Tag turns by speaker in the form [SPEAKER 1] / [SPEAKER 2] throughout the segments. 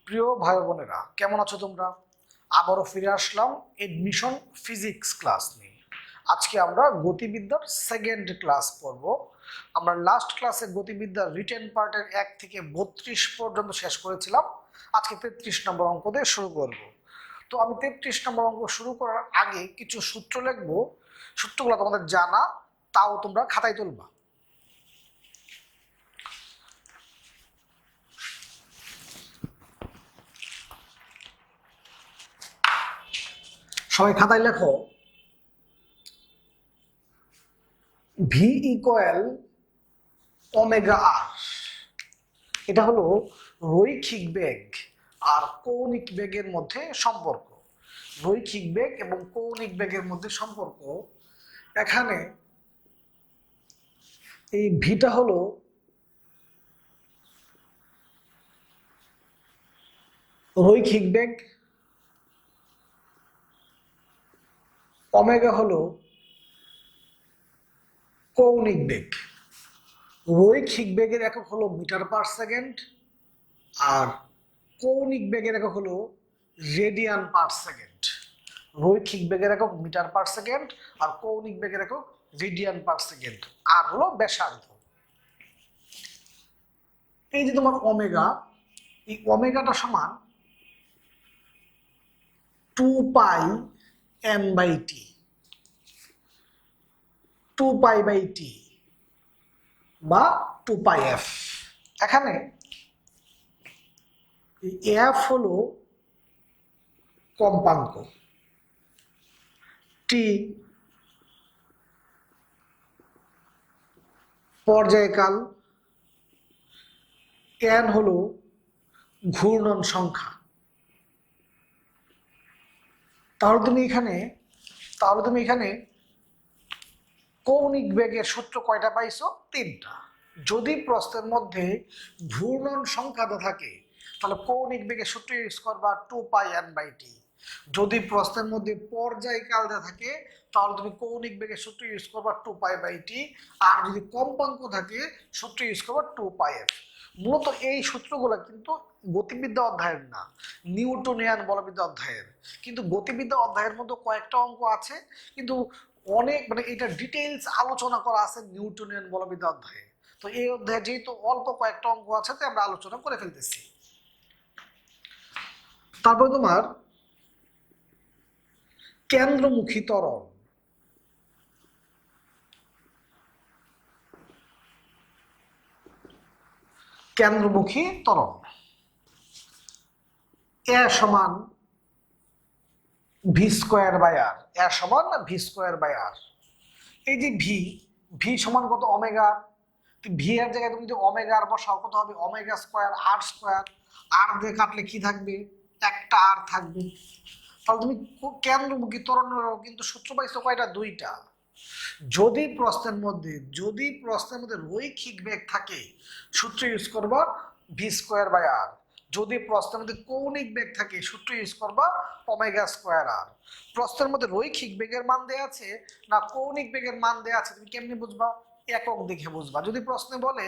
[SPEAKER 1] প্রিয় ভাই বোনেরা, কেমন আছো তোমরা? আবারও ফিরে আসলাম এডমিশন ফিজিক্স ক্লাস নিয়ে। আজকে আমরা গতিবিদ্যার সেকেন্ড ক্লাস পড়ব। আমরা লাস্ট ক্লাসে গতিবিদ্যার রিটেন পার্টের 1 থেকে 32 পর্যন্ত শেষ করেছিলাম। আজকে 33 নম্বর অঙ্ক দিয়ে শুরু করব। তো আমি 33 নম্বর অঙ্ক শুরু করার আগে কিছু সূত্র লিখবো। সূত্রগুলো তোমাদের জানা, তাও তোমরা খাতায় তুলবা। সবাই খাতায় লেখো, ভি ইকুয়াল ওমেগা আর। এটা হলো রৈখিক বেগ আর কৌণিক বেগের মধ্যে সম্পর্ক। রৈখিক বেগ এবং কৌণিক বেগের মধ্যে সম্পর্ক। এখানে এই ভিটা হলো রৈখিক বেগ, ওমেগা হলো কৌণিক বেগ। রৈখিক বেগের একক হলো মিটার পার সেকেন্ড আর কৌণিক বেগের একক হলো রেডিয়ান পার সেকেন্ড। রৈখিক বেগের একক মিটার পার সেকেন্ড আর কৌণিক বেগের একক রেডিয়ান পার সেকেন্ড। আর হলো ব্যাসার্ধ। এই যে তোমার ওমেগা, এই ওমেগাটা সমান 2 pi M by T, 2 pi by T বা 2 পাই এফ। এখানে এফ হলো কম্পাঙ্ক, টি পর্যায়কাল, এন হলো ঘূর্ণন সংখ্যা। তাহলে তুমি এখানে কৌণিক বেগের সূত্র কয়টা পাইছো? 3টা। যদি প্রস্থের মধ্যে ঘূর্ণন সংখ্যা থাকে তাহলে কৌণিক বেগের সূত্র ইউজ করবা 2 পাই এন বাই টি। যদি প্রস্থের মধ্যে পর্যায়কাল থাকে তাহলে তুমি কৌণিক বেগের সূত্র ইউজ করবা 2 পাই বাই টি। আর যদি কম্পাঙ্ক থাকে সূত্র ইউজ করবা 2 পাই এফ। মূলত এই সূত্রগুলো কিন্তু গতিবিদ্যা অধ্যায়ের না, নিউটনিয়ান বলবিদ্যা অধ্যায়ের। কিন্তু গতিবিদ্যা অধ্যায়ের মধ্যে কয়েকটা অঙ্ক আছে, কিন্তু অনেক এটা ডিটেইলস আলোচনা করা আছে নিউটনিয়ান বলবিদ্যা অধ্যায়ে। তো এই অধ্যায়ে যেহেতু অল্প কয়েকটা অঙ্ক আছে তাই আমরা আলোচনা করে ফেলতেছি। তারপরে তোমার কেন্দ্রমুখী ত্বরণ। কেন্দ্রমুখী ত্বরণ এ সমান ভি স্কোয়ার বাই আর। এ সমান ভি স্কোয়ার বাই আর। এই যে ভি সমান কত? ওমেগা। ভি এর জায়গায় তুমি যদি ওমেগা আর বসাও কত হবে? ওমেগা স্কোয়ার আর স্কোয়ার। আর দিয়ে কাটলে কি থাকবে? একটা আর থাকবে। তাহলে তুমি কেন্দ্রমুখী ত্বরণেরও কিন্তু সূত্র পাইছো কয়টা? 2টা। যদি প্রস্থের মধ্যে রৈখিক বেগ থাকে সূত্র ইউজ করবা ভি স্কোয়ার বাই আর। যদি প্রস্থের মধ্যে কৌণিক বেগ থাকে সূত্র ইউজ করবা ওমেগা স্কোয়ার আর। প্রস্থের মধ্যে রৈখিক বেগের মান দেয়া আছে না কৌণিক বেগের মান দেয়া আছে তুমি কেমনি বুঝবা? একক দেখে বুঝবা। যদি প্রশ্নে বলে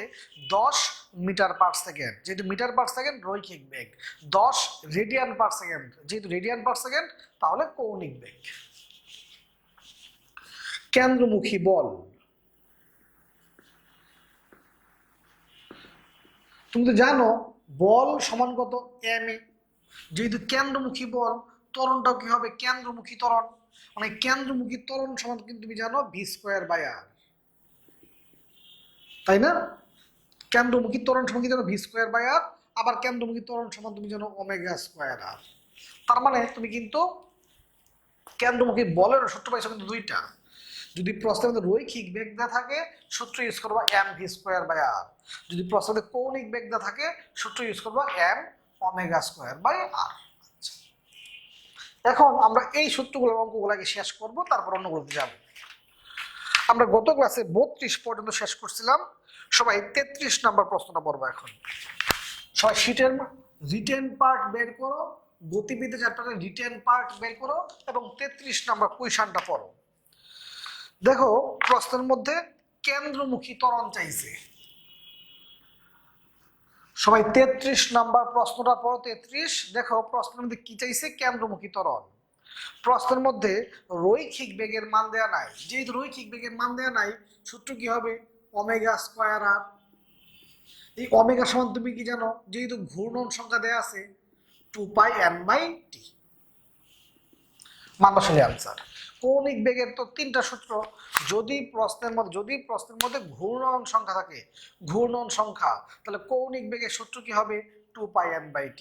[SPEAKER 1] 10 মিটার পার সেকেন্ড, যেহেতু মিটার পার সেকেন্ড রৈখিক বেগ, 10 রেডিয়ান পার সেকেন্ড, যেহেতু রেডিয়ান পার সেকেন্ড, তাহলে কৌণিক বেগ। কেন্দ্রমুখী বল। তুমি তো জানো বল সমান কত? M A. যেহেতু কেন্দ্রমুখী বল, ত্বরণটাও কি হবে? কেন্দ্রমুখী ত্বরণ। মানে কেন্দ্রমুখী ত্বরণ সমান কিন্তু তুমি জানো ভি স্কোয়ার বাই আর, তাই না? কেন্দ্রমুখী ত্বরণ সমান কি জানো? ভি স্কোয়ার বাই আর। আবার কেন্দ্রমুখী ত্বরণ সমান তুমি জানো ওমেগা স্কোয়ার আর। তার মানে তুমি কিন্তু কেন্দ্রমুখী বলের সূত্র পাইছো কিন্তু 2টা। যদি প্রস্থের মধ্যে রৈখিক বেগ দেওয়া থাকে সূত্র ইউজ করবা এম ভি স্কোয়ার বাই আর। যদি প্রস্থের মধ্যে কৌণিক বেগ দেওয়া থাকে সূত্র ইউজ করবা এম ওমেগা স্কোয়ার বাই আর। এখন আমরা এই সূত্রগুলোর অঙ্কগুলোকে শেষ করব, তারপর অন্যগুলোতে যাব। আমরা গত ক্লাসে 32 পর্যন্ত শেষ করছিলাম। সবাই 33 নাম্বার প্রশ্নটা পড়বো এখন। সবাই শীটের রিটেন পার্ট বের করো, গতিবিদ্যা চ্যাপ্টারের রিটেন পার্ট বের করো এবং 33 নাম্বার কোয়েশ্চনটা পড়ো। দেখো প্রশ্নের মধ্যে কেন্দ্রমুখী ত্বরণ চাইছে। সবাই 33 নাম্বার প্রশ্নটা পড়ো। 33 দেখো প্রশ্নের মধ্যে কি চাইছে, কেন্দ্রমুখী ত্বরণ। প্রশ্নের মধ্যে রৈখিক বেগের মান দেয়া নাই, যেহেতু রৈখিক বেগের মান দেয়া নাই সূত্র কি হবে, ওমেগা স্কয়ার আর। এই ওমেগা সমান তুমি কি জানো, যেহেতু ঘূর্ণন সংখ্যা দেয়া আছে 2πn/t। মান বসালে আনসার। কৌণিক বেগের তো তিনটা সূত্র, যদি প্রশ্নের মধ্যে ঘূর্ণন সংখ্যা থাকে, ঘূর্ণন সংখ্যা, তাহলে কৌণিক বেগের সূত্র কি হবে 2πn/t।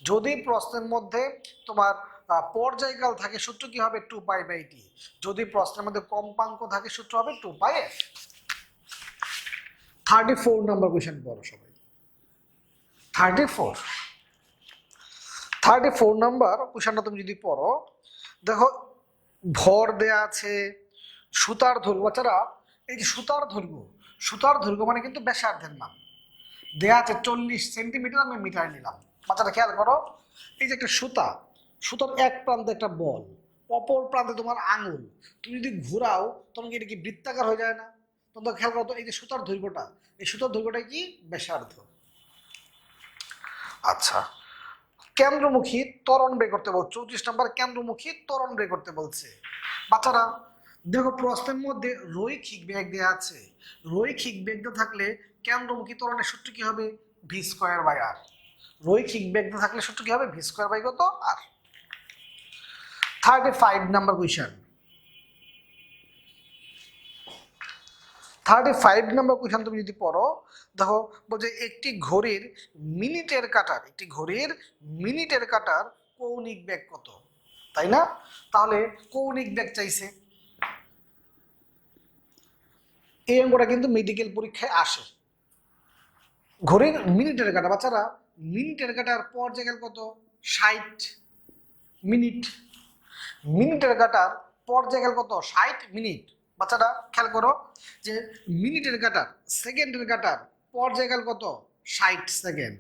[SPEAKER 1] যদি প্রশ্নের মধ্যে তোমার পর্যায়কাল থাকে সূত্র কি হবে 2π/t। যদি প্রশ্নের মধ্যে কম্পাঙ্ক থাকে সূত্র হবে 2πf। 34 নাম্বার কোয়েশ্চেন পড়ো সবাই। 34 নাম্বার কোয়েশ্চেনটা তুমি যদি পড়ো, দেখো ভর দেয়া আছে, সুতার দৈর্ঘ্য। বাচ্চারা এই যে সুতার দৈর্ঘ্য মানে কিন্তু ব্যাসার্ধের মান দেয়া আছে 40 সেন্টিমিটার, আমি মিটার নিলাম। বাচ্চারা খেয়াল করো, এই যে একটা সুতার এক প্রান্তে একটা বল, অপর প্রান্তে তোমার আঙুল, তুমি যদি ঘোরাও তখন কি এটা কি বৃত্তাকার হয়ে যায় না? তোমরা খেয়াল করো তো, এই যে সুতার দৈর্ঘ্যটা, এই সুতার দৈর্ঘ্যটা কি ব্যাসার্ধ। আচ্ছা, কেন্দ্রমুখী ত্বরণ বের করতে বলছে। 34 নাম্বার কেন্দ্রমুখী ত্বরণ বের করতে বলছে। বাচ্চারা দেখো প্রশ্নের মধ্যে রৈখিক বেগ দেওয়া আছে, রৈখিক বেগ থাকলে কেন্দ্রমুখী ত্বরণের সূত্র কি হবে v²/r। রৈখিক বেগ থাকলে সূত্র কি হবে v²/r। 35 number question. 35 number question তুমি যদি পড়ো, দেখো বলছে একটি ঘড়ির মিনিটের কাটার কৌণিক বেগ কত, তাই না? তাহলে কৌণিক বেগ চাইছে। এই অঙ্কটা কিন্তু মেডিকেল পরীক্ষায় আসে। ঘড়ির মিনিটের কাটা, বাচ্চারা মিনিটের কাটার পর্যায়কাল কত, 60 মিনিট। মিনিটের কাটার পর্যায়কাল কত, 60 মিনিট। বাচ্চারা খেয়াল করো যে মিনিটের কাটার, সেকেন্ডের কাটার পর্যায়কাল কত, 60 সেকেন্ড।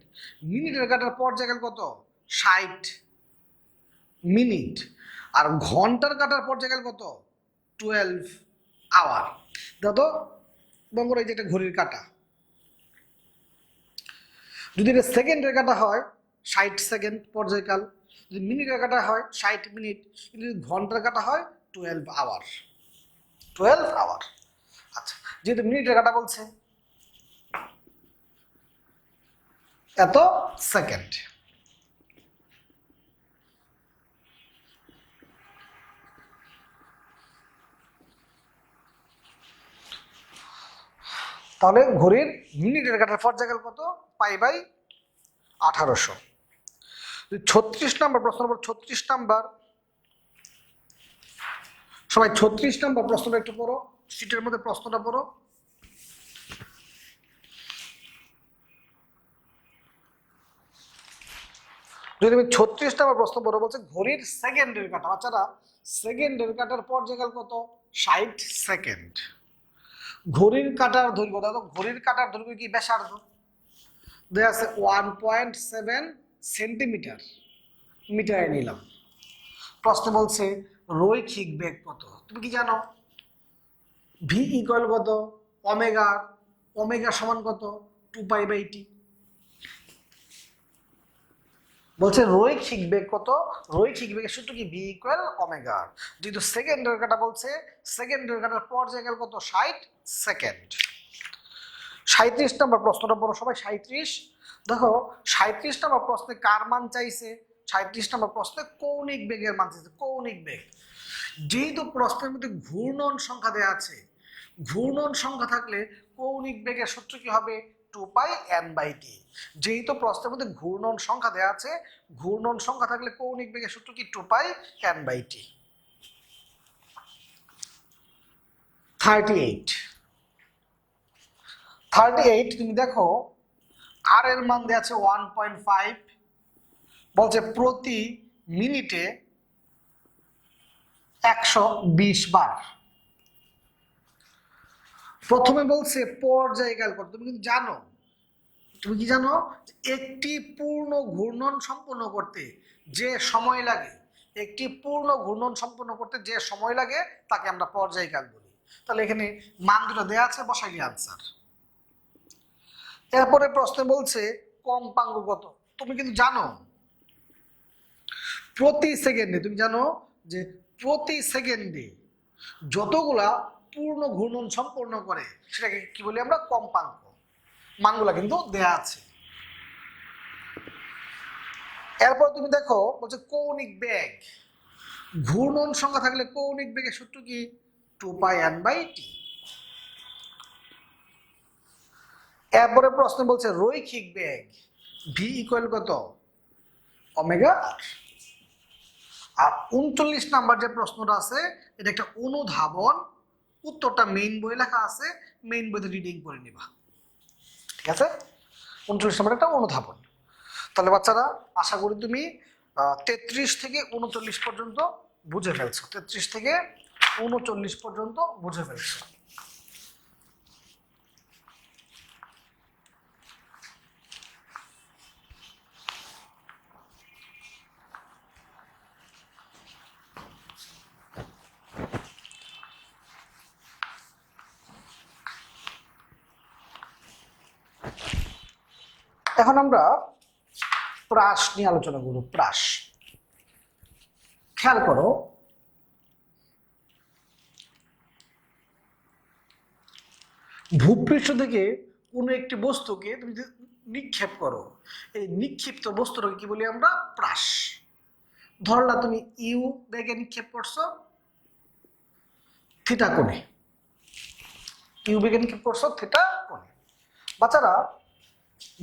[SPEAKER 1] মিনিটের কাটার পর্যায়কাল কত, 60 মিনিট। আর ঘন্টার কাটার পর্যায়কাল কত, 12 আওয়ার। দাদা বঙ্গর এই যে একটা ঘড়ির কাটা, যদি এটা সেকেন্ডের কাটা হয় 60 সেকেন্ড পর্যায়কাল, যদি মিনিটের কাটা হয় 60 মিনিট, যদি ঘন্টার কাটা হয় 12 আওয়ার। 12 আওয়ার। আচ্ছা, যেহেতু মিনিটের কাটা বলছে এত সেকেন্ড। তাহলে ঘড়ির মিনিটের কাটার পর্যায়কাল কত, π/1800। 36 নাম্বার প্রশ্ন, 36 নাম্বার সবাই 36 নাম্বার প্রশ্নটা একটু পড়ো, সিটের মধ্যে প্রশ্নটা পড়ো। যদি তুমি 36 নাম্বার প্রশ্ন পড়ো, বলছে ঘড়ির সেকেন্ডের কাটা। বাচ্চারা সেকেন্ডের কাটার পর্যায়কাল কত, 60 সেকেন্ড। ঘড়ির কাটার দৈর্ঘ্য, দেখো ঘড়ির কাটার দৈর্ঘ্য কি ব্যাসার্ধ দেয়া আছে 1.7 সেন্টিমিটার, মিটারে নিলাম। প্রশ্ন বলছে রৈখিক বেগ কত, তুমি কি জানো ভি ইকুয়াল কত, ওমেগা সমান কত 2π/t। বলছে রৈখিক বেগ কত, রৈখিক বেগের সূত্র কি ভি ইকুয়াল ওমেগা। যেহেতু সেকেন্ডের কাটা বলছে, সেকেন্ডের কাটার পর্যায়কাল কত, 60 সেকেন্ড। 37 নম্বর প্রশ্নটা পড়ো সবাই। 37 দেখো 37 নম্বর প্রশ্নে কার মান চাইছে, 37 নম্বর প্রশ্নে কৌণিক বেগের মান চাইছে। কৌণিক বেগ, যেহেতু প্রশ্নের মধ্যে ঘূর্ণন সংখ্যা দেওয়া আছে, ঘূর্ণন সংখ্যা থাকলে কৌণিক বেগের সূত্র কি হবে 2πn/t। যেহেতু প্রশ্নের মধ্যে ঘূর্ণন সংখ্যা দেওয়া আছে, ঘূর্ণন সংখ্যা থাকলে কৌণিক বেগের সূত্র কি 2πn/t। 38 তুমি দেখো আর এর মান দেওয়া আছে 1.5, বলছে প্রতি মিনিটে 120 বার। প্রথমে বলছে পর্যায়কাল কত, তুমি কিন্তু জানো, তুমি কি জানো একটি পূর্ণ ঘূর্ণন সম্পন্ন করতে যে সময় লাগে, একটি পূর্ণ ঘূর্ণন সম্পন্ন করতে যে সময় লাগে তাকে আমরা পর্যায়কাল বলি। তাহলে এখানে মান দুটো দেওয়া আছে, বসাইলে আনসার। এরপরে প্রশ্নে বলছে কম্পাঙ্ক কত? তুমি কিন্তু জানো প্রতি সেকেন্ডে, তুমি জানো যে প্রতি সেকেন্ডে যতগুলা পূর্ণ ঘূর্ণন সম্পন্ন করে সেটাকে কি বলি আমরা? কম্পাঙ্ক। মানগুলা কিন্তু দেয়া আছে। এরপর তুমি দেখো বলছে কৌণিক বেগ, ঘূর্ণন সংখ্যা থাকলে কৌণিক বেগের সূত্র কি? 2πn/t। এরপরে প্রশ্ন বলছে রৈখিক বেগ, ভি ইকুয়াল কত? ওমেগা আর। আর 39 নাম্বার যে প্রশ্নটা আছে এটা একটা অনুধাবন, উত্তরটা মেইন বই লেখা আছে, মেইন বইতে রিডিং করে নিবা, ঠিক আছে? 39 নাম্বার একটা অনুধাবন। তাহলে বাচ্চারা আশা করি তুমি 33 থেকে 39 পর্যন্ত বুঝে ফেলছো, 33 থেকে 39 পর্যন্ত বুঝে ফেলছো। এখন আমরা প্রাস নিয়ে আলোচনা করব। প্রাস, খেয়াল করো ভূপৃষ্ঠ থেকে কোনো একটি বস্তুকে তুমি যদি নিক্ষেপ করো, এই নিক্ষিপ্ত বস্তুটাকে কি বলি আমরা? প্রাস। ধরলা তুমি ইউ বেগে নিক্ষেপ করছো থিটা কোণে, ইউ বেগে নিক্ষেপ করছো থিটা কোণে। বাচ্চারা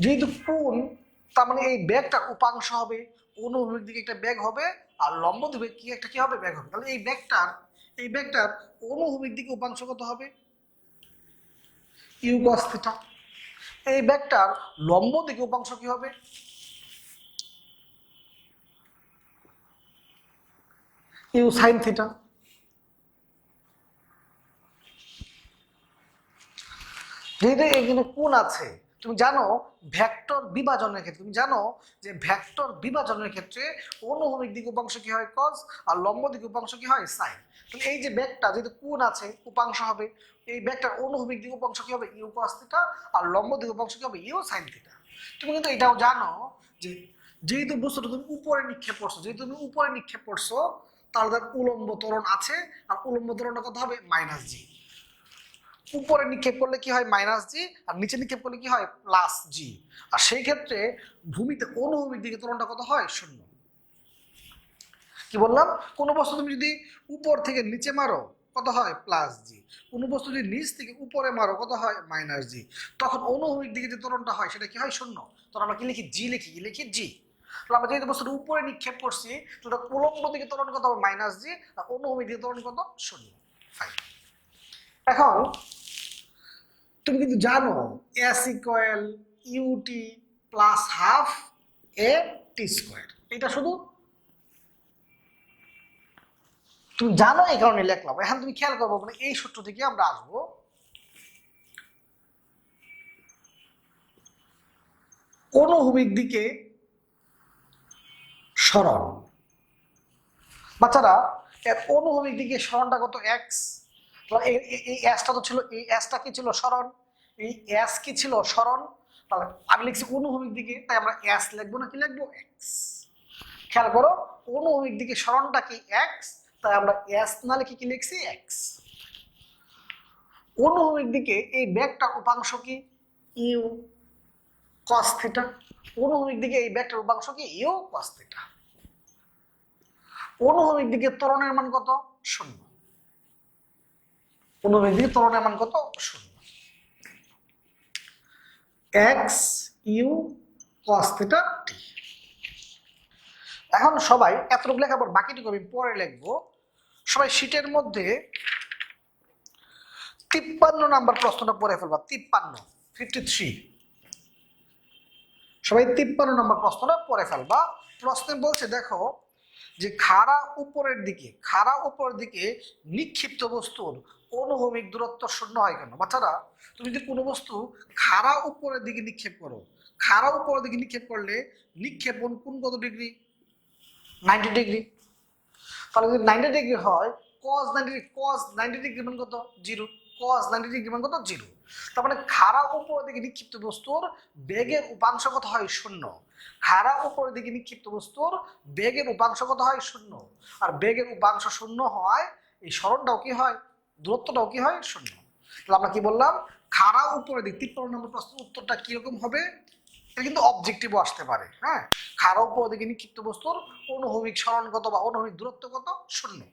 [SPEAKER 1] যেহেতু কোণ, তার মানে এই ব্যাগটার উপাংশ হবে, অনুভূমিক দিকে একটা ব্যাগ হবে, আর লম্ব দিকে কি একটা কি হবে? ব্যাগ হবে। তাহলে এই ব্যাগটার অনুভূমিক দিকে উপাংশ কত হবে? U cos theta. এই ব্যাগটার লম্ব দিকে উপাংশ কি হবে? U sine theta. যেহেতু এখানে কোণ আছে, তুমি জানো ভেক্টর বিভাজনের ক্ষেত্রে, তুমি জানো যে ভেক্টর বিভাজনের ক্ষেত্রে অনুভূমিক দিক উপাংশ কি হয়? কস, আর লম্ব দিক উপাংশ কি হয়? সাইন। তাহলে এই যে ব্যাগটা যেহেতু কোণ আছে, উপাংশ হবে, এই ব্যাগটার অনুভূমিক দিক উপাংশ কি হবে? ইউ কস থিটা, আর লম্ব দিক উপাংশ কি হবে? U sine theta. তুমি কিন্তু এটাও জানো যে যেহেতু বস্তুটা তুমি উপরে নিক্ষেপ করছো, যেহেতু তুমি উপরে নিক্ষেপ করছো, তাহলে তার উলম্ব ত্বরণ আছে, আর উলম্ব ত্বরণটা কত হবে? মাইনাস জি। উপরে নিক্ষেপ করলে কি হয়? মাইনাস জি, আর নিচে নিক্ষেপ করলে কি হয়? প্লাস জি। আর সেই ক্ষেত্রে ভূমিতে অনুভূমিক দিকে ত্বরণটা কত হয়? 0। কি বললাম? কোন বস্তু তুমি যদি উপর থেকে নিচে মারো কত হয়? প্লাস জি। কোন বস্তু যদি নিচ থেকে উপরে মারো কত হয়? মাইনাস জি। তখন অনুভূমিক দিকে যে ত্বরণটা হয় সেটা কি হয়? 0। তখন আমরা কি লিখি? জি লিখি। কি লিখি? জি। তাহলে আমরা যেহেতু বস্তুটা উপরে নিক্ষেপ করছি, সেটা উলম্ব দিকে ত্বরণ কত হবে? মাইনাস জি, আর অনুভূমিক দিকে ত্বরণ কত? 0। ফাইন। এখন তুমি কিন্তু জানো S equal UT plus half A T square, এটা শুধু তুমি জানো, এই কারণে লিখলাম। এখন তুমি খেয়াল করবো, মানে এই সূত্র থেকে আমরা আসবো অনুভূমিক দিকে সরণ। বাচ্চারা এর অনুভূমিক দিকে সরণটা কত? এক্স। এই এসটা তো ছিল, এই এসটা কি ছিল? সরণ। এই এস কি ছিল? সরণ। তাহলে আমি লিখছি অনুভূমিক দিকে, তাই আমরা এস লিখবো না, কি লিখবো? এক্স। খেয়াল করো অনুভূমিক দিকে সরণটা কি? এক্স, তাই আমরা এস না লিখে কি লিখছি? এক্স। অনুভূমিক দিকে এই ব্যাগটার উপাংশ কি? U cos theta. অনুভূমিক দিকে এই ব্যাগটার উপাংশ কি? U cos theta. অনুভূমিক দিকে ত্বরণের মান কত? 0। অনুভূমিক দিকে ত্বরণের মান কত? 0। এক্স ইউ কস থিটা টি। এখন সবাই এতটুকু লেখার পর বাকিটুকু আমি পরে লিখবো। সবাই শীটের মধ্যে 53 নাম্বার প্রশ্নটা পড়ে ফেলবা। 53 সবাই 53 নাম্বার প্রশ্নটা পড়ে ফেলবা। প্রশ্নে বলছে দেখো যে খাড়া উপরের দিকে নিক্ষিপ্ত বস্তুর অনুভূমিক দূরত্ব 0 হয় কেন? বাচ্চারা তুমি যদি কোনো বস্তু খাড়া উপরের দিকে নিক্ষেপ করো, খাড়া উপরের দিকে নিক্ষেপ করলে নিক্ষেপণ কোণ কত ডিগ্রি? 90 ডিগ্রি। তাহলে যদি 90 ডিগ্রি হয়, cos 90 ডিগ্রি মান কত? 0। cos 90 ডিগ্রি মান কত? 0। তার মানে খাড়া উপরের দিকে নিক্ষিপ্ত বস্তুর বেগের উপাংশ কত হয় 0। খাড়া উপরের দিকে নিক্ষিপ্ত বস্তুর বেগের উপাংশ কত হয় 0। আর বেগের উপাংশ 0 হয় এই সরণটাও কি হয়, দূরত্বটাও কি হয় 0। তাহলে আমরা কি বললাম, খাড়া উপরের দিক 53 নম্বর প্রশ্নের উত্তরটা কিরকম হবে, এটা কিন্তু অবজেক্টিভও আসতে পারে। হ্যাঁ, খাড়া উপরের দিকে নিক্ষিপ্ত বস্তুর অনুভূমিক সরণ কত বা অনুভূমিক দূরত্ব কত 0।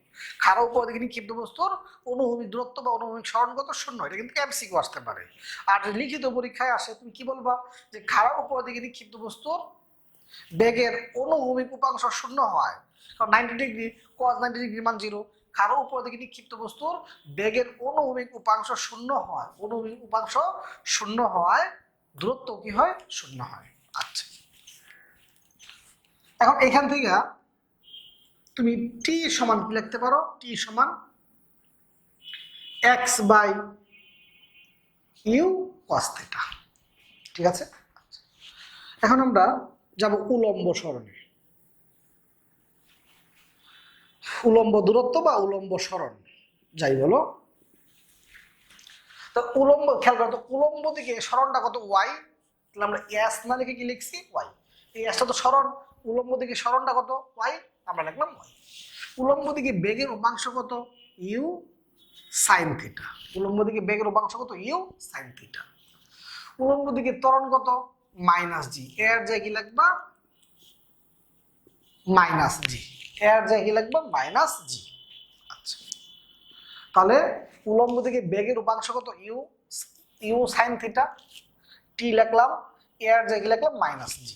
[SPEAKER 1] খাড়া উপরের দিকে নিক্ষিপ্ত বস্তুর অনুভূমিক দূরত্ব বা অনুভূমিক সরণ কত 0। এটা কিন্তু এমসিকিউ আসতে পারে। আর লিখিত পরীক্ষায় আসে তুমি কি বলবা, যে খাড়া উপরের দিকে নিক্ষিপ্ত বস্তুর বেগের অনুভূমিক উপাংশ 0 হয়, কারণ 90 ডিগ্রি cos 90 ডিগ্রি মান 0। খাড়া উপরের দিকে নিক্ষিপ্ত বস্তুর বেগের অনুভূমিক উপাংশ 0 হয়, অনুভূমিক উপাংশ 0 হয়, দূরত্ব কি হয় 0 হয়। আচ্ছা, এখন এখান থেকে তুমি টি সমান কি লিখতে পারো, টি সমান x by u cos theta. ঠিক আছে, এখন আমরা যাব উলম্ব সরণে। উলম্ব দূরত্ব বা উলম্ব সরণ যাই বলো, তো উলম্ব খেয়াল করো তো, উলম্ব দিকে সরণটা কত y, তাহলে আমরা s না লিখে কি লিখছি y। এই sটা তো সরণ, উলম্ব দিকে সরণটা কত y, আমরা লিখলাম y। উলম্ব দিকে বেগের উপাংশ কত u sin থিটা। উলম্ব দিকে বেগের উপাংশ কত u sin থিটা। উলম্ব দিকে ত্বরণ কত মাইনাস জি, এর জায়গায় কি লিখবা মাইনাস জি, এর জায়গায় কি লিখবা মাইনাস জি। আচ্ছা, তাহলে উলম্ব দিকে বেগের উপাংশ কত ইউ সাইন থিটা, টি লিখলাম, এর জায়গায় লিখলাম মাইনাস জি।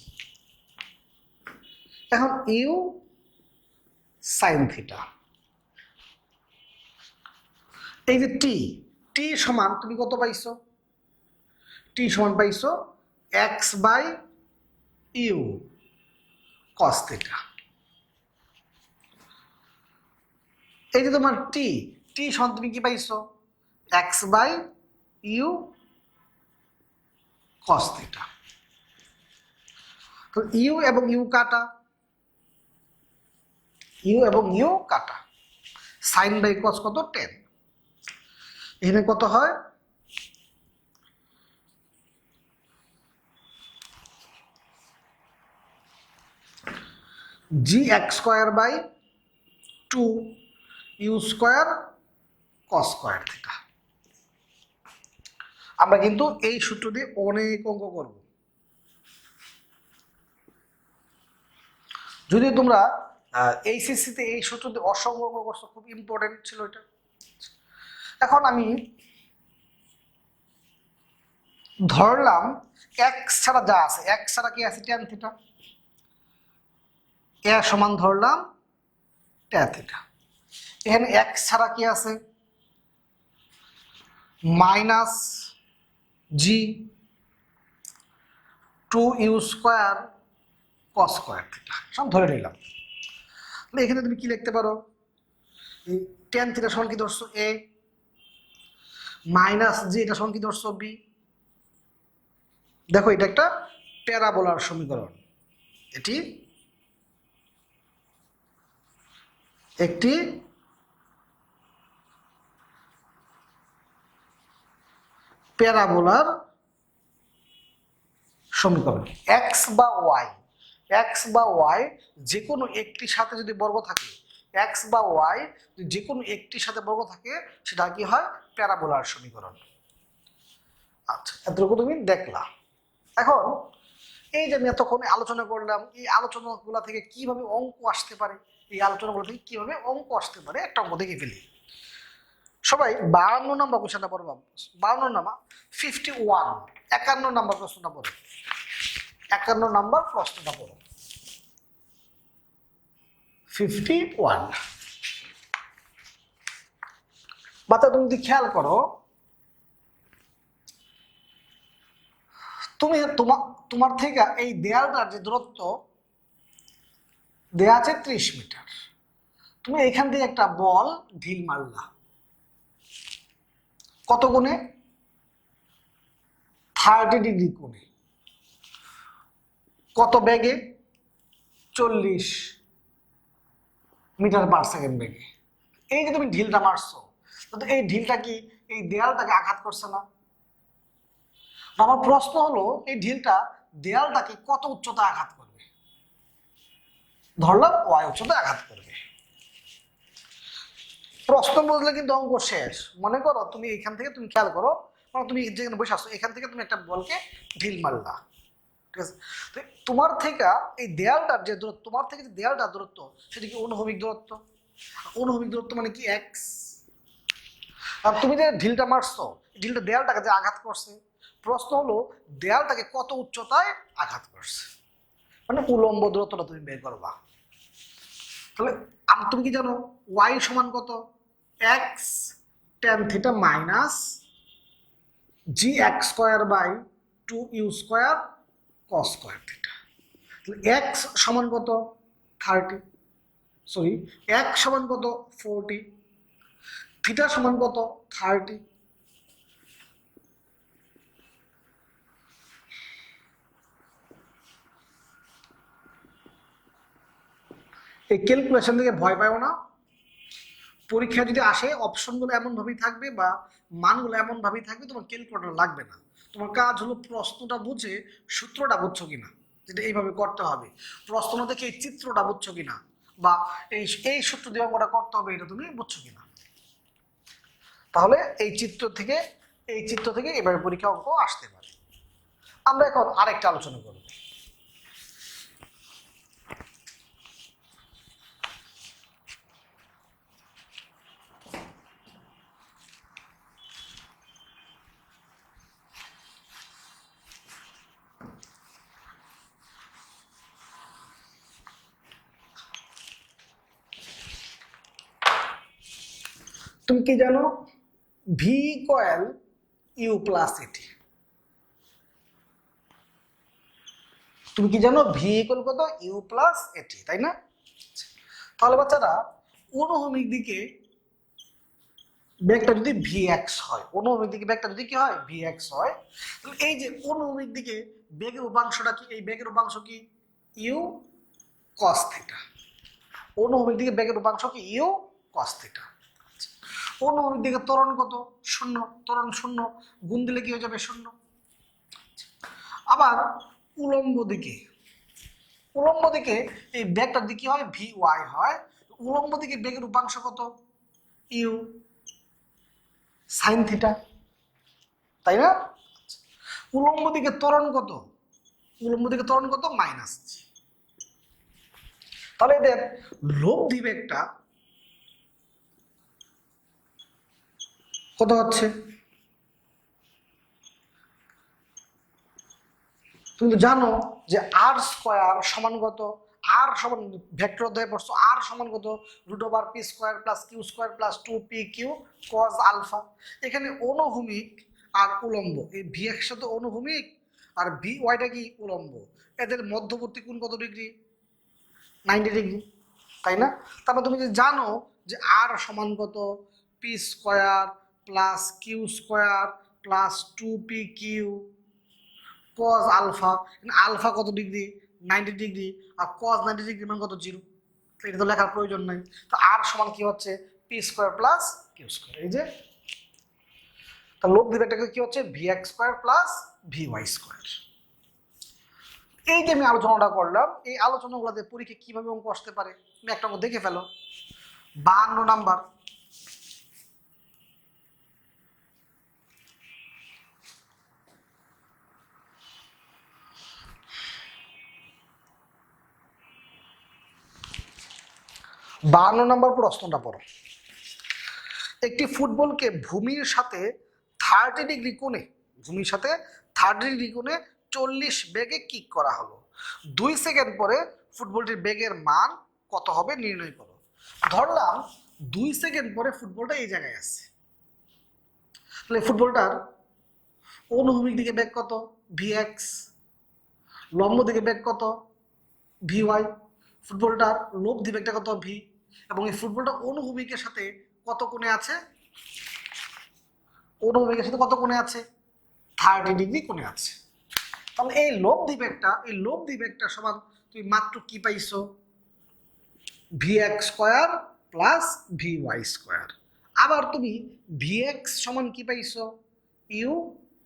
[SPEAKER 1] এখন ইউ সাইন থিটা, এই যে টি, টি সমান তুমি কত পাইছো, টি সমান পাইছো X by U cos theta. এই যে তোমার টি, টি সমান তুমি কি পাইছো X by U cos theta. তো ইউ এবং ইউ কাটা, ইউ এবং ইউ কাটা, সাইন বাই কস কত 10। এখানে কত হয় G x square by 2 you square cos square theta. আমরা কিন্তু এই সূত্র দিয়ে অনেক অঙ্ক করব, যদি তোমরা এইচএসসিতে এই সূত্র দিয়ে অসংখ্য অঙ্ক করছো, খুব ইম্পর্টেন্ট ছিল এটা। এখন আমি ধরলাম এক্স ছাড়া যা আছে, এক্স ছাড়া কি আছে ট্যান থিটা, এ সমান ধরলাম ট্যান থিটা। এখানে এক্স ছাড়া কি আছে minus g 2 you square cos square theta, সব ধরে নিলাম। এখানে তুমি কি লিখতে পারো, ট্যান থিটা সমান কি ধরছো এ, মাইনাস জি এটা সমান কি ধরছো বি। দেখো এটা একটা প্যারাবোলার সমীকরণ, এটি একটি প্যারাবোলার সমীকরণ। এক্স বা ওয়াই, এক্স বা ওয়াই যে কোনো একটির সাথে যদি বর্গ থাকে, এক্স বা ওয়াই যে কোনো একটির সাথে বর্গ থাকে, সেটা কি হয় প্যারাবোলার সমীকরণ। আচ্ছা, এতটুকু তুমি দেখলা। এখন এই যে আমি এতক্ষণ আলোচনা করলাম, এই আলোচনাগুলো থেকে কিভাবে অঙ্ক আসতে পারে, এই আলোচনাগুলো থেকে কিভাবে অঙ্ক আসতে পারে একটা অঙ্ক দেখে ফেলি। সবাই 52 নম্বর কোশ্চেনটা পড়বা, 52 নম্বর 51, 51 নম্বর প্রশ্নটা পড়ো, 51 নম্বর প্রশ্নটা পড়ো 51। বাচ্চা তুমি যদি খেয়াল করো, তুমি তোমার থেকে এই দেয়ালটার যে দূরত্ব দেয়া আছে 30 মিটার, তুমি এখান থেকে একটা বল ঢিল মারলা কত গুণে 30 ডিগ্রি কোণে, কত বেগে 40 মিটার পার সেকেন্ড বেগে। এই যে তুমি ঢিলটা মারছো, তো এই ঢিলটা কি এই দেয়ালটাকে আঘাত করছে না, আমার প্রশ্ন হলো এই ঢিলটা দেয়ালটাকে কত উচ্চতায় আঘাত করবে? ধরলাম ওয়াই উচ্চতায় আঘাত করবে। প্রশ্ন বুঝলে কিন্তু অঙ্ক শেষ। মনে করো তুমি এখান থেকে তুমি খেয়াল করো, মানে তুমি যেখানে বসে আসছো এখান থেকে তুমি একটা বলকে ঢিল মারলা, ঠিক আছে? তো তোমার থেকে এই দেয়ালটার যে দূরত্ব, তোমার থেকে যে দেয়ালটার দূরত্ব সেটা কি অনুভূমিক দূরত্ব। অনুভূমিক দূরত্ব মানে কি এক্স। আর তুমি যে ঢিলটা মারছো, ঢিলটা দেয়ালটাকে যে আঘাত করছে, প্রশ্ন হলো দেয়ালটাকে কত উচ্চতায় আঘাত করছে, মানে উলম্ব দূরত্বটা তুমি বের করবা। তাহলে তুমি কি জানো ওয়াই সমান কত? X tan theta minus g x square by 2u square cos square theta. তাহলে এক্স সমান কত? 30, সরি এক্স সমান কত? 40, থিটা সমান কত? 30। এই ক্যালকুলেশন থেকে ভয় পাও না। পরীক্ষা যদি আসে অপশনগুলো এমন ভাবেই থাকবে বা মানগুলো এমন ভাবেই থাকবে, তোমার ক্যালকুলেটর লাগবে না। তোমার কাজ হলো প্রশ্নটা বুঝে সূত্রটা বুঝছো কিনা, যেটা এইভাবে করতে হবে। প্রশ্ন দেখে এই চিত্রটা বুঝছো কিনা, বা এই এই সূত্র দিয়ে অঙ্কটা করতে হবে এটা তুমি বুঝছো কিনা। তাহলে এই চিত্র থেকে এবার পরীক্ষা অঙ্ক আসতে পারে। আমরা এখন আরেকটা আলোচনা করব। তুমি কি জানো ভি কয়েল ইউ প্লাস এটি? তুমি কি জানো ভি ইকুয়াল কত? ইউ প্লাস এটি, তাই না? তাহলে বাচ্চারা অনুভূমিক দিকে বেগটা যদি ভি এক্স হয়, অনুভূমিক দিকে বেগটা যদি কি হয়? ভি এক্স হয়, তাহলে এই যে অনুভূমিক দিকে বেগের উপাংশটা কি? এই বেগের উপাংশ কি? U cos theta. অনুভূমিক দিকে বেগের উপাংশ কি? U cos theta. অনুভূমিক দিকে ত্বরণ কত? শূন্য। ত্বরণ শূন্য, গুণ দিলে কি হয়ে যাবে? শূন্য। আবার উলম্ব দিকে, উলম্ব দিকে এই বেগটার দিকে হয় ভি ওয়াই হয়, উলম্ব দিকে বেগের উপাংশ কত? ইউ সাইন থিটা, তাই না? উলম্ব দিকে ত্বরণ কত? উলম্ব দিকে ত্বরণ কত? মাইনাস জি। তাহলে এদের লব্ধি বেগটা কত হচ্ছে? তুমি তো জানো যে আর স্কোয়ার সমান কত? আর সমান ভেক্টর অধ্যায়ে পড়ছো, আর সমান কত? Root over p square plus q square plus 2pq cos alpha. এখানে অনুভূমিক আর উলম্ব, এই ভি এর সাথে অনুভূমিক আর ভি ওয়াইটা কি? উলম্ব। এদের মধ্যবর্তী কোণ কত ডিগ্রি? 90 ডিগ্রি, তাই না? তারপর তুমি যে জানো যে আর সমান কত? P square plus q square plus 2pq cos alpha. Alpha কত ডিগ্রি? 90 ডিগ্রি। আর কজ 90 ডিগ্রি মানে কত? 0। এটা তো লেখার প্রয়োজন নাই। তো আর সমান কি হচ্ছে? P square plus q square. এই যে তার লোক দিকটাকে কি হচ্ছে? V x square plus v y square. এই যে আমি আলোচনাটা করলাম, এই আলোচনাগুলোতে পরীক্ষা কিভাবে অঙ্ক আসতে পারে তুমি একটা অঙ্ক দেখে ফেলো। 52 নাম্বার, প্রশ্নটা পড়ো। একটি ফুটবলকে ভূমির সাথে 30 ডিগ্রি কোণে, ভূমির সাথে 30 ডিগ্রি কোণে 40 বেগে কিক করা হলো। 2 সেকেন্ড পরে ফুটবলটির বেগের মান কত হবে নির্ণয় করো। ধরলাম 2 সেকেন্ড পরে ফুটবলটা এই জায়গায় আছে, তাহলে ফুটবলটার অনুভূমিক দিকে বেগ কত? V x. লম্ব দিকে বেগ কত? V Y. ফুটবলটার লব্ধি বেগটা কত? ভি। এবং এই ফুটবলটা অনুভূমিকের সাথে কত কোণে আছে? অনুভূমিকের সাথে কত কোণে আছে? 30 ডিগ্রি কোণে আছে। তাহলে এই লব্ধি বেগটা সমান তুমি মাত্র কি পাইছো? V x square plus v y square. আবার তুমি ভি এক্স সমান কি পাইছো? U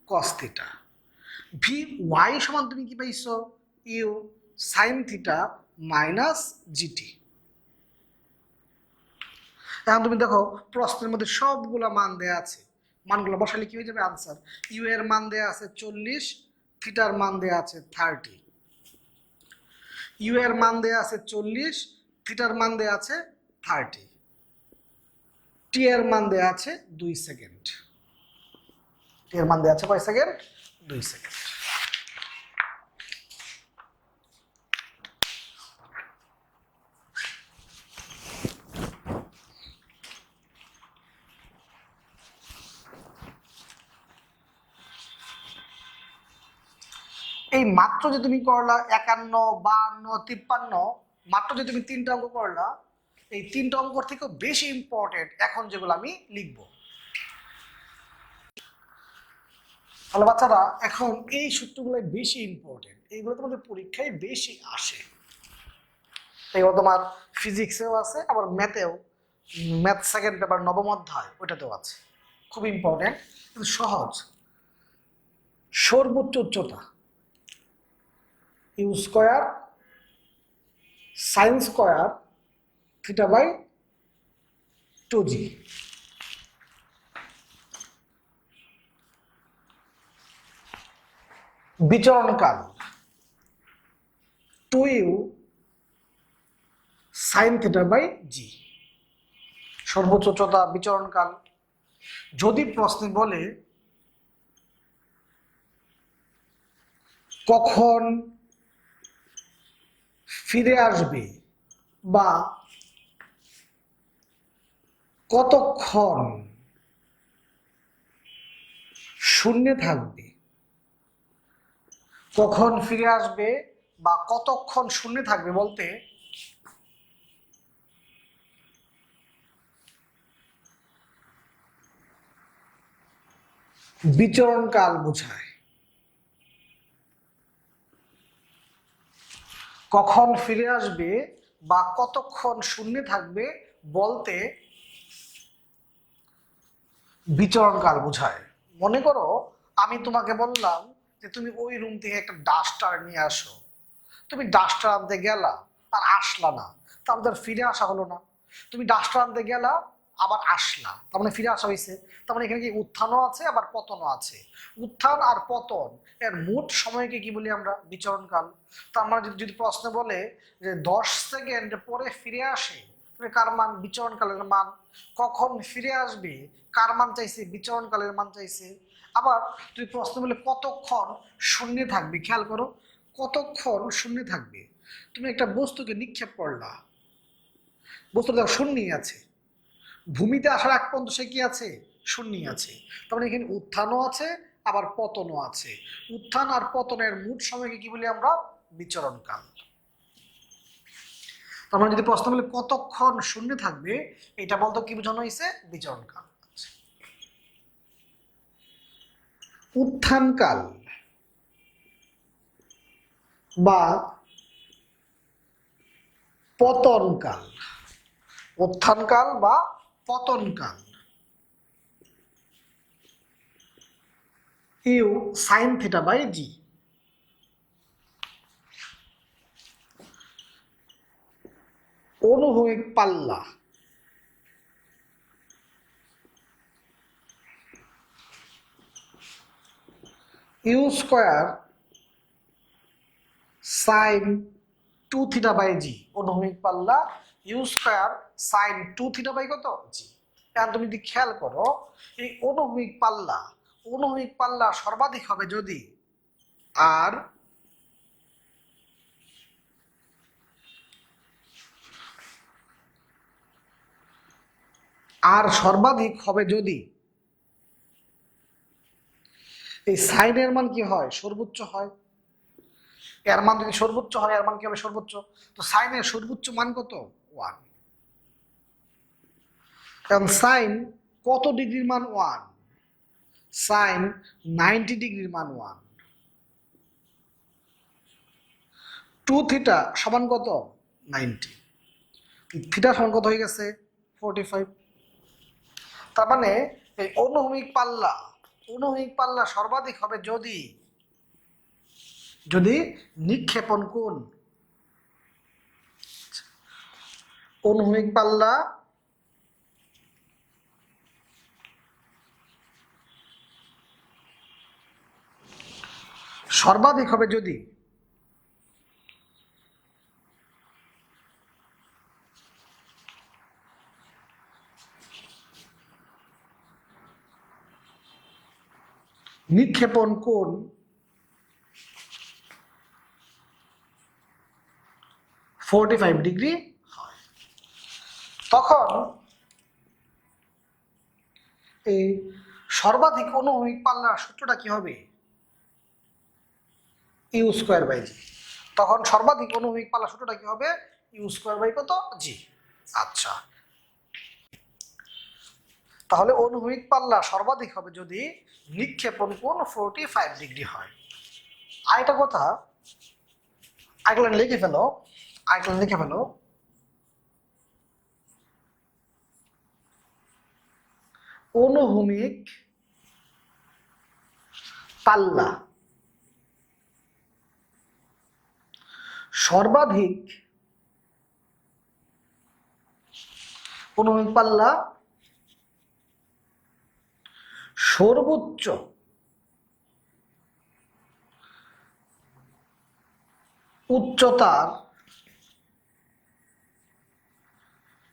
[SPEAKER 1] cos theta. V y সমান তুমি কি পাইছো u sine theta minus gt. এখন তুমি দেখো প্রশ্নের মধ্যে সবগুলা মান দেয়া আছে, মানগুলো বসালে কি হয়ে যাবে আনসার। ইউ এর মান দেয়া আছে 40, থিটার মান দেয়া আছে 30। ইউ এর মান দেয়া আছে 40, থিটার মান দেয়া আছে 30। টি এর মান দেয়া আছে 2 সেকেন্ড। টি এর মান দেয়া আছে কয় সেকেন্ড? 2 সেকেন্ড। এই মাত্র যে তুমি করলা 51, 52, 53, মাত্র যে তুমি 3টা অঙ্ক করলা, এই 3টা অঙ্ক থেকেও বেশি ইম্পর্টেন্ট এখন যেগুলো আমি লিখবো। তাহলে বাচ্চারা এখন এই সূত্রগুলো বেশি ইম্পর্টেন্ট, এইগুলো তোমাদের পরীক্ষায় বেশি আসে। এগুলো তোমার ফিজিক্সেও আছে, আবার ম্যাথেও, ম্যাথ সেকেন্ড পেপার নবম অধ্যায় ওইটাতেও আছে। খুব ইম্পর্টেন্ট কিন্তু সহজ। সর্বোচ্চ উচ্চতা U square sine square theta by 2g। বিচরণকাল 2u sine theta by G. সর্বোচ্চ উচ্চতা, বিচরণকাল। যদি প্রশ্নে বলে কখন ফিরে আসবে বা কতক্ষণ শূন্যে থাকবে, কখন ফিরে আসবে বা কতক্ষণ শূন্যে থাকবে বলতে বিচরণকাল বোঝায়। কখন ফিরে আসবে বা কতক্ষণ শূন্যে থাকবে বলতে বিচরণকাল বোঝায়। মনে করো আমি তোমাকে বললাম যে তুমি ওই রুম থেকে একটা ডাস্টার নিয়ে আসো, তুমি ডাস্টার আনতে গেলা আর আসলা না, তাহলে তার ফিরে আসা হলো না। তুমি ডাস্টার আনতে গেলা আবার আসলা, তার মানে ফিরে আসা হয়েছে। তার মানে এখানে কি উত্থানও আছে আবার পতনও আছে। উত্থান আর পতন এর মোট সময়কে কি বলি আমরা? বিচরণকাল। তার মানে যদি প্রশ্নে বলে যে 10 সেকেন্ড পরে ফিরে আসে, কার মান? বিচরণকালের মান। কখন ফিরে আসবে কার মান চাইছে? বিচরণকালের মান চাইছে। আবার যদি প্রশ্ন বলে কতক্ষণ শূন্যে থাকবে, খেয়াল করো কতক্ষণ শূন্যে থাকবে। তুমি একটা বস্তুকে নিক্ষেপ করলা, বস্তুটা শূন্যই আছে, ভূমিতে আসার আগ পর্যন্ত সে কি আছে? শূন্যই আছে। তার মানে এখানে উত্থানও আছে আবার পতনও আছে। উত্থান আর পতনের মোট সময়কে কি বলি আমরা? বিচরণকাল। তার মানে যদি প্রশ্ন বলে কতক্ষণ শূন্য থাকবে, এটা বলতো কি বোঝানো হয়েছে? বিচরণকাল। উত্থানকাল বা পতনকাল। উত্থানকাল বা পতনকাল U sine theta by G. অনুভূমিক পাল্লা U square sine 2 theta by G. অনুভূমিক পাল্লা U square sine 2 theta by কত? জি। এখন তুমি যদি খেয়াল করো এই অনুভূমিক পাল্লা সর্বাধিক হবে যদি আর সর্বাধিক হবে যদি এই সাইনের মান কি হয়? সর্বোচ্চ হয়। এর মান যদি সর্বোচ্চ হয় এর মান কি হবে? সর্বোচ্চ। তো সাইনের সর্বোচ্চ মান কত? 1। কারণ সাইন কত ডিগ্রির মান? 1। সাইন 90 ডিগ্রির মান 1। 2 থিটা সমান কত? 90। থিটা সমান কত হয়ে গেছে? 45। তার মানে এই অনুভূমিক পাল্লা সর্বাধিক হবে যদি যদি নিক্ষেপণ কোণ অনুভূমিক পাল্লা সর্বাধিক হবে যদি নিক্ষেপণ কোণ 45 ডিগ্রি হয়, তখন এই সর্বাধিক অনুভূমিক পাল্লার সূত্রটা কি হবে? ইউ স্কোয়ার বাই জি। তখন সর্বাধিক অনুভূমিক পাল্লার সূত্রটা কি হবে? ইউ স্কোয়ার বাই কত? জি। আচ্ছা, তাহলে অনুভূমিক পাল্লা সর্বাধিক হবে যদি নিক্ষেপণ কোণ 45 ডিগ্রি হয়। আরেকটা কথা, আরেকটা লিখে ফেলো, অনুভূমিক পাল্লা সর্বাধিক অনুভূমিক পাল্লা সর্বোচ্চ উচ্চতার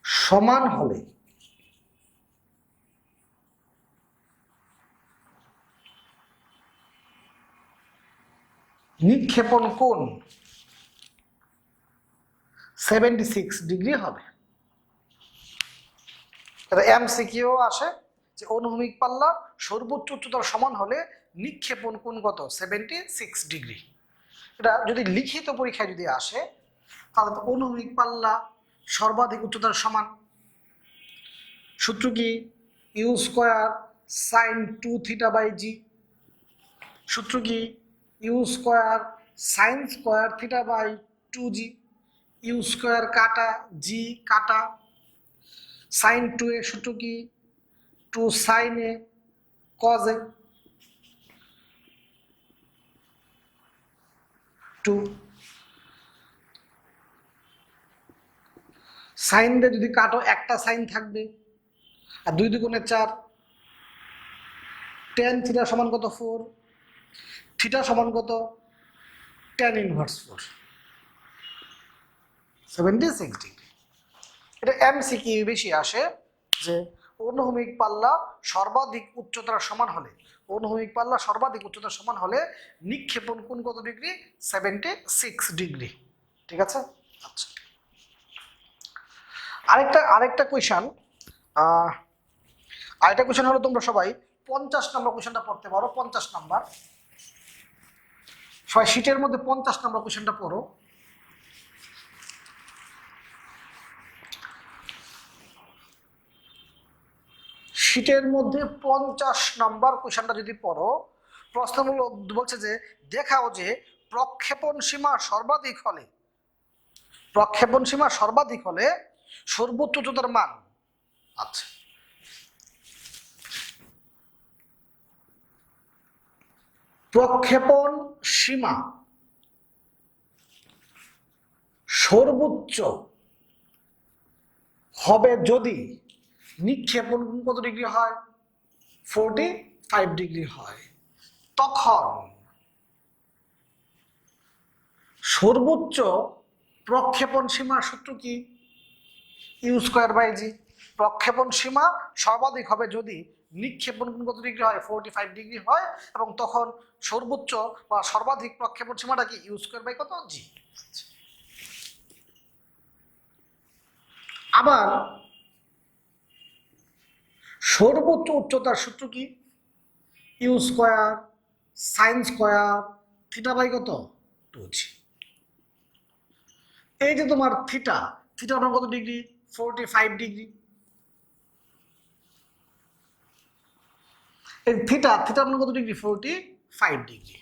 [SPEAKER 1] সমান হলে নিক্ষেপণ কোণ 76 ডিগ্রি হবে। এটা এমসিকিউ আসে যে অনুভূমিক পাল্লা সর্বোচ্চ উচ্চতার সমান হলে নিক্ষেপণ কোণ কত? 76 ডিগ্রি। এটা যদি লিখিত পরীক্ষায় যদি আসে তাহলে তো অনুভূমিক পাল্লা সর্বাধিক উচ্চতার সমান। সূত্র কি? You square sine 2 theta by G. সূত্র কি? You square sine square theta by 2জি। ইউ স্কোয়ার কাটা, জি কাটা। সাইন 2 এর সূত্র কি? 2 sine A cos A 2। Sine দিয়ে যদি কাটো একটা সাইন থাকবে, আর 2 দুগুণে 4। টেন থিটা সমান কত? 4। থিটা সমান কত? Ten inverse 4, 76 degree. এটা এমসিকিউ বেশি আসে যে অনুভূমিক পাল্লা সর্বাধিক উচ্চতার সমান হলে, অনুভূমিক পাল্লা সর্বাধিক উচ্চতার সমান হলে নিক্ষেপণ কোণ কত ডিগ্রি? 76 ডিগ্রি। ঠিক আছে? আচ্ছা, আরেকটা কোয়েশন, হলো তোমরা সবাই 50 নম্বর কোয়েশনটা পড়তে পারো। 50 নম্বর, সবাই শীটের মধ্যে 50 নম্বর কোয়েশনটা পড়ো। শীটের মধ্যে 50 নম্বর কোয়েশনটা যদি পড়ো, প্রশ্নগুলো বলছে যে দেখাও যে প্রক্ষেপণ সীমা সর্বাধিক হলে সর্বোচ্চ উচ্চতার মান। আচ্ছা, প্রক্ষেপণ সীমা সর্বোচ্চ হবে যদি নিক্ষেপণ কত ডিগ্রি হয়? 45 ডিগ্রি হয়। তখন সর্বোচ্চ প্রক্ষেপণ সীমার সূত্র কি? ইউ স্কোয়ার বাই জি। প্রক্ষেপণ সীমা সর্বাধিক হবে যদি নিক্ষেপণ কত ডিগ্রি হয়? 45 ডিগ্রি হয়, এবং তখন সর্বোচ্চ বা সর্বাধিক প্রক্ষেপণ সীমাটা কি? ইউ স্কোয়ার বাই কত? জি। আবার সর্বোচ্চ উচ্চতার সূত্র কি? You square sine square theta by কত? 2জি। এই যে তোমার থিটা আপনার কত ডিগ্রি? 45 ডিগ্রি। এই থিটা আপনার কত degree? 45 degree.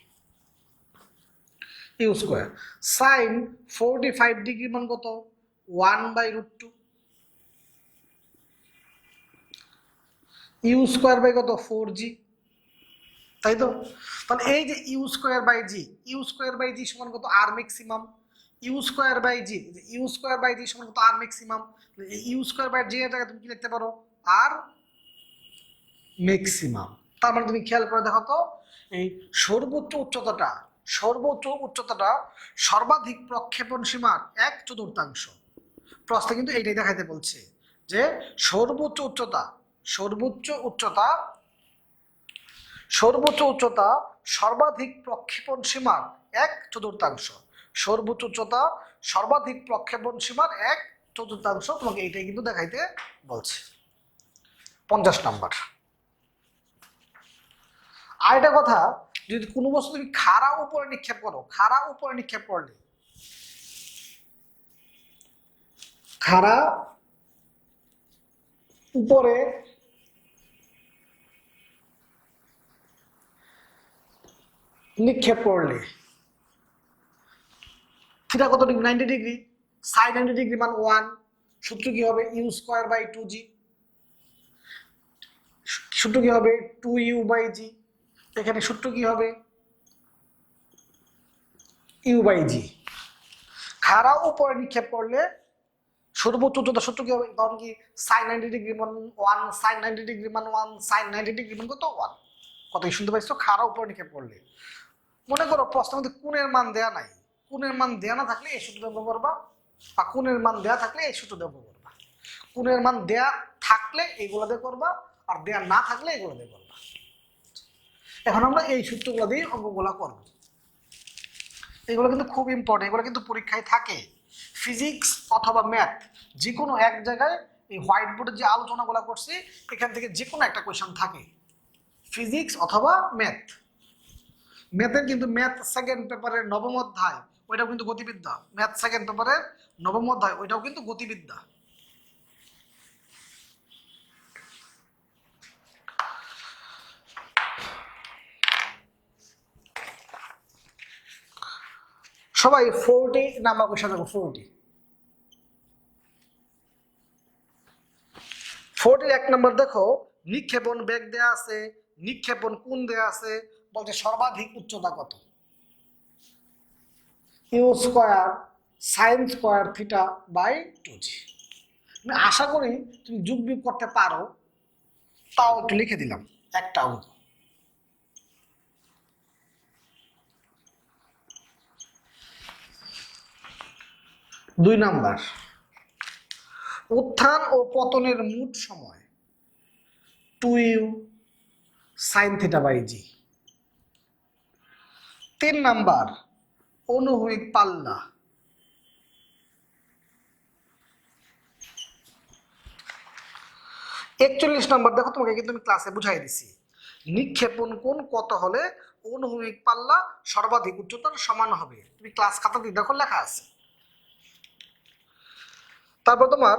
[SPEAKER 1] U square sine 45 degree মান কত? 1/√2। ইউ স্কোয়ার বাই কত? 4জি। তাই তো? তাহলে এই যে U square by G, U square by G সমান কত? R maximum. U square by G, U square by G সমান কত? R maximum. U square by G এর জায়গায় তুমি কি লিখতে পারো? R maximum. তার মানে তুমি খেয়াল করে দেখো তো, এই সর্বোচ্চ উচ্চতাটা, সর্বোচ্চ উচ্চতাটা সর্বাধিক প্রক্ষেপণ সীমার 1/4। প্রশ্নে কিন্তু এইটাই দেখাইতে বলছে যে সর্বোচ্চ উচ্চতা, সর্বোচ্চ উচ্চতা, সর্বোচ্চ উচ্চতা সর্বাধিক প্রক্ষেপণ সীমার 1/4। সর্বোচ্চ উচ্চতা সর্বাধিক প্রক্ষেপণ সীমার 1/4 তোমাকে এইটাই কিন্তু দেখাইতে বলছে। 50 নাম্বার। আর একটা কথা, যদি কোনো বস্তু তুমি খাড়া উপরে নিক্ষেপ করো, খাড়া উপরে নিক্ষেপ করলে, খাড়া উপরে নিক্ষেপ করলে থিটা কত ডিগ্রি? 90 ডিগ্রি। সাইন 90 ডিগ্রি মান 1। সূত্র কি হবে? ইউ স্কোয়ার বাই 2জি। সূত্র কি হবে? 2u বাই জি। এখানে সূত্র কি হবে? ইউ বাই জি। খাড়া উপরে নিক্ষেপ করলে সর্বোচ্চ উচ্চতা সূত্র কি হবে? তখন কি সাইন 90 ডিগ্রি মান 1, সাইন 90 ডিগ্রি মান 1, সাইন 90 ডিগ্রি মান কত? 1। কত শুনতে পাইছো? খাড়া উপরে নিক্ষেপ করলে। মনে করো প্রশ্নের মধ্যে কোণের মান দেয়া নাই, কোণের মান দেয়া না থাকলে এই সূত্র ব্যবহার করবা, বা কোণের মান দেয়া থাকলে এই সূত্র ব্যবহার করবা। কোণের মান দেয়া থাকলে এইগুলো দিয়ে করবা, আর দেয়া না থাকলে এগুলো দিয়ে করবা। এখন আমরা এই সূত্রগুলো দিয়ে অঙ্কগুলো করব। এগুলো কিন্তু খুব ইম্পর্টেন্ট, এগুলো কিন্তু পরীক্ষায় থাকে। ফিজিক্স অথবা ম্যাথ যে কোনো এক জায়গায় এই হোয়াইট বোর্ডে যে আলোচনাগুলো করছি এখান থেকে যে কোনো একটা কোয়েশ্চন থাকে, ফিজিক্স অথবা ম্যাথ। ম্যাথের কিন্তু ম্যাথ সেকেন্ড পেপারের নবম অধ্যায় ওইটাও কিন্তু গতিবিদ্যা। ম্যাথ সেকেন্ড পেপারের নবম অধ্যায় ওইটাও কিন্তু গতিবিদ্যা। সবাই 40 নাম্বার কোয়েশ্চন দেখো। 40 এক নম্বর দেখো, নিক্ষেপণ বেগ দেয়া আছে, নিক্ষেপণ কোণ দেয়া আছে, বলছে সর্বাধিক উচ্চতা কত? U square sine square theta by 2জি। আমি আশা করি তুমি যোগ বিয়োগ করতে পারো, তাও একটু লিখে দিলাম একটা অঙ্ক। 2 নাম্বার, উত্থান ও পতনের মোট সময় 2u sine theta by g. 3 number, অনুভূমিক পাল্লা। 41 নাম্বার দেখো, তোমাকে কিন্তু আমি ক্লাসে বুঝাই দিছি, নিক্ষেপণ কোণ কত হলে অনুভূমিক পাল্লা সর্বাধিক উচ্চতার সমান হবে। তুমি ক্লাস খাতাতে দেখো লেখা আছে। তারপর তোমার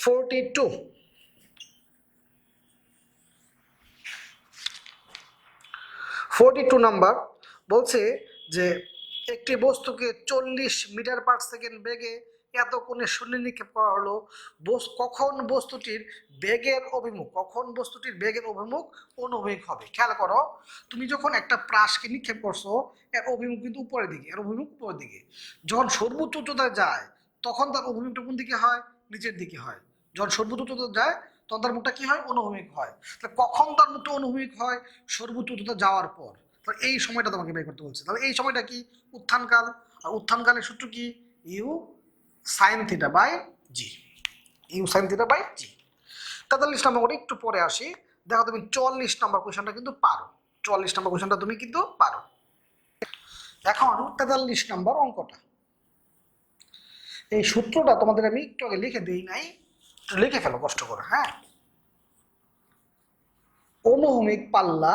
[SPEAKER 1] 42 নাম্বার বলছে যে একটি বস্তুকে 40 মিটার পার সেকেন্ড বেগে এত কোণে শূন্য নিক্ষেপ করা হলো, কখন বস্তুটির বেগের অভিমুখ, কখন বস্তুটির বেগের অভিমুখ অনুভূমিক হবে। খেয়াল করো, তুমি যখন একটা প্রাসকে নিক্ষেপ করছো এর অভিমুখ কিন্তু উপরের দিকে, এর অভিমুখ উপরের দিকে। যখন সর্বোচ্চ উচ্চতায় যায় তখন তার অভিমুখটা কোন দিকে হয়? নিচের দিকে হয়। যখন সর্বোচ্চ উচ্চতায় যায় তখন তার মুখটা কি হয়? অনুভূমিক হয়। তাহলে কখন তার মুখটা অনুভূমিক হয়? সর্বোচ্চ উচ্চতা যাওয়ার পর। এই সময়টা তোমাকে বের করতে বলছে। তাহলে এই সময়টা কি? উত্থানকাল। আর উত্থানকালের সূত্র কি? U sine theta by G. U sine theta by g. 43 number করে একটু পরে আসি। দেখো তুমি 44 নাম্বার কোয়েশনটা কিন্তু পারো। 44 নাম্বার কোয়েশনটা তুমি কিন্তু পারো। এখন 43 নাম্বার অঙ্কটা, এই সূত্রটা তোমাদের আমি একটু আগে লিখে দিই নাই, লিখে ফেলো কষ্ট করে। হ্যাঁ, অনুভূমিক পাল্লা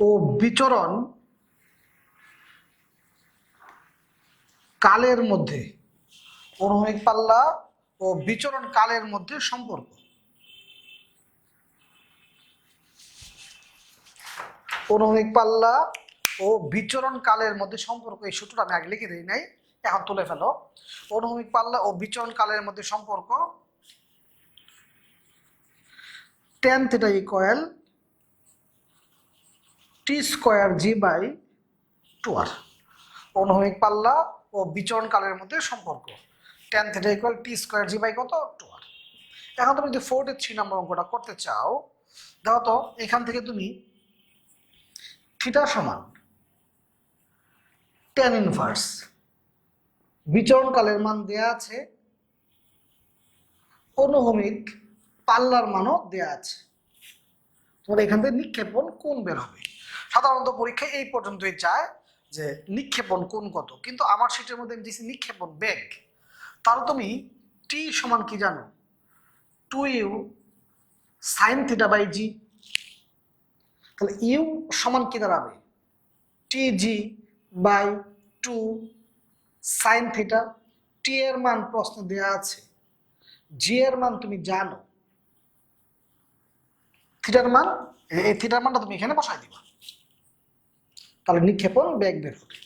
[SPEAKER 1] ও বিচরণ কালের মধ্যে, অনুভূমিক পাল্লা ও বিচরণ কালের মধ্যে সম্পর্ক। অনুভূমিক পাল্লা ও বিচরণ কালের মধ্যে সম্পর্ক, এই সূত্রটা আমি আগে লিখে দিই নাই, এখন তুলে ফেলো। অনুভূমিক পাল্লা ও বিচরণ কালের মধ্যে সম্পর্ক tan থিটা ইকুয়াল t²g/2r। অনুভূমিক পাল্লা ও বিচরণ কালের মধ্যে সম্পর্ক tan থিটা ইকুয়াল t²g কত 2r। এখন তুমি যদি 43 নম্বর অঙ্কটা করতে চাও, দেখো তো এখান থেকে তুমি থিটা সমান tan ইনভার্স বিচরণ কালের মান দেয়া আছে, অনুভূমিক পাল্লার মানও দেয়া আছে। তোমাদের এখান থেকে নিক্ষেপণ কোণ বের হবে। সাধারণত পরীক্ষায় এই পর্যন্তই চায় যে নিক্ষেপণ কোণ কত, কিন্তু আমার শীটের মধ্যে আমি দিয়েছি নিক্ষেপণ বেগ। তাহলে তুমি টি সমান কি জানো? 2u sin θ/g। তাহলে ইউ সমান কি দাঁড়াবে? tg/2 sin θ। টি এর মান প্রশ্নে দেয়া আছে, জি এর মান তুমি জানো, থিটার মান, এই থিটার মানটা তুমি এখানে বসাই দিবা, তাহলে নিক্ষেপণ বেগ বের হবে।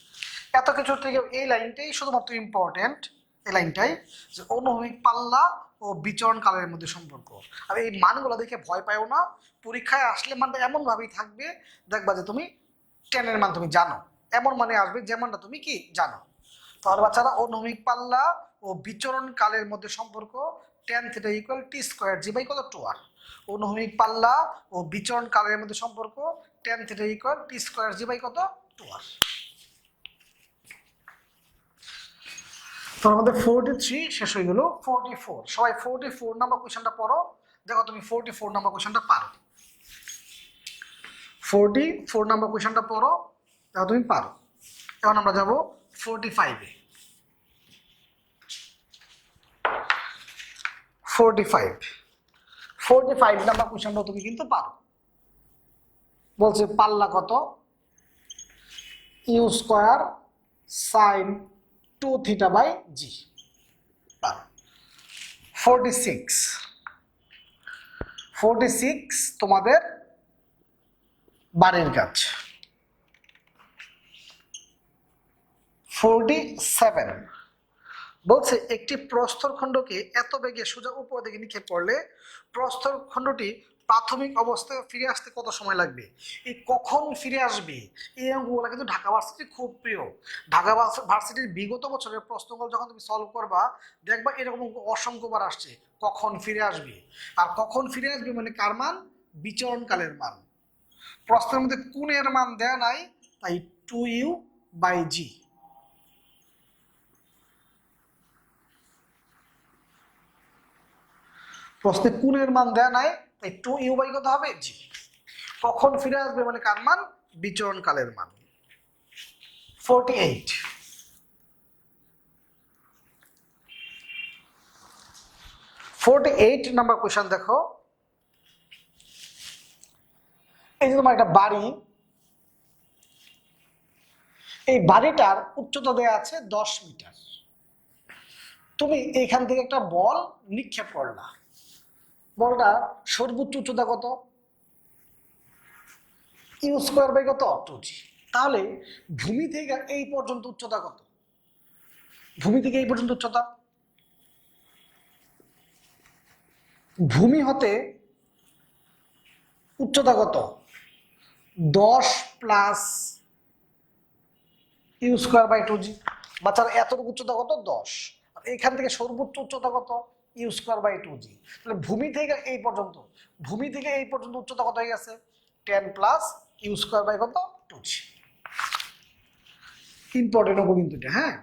[SPEAKER 1] এত কিছু থেকে এই লাইনটাই শুধুমাত্র ইম্পর্টেন্ট, এই লাইনটাই যে অনুভূমিক পাল্লা ও বিচরণ কালের মধ্যে সম্পর্ক। আর এই মানগুলো দেখে ভয় পাইও না, পরীক্ষায় আসলে মানটা এমন ভাবেই থাকবে, দেখবা যে তুমি টেনের মান তুমি জানো, এমন মানে আসবে যে মানটা তুমি কি জানো। তাহলে বাচ্চারা অনুভূমিক পাল্লা ও বিচরণ কালের মধ্যে সম্পর্ক tan θ ইকুয়াল t²g/2r। অনুভূমিক পাল্লা ও বিচরণ কালের মধ্যে সম্পর্ক tan θ ইকুয়াল t²g/2r। তো আমাদের 43 শেষ হয়ে গেল। 44, সবাই 44 নাম্বার কোয়েশ্চেনটা পড়ো। দেখো তুমি 44 নাম্বার কোয়েশ্চেনটা পারো। 44 নাম্বার কোয়েশ্চেনটা পড়ো, দেখো তুমি পারো। এখন আমরা যাব 45-এ। 45 নাম্বার কোয়েশ্চেনটা তুমি কিন্তু পারো। বলছে পাল্লা কত? u² sin 2θ/g। 46 তোমাদের বাড়ির কাজ। 47 বলছে একটি প্রস্তরখণ্ডকে এত বেগে সোজা উপর দিকে নিক্ষেপ করলে প্রস্তরখণ্ডটি প্রাথমিক অবস্থায় ফিরে আসতে কত সময় লাগবে? এই কখন ফিরে আসবে এই অঙ্কগুলো কিন্তু ঢাকা ভার্সিটি খুব প্রিয়। ঢাকা ভার্সিটির বিগত বছরের প্রশ্নগুলো যখন তুমি সলভ করবা, দেখবা এরকম অসংখ্যবার আসছে কখন ফিরে আসবে। আর কখন ফিরে আসবে মানে কার মান? বিচরণকালের মান। প্রশ্নের মধ্যে কোণের মান দেয়া নাই, তাই 2u/g। প্রশ্নে কোণের মান দেয়া নাই, তাই 2u/ কত হবে? g। কখন ফিরে আসবে মানে কার মান? বিচরণ কালের মান। 48 নাম্বার কোয়েশ্চেন দেখো। এই যে তোমার একটা বাড়ি, এই বাড়িটার উচ্চতা দেয়া আছে 10 মিটার। তুমি এখান থেকে একটা বল নিক্ষেপ করলা, বলটা সর্বোচ্চ উচ্চতা কত? u² কত? 2g। তাহলে ভূমি থেকে এই পর্যন্ত উচ্চতা কত? ভূমি থেকে এই পর্যন্ত উচ্চতা, ভূমি হতে উচ্চতা কত? 10 প্লাস u²/2g। বাচ্চারা এতটুকু উচ্চতা কত? 10। এখান থেকে সর্বোচ্চ উচ্চতা কত? u²/2g। তাহলে ভূমি থেকে এই পর্যন্ত, ভূমি থেকে এই পর্যন্ত উচ্চতা কত হয়ে গেছে? 10 প্লাস u²/2g। ইম্পর্টেন্ট অঙ্ক কিন্তু এটা, হ্যাঁ।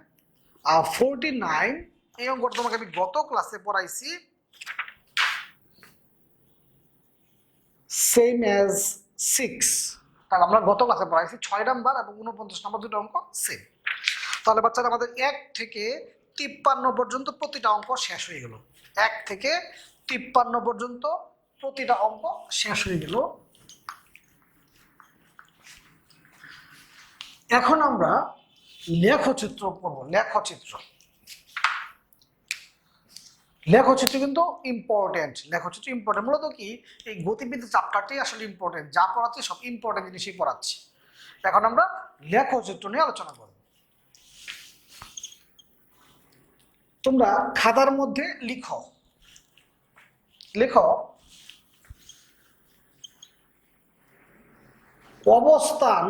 [SPEAKER 1] আর 49 এই অঙ্কটা তোমাকে আমি গত ক্লাসে পড়াইছি, সেম অ্যাজ 6। তাহলে আমরা গত ক্লাসে পড়াইছি 6 নাম্বার এবং 49 নাম্বার দুটো অঙ্ক সেম। তাহলে বাচ্চারা আমাদের 1 থেকে 53 পর্যন্ত প্রতিটা অঙ্ক শেষ হয়ে গেল। 1 থেকে 53 পর্যন্ত প্রতিটা অঙ্ক শেষ হয়ে গেল। এখন আমরা লেখচিত্র পড়ব। লেখচিত্র কিন্তু ইম্পর্টেন্ট। লেখচিত্র ইম্পর্টেন্ট মূলত কি, এই গতিবিদ্যা চ্যাপ্টারটাই আসলে ইম্পর্টেন্ট। যা পড়াচ্ছি সব ইম্পর্টেন্ট জিনিসই পড়াচ্ছি। এখন আমরা লেখচিত্র নিয়ে আলোচনা করব। তোমরা খাতার মধ্যে লিখো লিখো অবস্থান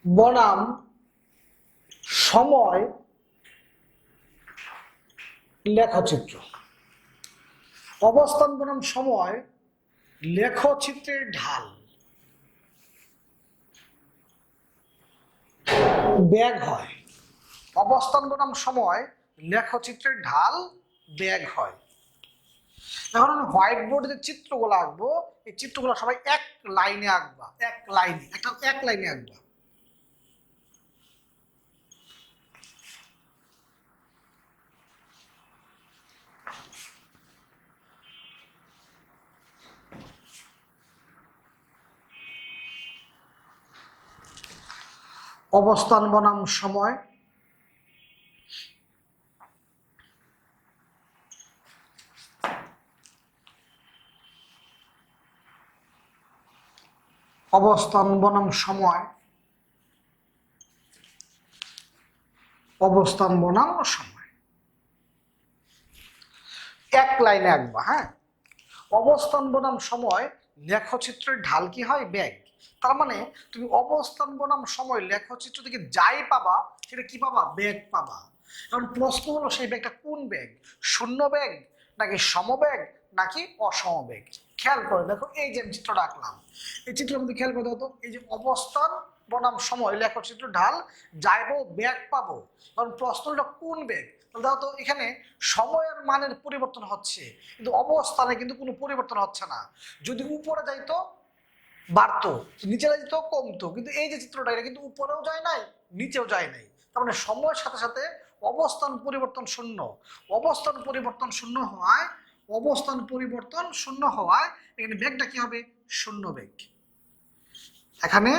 [SPEAKER 1] বনাম সময় লেখচিত্র। অবস্থান বনাম সময় লেখচিত্রের ঢাল ব্যাগ হয়। অবস্থান বনাম সময় লেখচিত্রের ঢাল ব্যাগ হয়। এখন আমি হোয়াইট বোর্ডে যে চিত্রগুলো আঁকবো এই চিত্রগুলো সবাই এক লাইনে আঁকবা, এক লাইনে আঁকবা। অবস্থান বনাম সময় অবস্থান বনাম সময় অবস্থান বনাম সময় এক লাইনে আঁকবা। হ্যাঁ, অবস্থান বনাম সময় লেখচিত্রের ঢাল কি হয়? ব্যাগ। তার মানে তুমি অবস্থান বনাম সময় লেখচিত্র থেকে যাই পাবা সেটা কি পাবা? ব্যাগ পাবা। এখন প্রশ্ন হলো সেই ব্যাগটা কোন ব্যাগ? শূন্য ব্যাগ নাকি সমবেগ নাকি অসমবেগ? খেয়াল করে দেখো, এই যে চিত্রটা আঁকলাম, এই চিত্রের মধ্যে খেয়াল করে দেখো, এই যে অবস্থান বনাম সময় লেখচিত্র ঢাল যাইবো ব্যাগ পাবো। কারণ প্রশ্নটা কোন ব্যাগ? দেখো তো এখানে সময়ের মানের পরিবর্তন হচ্ছে কিন্তু অবস্থানে কিন্তু কোনো পরিবর্তন হচ্ছে না। যদি উপরে যাইতো বাড়তো, নিচে যাইতো কমতো, কিন্তু এই যে চিত্রটা এটা কিন্তু উপরেও যায় নাই নিচেও যায় নাই। তার মানে সময়ের সাথে সাথে অবস্থান পরিবর্তন শূন্য। অবস্থান পরিবর্তন শূন্য হওয়ায় এখানে বেগটা কি হবে? শূন্য বেগ। এখানে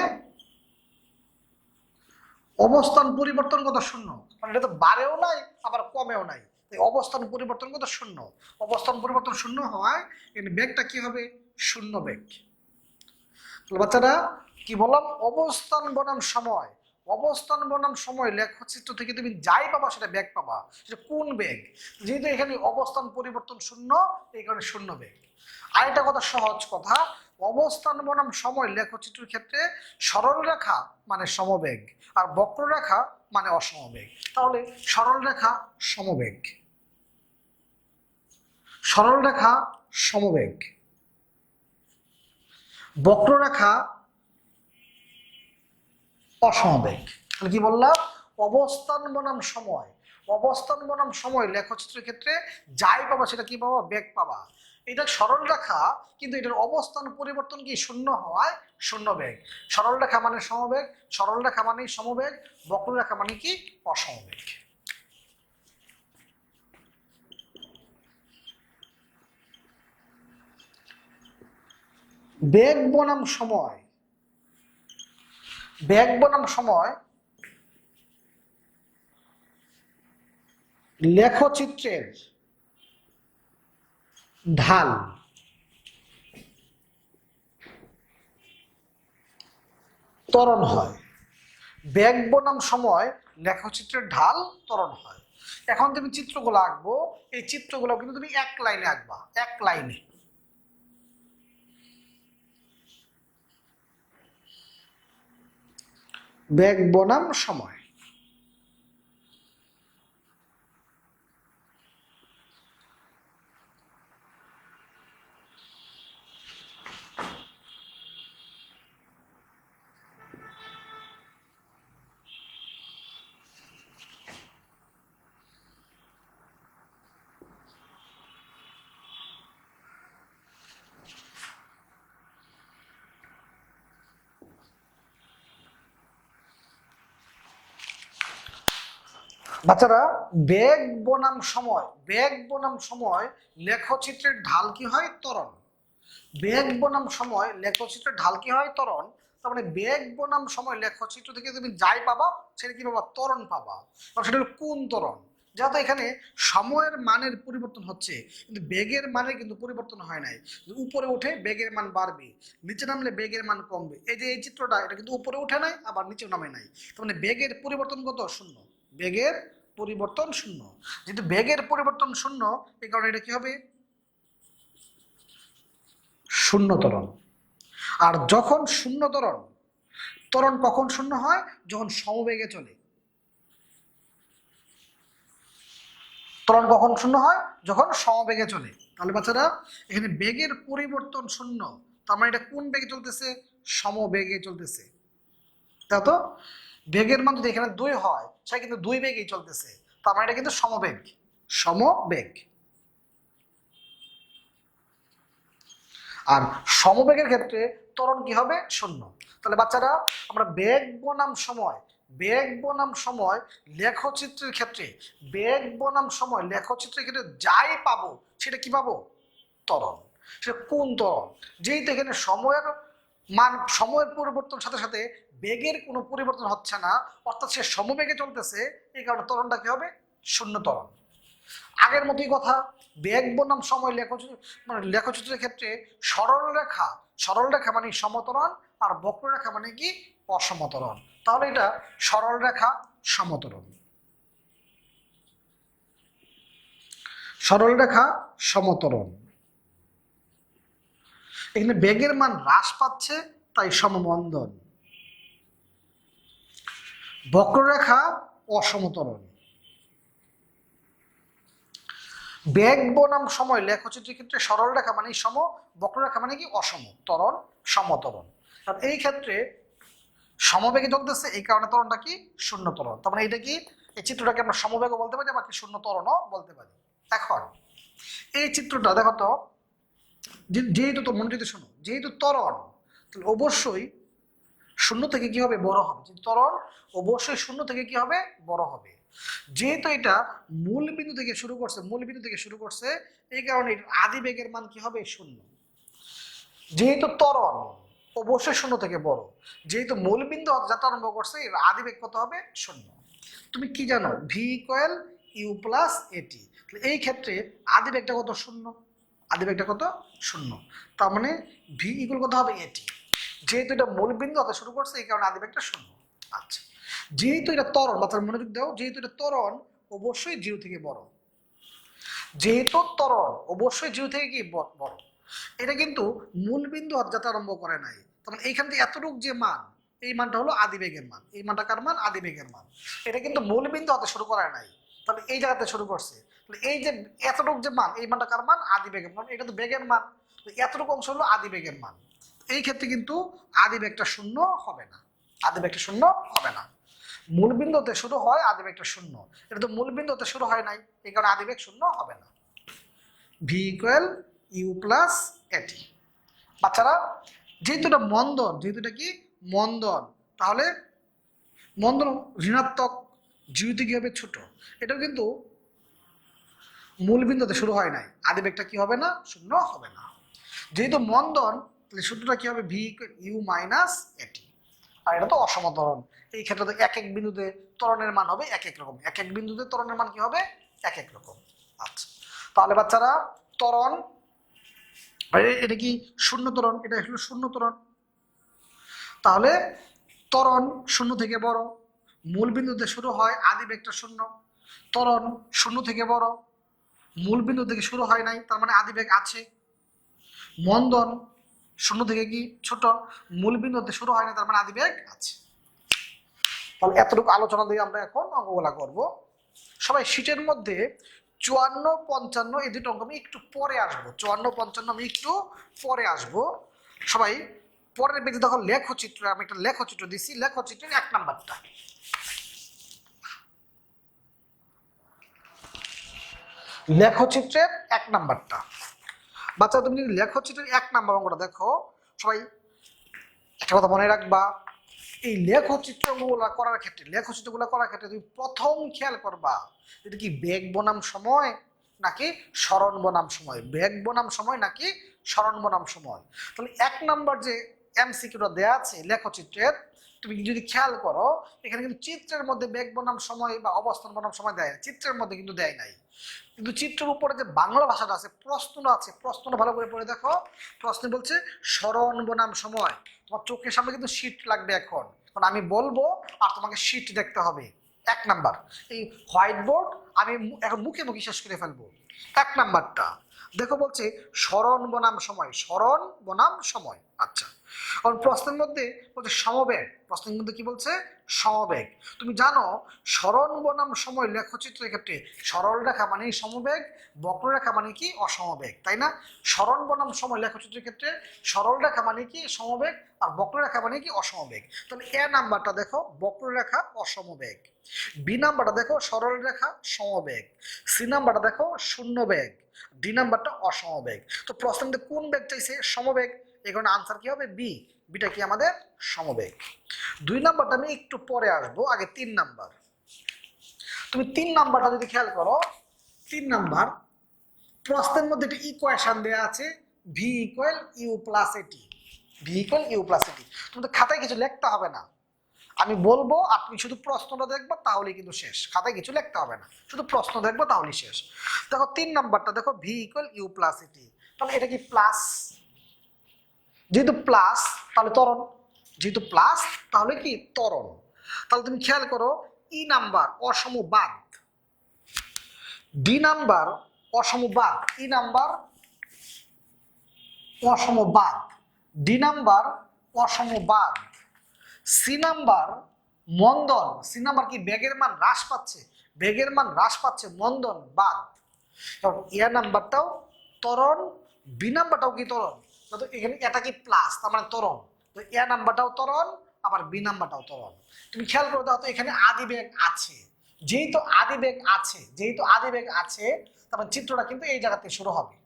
[SPEAKER 1] অবস্থান পরিবর্তন কত? শূন্য। মানে এটা তো বাড়েও নাই আবার কমেও নাই, অবস্থান পরিবর্তন কত? শূন্য। অবস্থান পরিবর্তন শূন্য হওয়ায় এখানে বেগটা কি হবে? শূন্য বেগ। বাচ্চারা কি বললাম? অবস্থান বনাম সময়। অবস্থান বনাম সময় লেখচিত্র থেকে তুমি যাই পাবা সেটা বেগ পাবা। সেটা কোন বেগ? যেহেতু এখানে অবস্থান পরিবর্তন শূন্য, এই কারণে শূন্য বেগ। আরেকটা কথা, সহজ কথা, অবস্থান বনাম সময় লেখচিত্রের ক্ষেত্রে সরল রেখা মানে সমবেগ আর বক্ররেখা মানে অসমবেগ। তাহলে সরল রেখা সমবেগ, সরল রেখা সমবেগ, বক্ররেখা অসমবেগ। তাহলে কি বললাম? অবস্থান বনাম সময়। অবস্থান বনাম সময় লেখচিত্রের ক্ষেত্রে যাই পাবা সেটা কি পাবা? বেগ পাবা। এটা সরল রেখা কিন্তু এটার অবস্থান পরিবর্তন কি? শূন্য হওয়ায় শূন্য বেগ। সরল রেখা মানে সমবেগ, সরল রেখা মানে সমবেগ, বক্ররেখা মানে কি? অসমবেগ। বেগ বনাম সময়, বেগ বনাম সময় লেখচিত্রের ঢাল ত্বরণ হয়। বেগ বনাম সময় লেখচিত্রের ঢাল ত্বরণ হয়। এখন তুমি চিত্রগুলো আঁকবো, এই চিত্রগুলো কিন্তু তুমি এক লাইনে আঁকবা, এক লাইনে। বেগ বনাম সময়। বাচ্চারা, বেগ বনাম সময়, বেগ বনাম সময় লেখচিত্রের ঢাল কি হয়? ত্বরণ। বেগ বনাম সময় লেখচিত্রের ঢাল কি হয়? ত্বরণ। তার মানে বেগ বনাম সময় লেখচিত্র থেকে তুমি যাই পাবা সেটা কি পাবা? ত্বরণ পাবা। সেটা হলো কোন ত্বরণ? যেহেতু এখানে সময়ের মানের পরিবর্তন হচ্ছে কিন্তু বেগের মানে কিন্তু পরিবর্তন হয় নাই। উপরে উঠে বেগের মান বাড়বে, নিচে নামলে বেগের মান কমবে। এই যে এই চিত্রটা, এটা কিন্তু উপরে উঠে নাই আবার নিচেও নামে নাই। তার মানে বেগের পরিবর্তন কত? শূন্য। বেগের পরিবর্তন শূন্য। যেহেতু বেগের পরিবর্তন শূন্য, এই কারণে এটা কি হবে? শূন্য ত্বরণ। আর যখন শূন্য ত্বরণ, ত্বরণ কখন শূন্য হয়? যখন সমবেগে চলে। ত্বরণ কখন শূন্য হয়? যখন সমবেগে চলে। তাহলে বাচ্চারা এখানে বেগের পরিবর্তন শূন্য, তার মানে এটা কোন বেগে চলতেছে? সমবেগে চলতেছে। তাই তো বেগের মান যদি এখানে 2 হয়, সেটা কিন্তু 2 বেগেই চলতেছে, তার মানে এটা কিন্তু সমবেগ। সমবেগ। আর সমবেগের ক্ষেত্রে ত্বরণ কি হবে? শূন্য। তাহলে বাচ্চারা আমরা বেগ বনাম সময়, বেগ বনাম সময় লেখচিত্রের ক্ষেত্রে, বেগ বনাম সময় লেখচিত্রের ক্ষেত্রে যাই পাবো সেটা কি পাবো? ত্বরণ। সেটা কোন ত্বরণ? যেহেতু এখানে সময়ের মান, সময়ের পরিবর্তন সাথে সাথে বেগের কোনো পরিবর্তন হচ্ছে না, অর্থাৎ সে সমবেগে চলতেছে, এই কারণে ত্বরণটা কি হবে? শূন্য ত্বরণ। আগের মতোই কথা, বেগ বনাম সময় লেখচিত্রের ক্ষেত্রে সরল রেখা, সরল রেখা মানে সমতরণ, আর বক্ররেখা মানে কি? অসমতরণ। তাহলে এটা সরল রেখা সমতরণ। সরল রেখা সমতরণ। এখানে বেগের মান হ্রাস পাচ্ছে, তাই সমমন্দন। বক্ররেখা অসমতরণ। বেগ বনাম সময় লেখচিত্রের ক্ষেত্রে সরল রেখা মানে সম, বক্ররেখা মানে কি? অসম। ত্বরণ সমতরণ। আর এই ক্ষেত্রে সমবেগে চলতেছে, এই কারণে ত্বরণটা কি? শূন্য ত্বরণ। তার মানে এটা কি? এই চিত্রটাকে আমরা সমবেগও বলতে পারি, আবার কি শূন্য ত্বরণও বলতে পারি। এখন এই চিত্রটা দেখো তো, যেহেতু তো মনে যদি শোনো, যেহেতু ত্বরণ, তাহলে অবশ্যই শূন্য থেকে কি হবে? বড় হবে। ত্বরণ অবশ্যই শূন্য থেকে কি হবে? বড় হবে। যেহেতু এটা মূল বিন্দু থেকে শুরু করছে, মূল বিন্দু থেকে শুরু করছে, এই কারণে আদি বেগের মান কি হবে? শূন্য। যেহেতু ত্বরণ অবশ্যই শূন্য থেকে বড়, যেহেতু মূল বিন্দু যাত্রা আরম্ভ করছে, এর আদি বেগ কত হবে? শূন্য। তুমি কি জানো? ভি ইকুয়াল ইউ প্লাস এটি। এই ক্ষেত্রে আদি বেগটা কত? শূন্য। আদি বেগটা কত? শূন্য। তার মানে ভি ইকুয়াল কত হবে? এটি। যেহেতু এটা মূল বিন্দু হতে শুরু করছে, এই কারণে আদি বেগটা শূন্য। আচ্ছা, যেহেতু এটা ত্বরণ, বাচ্চার মনোযোগ দাও, যেহেতু এটা ত্বরণ অবশ্যই জিরো থেকে বড়। যেহেতু ত্বরণ অবশ্যই জিরো থেকে কি? বড়। এটা কিন্তু মূল বিন্দু যাতে আরম্ভ করে নাই, তখন এইখান থেকে এতটুকু যে মান, এই মানটা হলো আদিবেগের মান। এই মানটা কার মান? আদিবেগের মান। এটা কিন্তু মূল বিন্দু হতে শুরু করে নাই, তাহলে এই জায়গাতে শুরু করছে। এই যে এতটুকু যে মান, এই মানটা কার মান? আদিবেগের মান। এটা তো বেগের মান, এতটুকু অংশ হলো আদিবেগের মান। এই ক্ষেত্রে কিন্তু আদিবেগটা শূন্য হবে না। আদিবেগটা শূন্য হবে না। মূল বিন্দুতে শুরু হয়, আদিবেগটা শূন্য। এটা তো মূল বিন্দুতে শুরু হয় নাই, এই কারণে আদিবেগ শূন্য হবে না। ভি ইকুয়াল ইউ প্লাস এটি। বাচ্চারা যেহেতু এটা মন্দন, যেহেতু এটা কি? মন্দন, তাহলে মন্দন ঋণাত্মক, জিরোতে কি হবে? ছোট। এটাও কিন্তু মূল বিন্দুতে শুরু হয় নাই, আদিবেগটা কি হবে না? শূন্য হবে না। যেহেতু মন্দন, তাহলে সূত্রটা কি হবে? ভি ইউ মাইনাস এটি। আর এটা তো অসমতরণ, এই ক্ষেত্রে তো এক এক বিন্দুতে ত্বরণের মান হবে এক এক রকম। এক এক বিন্দুতে ত্বরণের মান কি হবে? এক এক রকম। আচ্ছা, তাহলে বাচ্চারা ত্বরণ, এটা কি? শূন্য ত্বরণ। এটা হলো শূন্য ত্বরণ। তাহলে ত্বরণ শূন্য থেকে বড়, মূল বিন্দুতে শুরু হয়, আদি বেগটা শূন্য। ত্বরণ শূন্য থেকে বড়, মূল বিন্দু থেকে শুরু হয় নাই, তার মানে আদি বেগ আছে। মন্দন শূন্য থেকে কি? ছোট, মূল বিন্দুতে শুরু হয় না, তার মানে আদি বেগ আছে। তাহলে এতটুকু আলোচনা দিয়ে আমরা এখন অঙ্কগুলা করব। সবাই শীটের মধ্যে 54, 55 এই দুটো অঙ্ক আমি একটু পরে আসবো। 54, 55 আমি একটু পরে আসবো। সবাই পরের পেজে দেখো লেখচিত্র, আমি একটা লেখচিত্র দিছি, লেখচিত্রের 1 নাম্বারটা। লেখচিত্রের 1 নাম্বারটা। বাচ্চা তুমি লেখচিত্রের 1 নাম্বার অঙ্কটা দেখো, সবাই একটা কথা মনে রাখবা, এই লেখচিত্রগুলো করার ক্ষেত্রে, লেখচিত্রগুলো করার ক্ষেত্রে তুমি প্রথম খেয়াল করবা এটা কি বেগ বনাম সময় নাকি সরণ বনাম সময়, বেগ বনাম সময় নাকি সরণ বনাম সময়। তাহলে 1 নাম্বার যে এমসিকিউটা দেয়া আছে লেখচিত্রের, তুমি যদি খেয়াল করো, এখানে কিন্তু চিত্রের মধ্যে বেগ বনাম সময় বা অবস্থান বনাম সময় দেয় না, চিত্রের মধ্যে কিন্তু দেয় নাই। কিন্তু চিত্রের উপরে যে বাংলা ভাষাটা আছে, প্রশ্নটা আছে, প্রশ্নটা ভালো করে পড়ে দেখো। প্রশ্ন বলছে সরণ বনাম সময়। তোমার চোখের সামনে কিন্তু শীট লাগবে এখন, কারণ আমি বলবো আর তোমাকে শীট দেখতে হবে। এক নাম্বার, এই হোয়াইট বোর্ড আমি এখন মুখে মুখে শেষ করে ফেলবো। এক নাম্বারটা দেখো বলছে স্মরণ বনাম সময়, স্মরণ বনাম সময়। আচ্ছা, কারণ প্রশ্নের মধ্যে বলছে সমবেগ, প্রশ্নের মধ্যে কি বলছে সমবেগ। তুমি জানো স্মরণ বনাম সময় লেখচিত্রের ক্ষেত্রে সরল রেখা মানে সমবেগ, বক্ররেখা মানে কি অসমবেগ, তাই না? স্মরণ বনাম সময় লেখচিত্রের ক্ষেত্রে সরল রেখা মানে কি সমবেগ আর বক্ররেখা মানে কি অসমবেগ। তাহলে এ নাম্বারটা দেখো বক্ররেখা অসমবেগ, বি নাম্বারটা দেখো সরল রেখা সমবেগ, সি নাম্বারটা দেখো শূন্য বেগ, ডি নাম্বারটা অসমবেগ। তো প্রশ্নের কোন বেগ চাইছে? সমবেগ, এই কারণে আনসার কি হবে বি, বিটা কি আমাদের সমবেগ। দুই নাম্বারটা আমি একটু পরে আসবো, আগে তিন নাম্বার। তুমি তিন নাম্বারটা যদি খেয়াল করো, তিন নাম্বার প্রশ্নের মধ্যে একটা ইকুয়েশন দেওয়া আছে ভি ইকুয়াল ইউ প্লাস এটি, ভি ইকুয়াল ইউ প্লাস এটি। তোমাদের খাতায় কিছু লিখতে হবে না, আমি বলবো আপনি শুধু প্রশ্নটা দেখবো তাহলেই কিন্তু শেষ, খাতায় কিছু লিখতে হবে না, শুধু প্রশ্ন দেখবো তাহলেই শেষ। দেখো তিন নাম্বারটা দেখো ভি ইকুয়াল ইউ প্লাস এটি, তাহলে এটা কি প্লাস, যেহেতু প্লাস তাহলে ত্বরণ, যেহেতু প্লাস তাহলে কি ত্বরণ। তাহলে তুমি খেয়াল করো ই নাম্বার অসমবাদ, ডি নাম্বার অসমবাদ, ই নাম্বার অসমবাদ, ডি নাম্বার অসমবাদ, সি নাম্বার মন্দন, সি নাম্বার কি বেগের মান হ্রাস পাচ্ছে, বেগের মান হ্রাস পাচ্ছে মন্দন বাদ। কারণ এ নাম্বারটাও ত্বরণ, বি নাম্বারটাও কি ত্বরণ, তো এখানে এটা কি প্লাস তার মানে ত্বরণ, তো এ নাম্বারটাও ত্বরণ আবার বি নাম্বারটাও ত্বরণ। তুমি খেয়াল করে দাও তো এখানে আদি বেগ আছে, যেহেতু আদি বেগ আছে, যেহেতু আদি বেগ আছে তারপর চিত্রটা কিন্তু এই জায়গাতে শুরু হবে,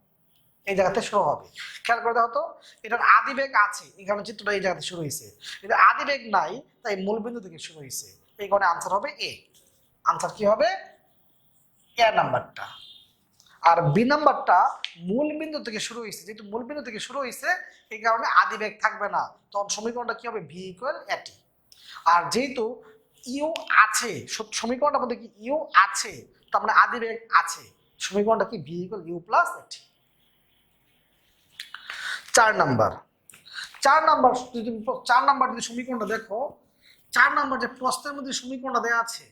[SPEAKER 1] এই জায়গাতে শুরু হবে। খেয়াল করে দেখো তো এটার আদি বেগ আছে, এই কারণে চিত্রটা এই জায়গাতে শুরু হয়েছে, কিন্তু আদি বেগ নাই তাই মূল বিন্দু থেকে শুরু হয়েছে, এই কারণে আনসার হবে এ। আনসার কি হবে এ নাম্বারটা। আর বি নাম্বারটা মূল বিন্দু থেকে শুরু হয়েছে, যেহেতু মূল বিন্দু থেকে শুরু হয়েছে এই কারণে আদি বেগ থাকবে না, তখন সমীকরণটা কি হবে ভি ইকুয়াল এটি। আর যেহেতু ইউ আছে, সমীকরণটার মধ্যে কি ইউ আছে তার মানে আদি বেগ আছে, সমীকরণটা কি ভি ইকুয়াল ইউ প্লাস এটি। চার নাম্বার, চার নাম্বার যদি চার নাম্বার যদি সমীকরণটা দেখো, চার নাম্বার যে প্রশ্নের মধ্যে সমীকরণটা দেওয়া আছে,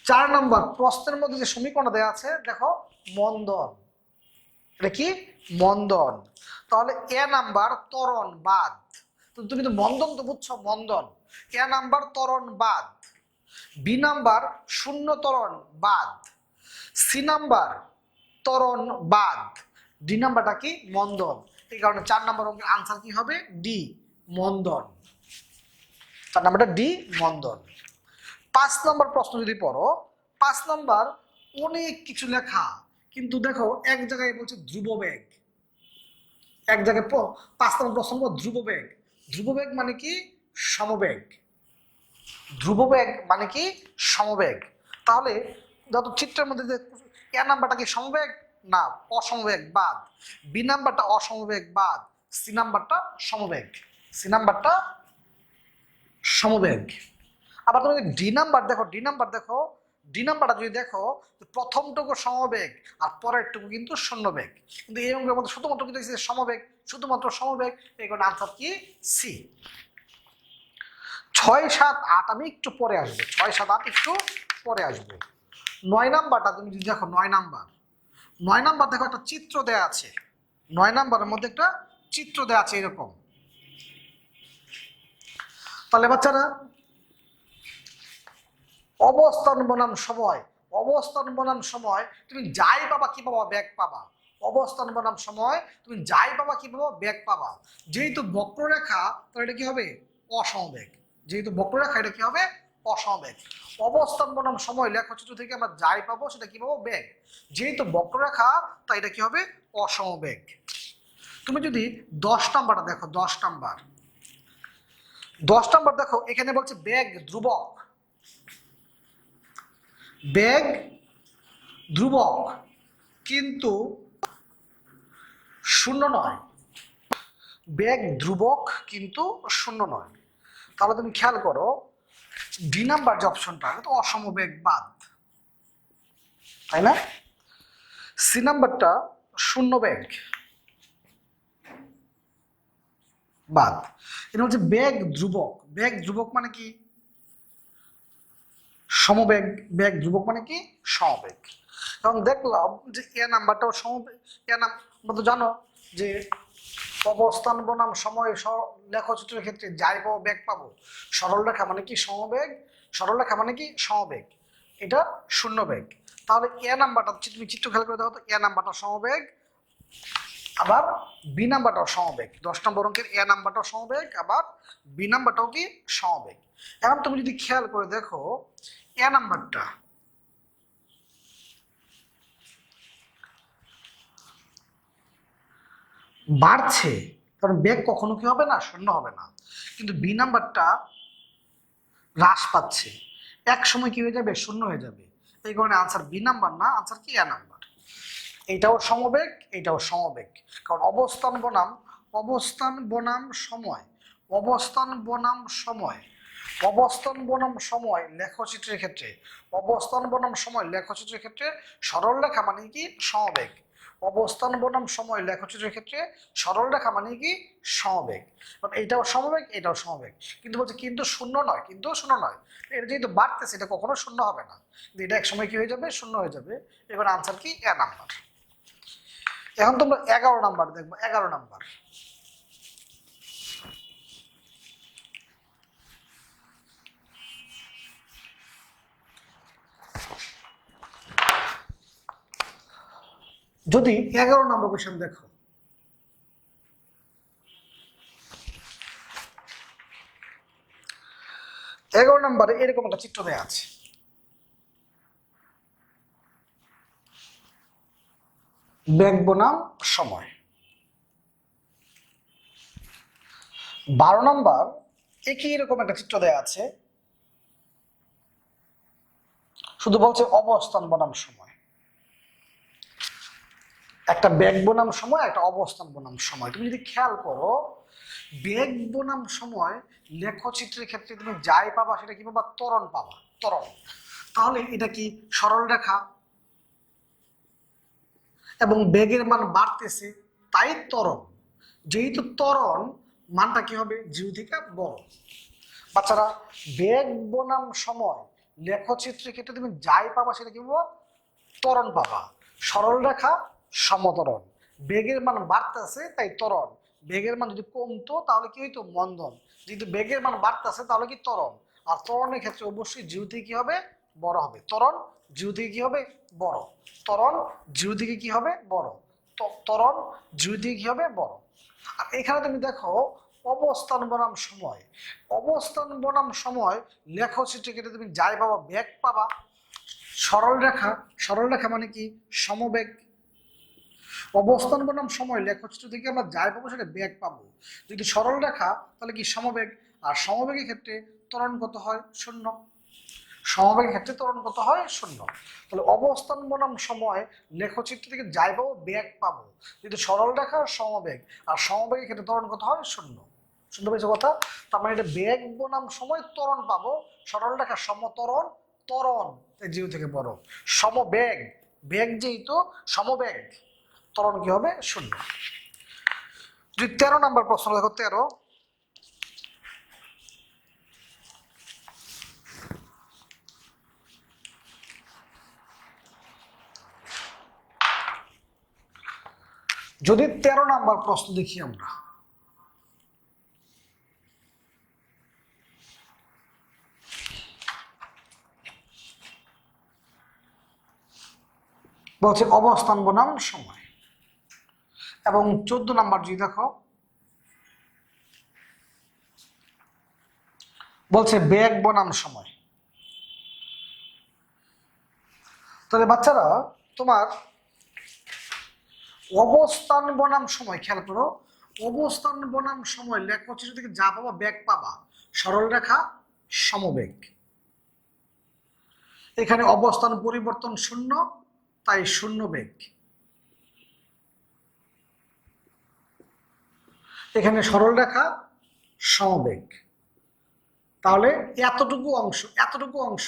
[SPEAKER 1] চার নাম্বার প্রশ্নের মধ্যে যে সমীকরণটা দেওয়া আছে দেখো মন্দন, এটা কি মন্দন, তাহলে এ নাম্বার ত্বরণ বাদ, তো তুমি তো মন্দন তো বুঝছো মন্দন, এ নাম্বার ত্বরণ বাদ, বি নাম্বার শূন্য ত্বরণ বাদ, সি নাম্বার ত্বরণ বাদ, ডি নাম্বারটা কি মন্দন, এই কারণে চার নাম্বার অঙ্কের আনসার কি হবে ডি মন্দন, চার নাম্বারটা ডি মন্দন। পাঁচ নম্বর প্রশ্ন যদি পড়ো, পাঁচ নম্বর অনেক কিছু লেখা কিন্তু দেখো এক জায়গায় বলছে ধ্রুববেগ, এক জায়গায় পাঁচ নম্বর প্রশ্ন ধ্রুববেগ, ধ্রুববেগ মানে কি সমবেগ, ধ্রুববেগ মানে কি সমবেগ। তাহলে যত চিত্রের মধ্যে যে এ নাম্বারটা কি সমবেগ না অসমবেগ বাদ, বি নাম্বারটা অসমবেগ বাদ, সি নাম্বারটা সমবেগ, সি নাম্বারটা সমবেগ। আবার তুমি ডি নাম্বার দেখো, ডি নাম্বার দেখো, ডি নাম্বারটা যদি দেখো প্রথমটুকু সমবেগ আর পরেরটুকু কিন্তু শূন্যবেগ, কিন্তু এই অঙ্কের মধ্যে শুধুমাত্র কিন্তু সমবেগ, শুধুমাত্র সমবেগ, এই কারণে আনসার কি সি। ছয় সাত আট আমি একটু পরে আসবো, ছয় সাত আট একটু পরে আসবো। নয় নাম্বারটা তুমি যদি দেখো, নয় নাম্বার, নয় নাম্বার দেখো একটা চিত্র দেয়া আছে, নয় নাম্বারের মধ্যে একটা চিত্র দেয়া আছে এরকম। তাহলে বাচ্চারা অবস্থান বনাম সময়, অবস্থান বনাম সময় তুমি যাই পাবা কি পাবা বেগ পাবা, অবস্থান বনাম সময় তুমি যাই পাবা কি পাবা বেগ পাবা। যেহেতু বক্ররেখা তাহলে এটা কি হবে অসমবেগ, যেহেতু বক্ররেখা এটা কি হবে অসমবেগ। অবস্থান বনাম সময় লেখচিত্র থেকে আমরা যাই পাবো সেটা কি পাবো বেগ, যেহেতু বক্ররেখা তাই এটা কি হবে অসমবেগ। তুমি যদি 10 নাম্বারটা দেখো, 10 নাম্বার, 10 নাম্বার দেখো এখানে বলছে বেগ ধ্রুবক, বেগ ধ্রুবক কিন্তু শূন্য নয়, বেগ ধ্রুবক কিন্তু শূন্য নয়। তাহলে তুমি খেয়াল করো ডি নাম্বার যে অপশনটা তো অসমবেগ বাদ, তাই না? সি নাম্বারটা শূন্য বেগ বাদ, এটা হচ্ছে বেগ ধ্রুবক, বেগ ধ্রুবক মানে কি সমবেগ, বেগ ধ্রুবক মানে কি সমবেগ। এবং দেখলাম যে এ নাম্বারটাও সমবেগ। এ নাম্বার তো জানো যে অবস্থান বনাম সময় লেখচিত্রের ক্ষেত্রে যাই পাবো বেগ পাবো, সরল রেখা মানে কি সমবেগ, সরল রেখা মানে কি সমবেগ, এটা শূন্য বেগ। তাহলে এ নাম্বারটা তুমি চিত্র খেয়াল করে দেখো তো, এ নাম্বারটা সমবেগ, আবার বি নাম্বারটাও সমবেগ। 10 নম্বর অঙ্কের এ নাম্বারটাও সমবেগ, আবার বি নাম্বারটাও কি সমবেগ। এখন তুমি যদি খেয়াল করে দেখো এ নাম্বারটা বাড়ছে, কারণ বেগ কখনো কি হবে না, শূন্য হবে না। কিন্তু বি নাম্বারটা হ্রাস পাচ্ছে, এক সময় কি হয়ে যাবে, শূন্য হয়ে যাবে। এই কারণে আনসার বি নাম্বার না, আনসার কি এ নাম্বার। এইটাও সমবেগ, এইটাও সমবেগ, কারণ অবস্থান বনাম সময়, অবস্থান বনাম সময়, অবস্থান বনাম সময় লেখচিত্রের ক্ষেত্রে, অবস্থান বনাম সময় লেখচিত্রের ক্ষেত্রে সরল রেখা মানে কি সমবেগ, অবস্থান বনাম সময় লেখচিত্রের ক্ষেত্রে সরল রেখা মানে কি সমবেগ। এইটাও সমবেগ, এটাও সমবেগ, কিন্তু বলছে কিন্তু শূন্য নয়, কিন্তু শূন্য নয়। এটা যেহেতু বাড়তেছে এটা কখনো শূন্য হবে না, এটা এক সময় কি হয়ে যাবে, শূন্য হয়ে যাবে। এবার আনসার কি এ নাম্বার। এখন তোমরা 11 নাম্বার দেখবো। 11 নাম্বার, যদি 11 নম্বর কোয়েশ্চেন দেখো, এগারো নম্বরে এরকম একটা চিত্র দেওয়া আছে। বেগ বনাম সময়। 12 নম্বর একই এরকম একটা চিত্র দেওয়া আছে, শুধু বলছে অবস্থান বনাম সময়। একটা বেগ বনাম সময়, একটা অবস্থান বনাম সময়। তুমি যদি খেয়াল করো বেগ বনাম সময় লেখচিত্রের ক্ষেত্রে তুমি যাই পাবা সেটা কি পাবা, ত্বরণ পাবা, ত্বরণ। তাহলে এটা কি সরল রেখা, এবং বেগের মান বাড়তেছে তাই ত্বরণ। যেহেতু ত্বরণ, মানটা কি হবে, জিরো থেকে বড়। বাচ্চারা বেগ বনাম সময় লেখচিত্রের ক্ষেত্রে তুমি যাই পাবা সেটা কি পাবা, ত্বরণ পাবা। সরল রেখা সমত্বরণ, বেগের মান বাড়তেছে তাই ত্বরণ, বেগের মান যদি কমতো তাহলে কি হইতো, মন্দন। যেহেতু বেগের মান বাড়তেছে তাহলে কি ত্বরণ, আর ত্বরণের ক্ষেত্রে অবশ্যই জিরো থেকে কি হবে, বড় হবে। ত্বরণ জিরো থেকে কি হবে, বড়। ত্বরণ জিরো থেকে কি হবে, বড়। ত্বরণ জিরো থেকে কি হবে, বড়। আর এখানে তুমি দেখো অবস্থান বনাম সময়, অবস্থান বনাম সময় লেখচিত্রে কেটে তুমি যাই পাবা বেগ পাবা। সরল রেখা, সরল রেখা মানে কি সমবেগ। অবস্থান বনাম সময় লেখচিত্র থেকে আমরা যাই পাবো সেটা বেগ পাবো। যদি সরল রেখা তাহলে কি সমবেগ, আর সমবেগের ক্ষেত্রে ত্বরণ কত হয়, শূন্য। সমবেগের ক্ষেত্রে ত্বরণ কত হয়, শূন্য। তাহলে অবস্থান বনাম সময় লেখচিত্র থেকে যাই পাবো বেগ পাবো, যদি সরল রেখা সমবেগ, আর সমবেগের ক্ষেত্রে ত্বরণ কত হয়, শূন্য। শুনতে পেয়েছো কথা? তার মানে এটা বেগ বনাম সময় ত্বরণ পাবো, সরল রেখা সমত্বরণ, ত্বরণ জিরো থেকে বড়। সমবেগ, বেগ যেহেতু সমবেগ, ত্বরণ কি হবে, শূন্য। যদি 13 নম্বর প্রশ্ন দেখো, 13, যদি 13 নম্বর প্রশ্ন দেখি আমরা, বলছে অবস্থান বনাম সময়। এবং 14 নম্বর যদি দেখো বলছে বেগ বনাম সময়। তাহলে বাচ্চারা তোমার অবস্থান বনাম সময় খেয়াল করো, অবস্থান বনাম সময় লেখচিত্র থেকে যা পাবা বেগ পাবা, সরল রেখা সমবেগ। এখানে অবস্থান পরিবর্তন শূন্য তাই শূন্য বেগ। এখানে সরল রেখা সমবেগ, তাহলে এতটুকু অংশ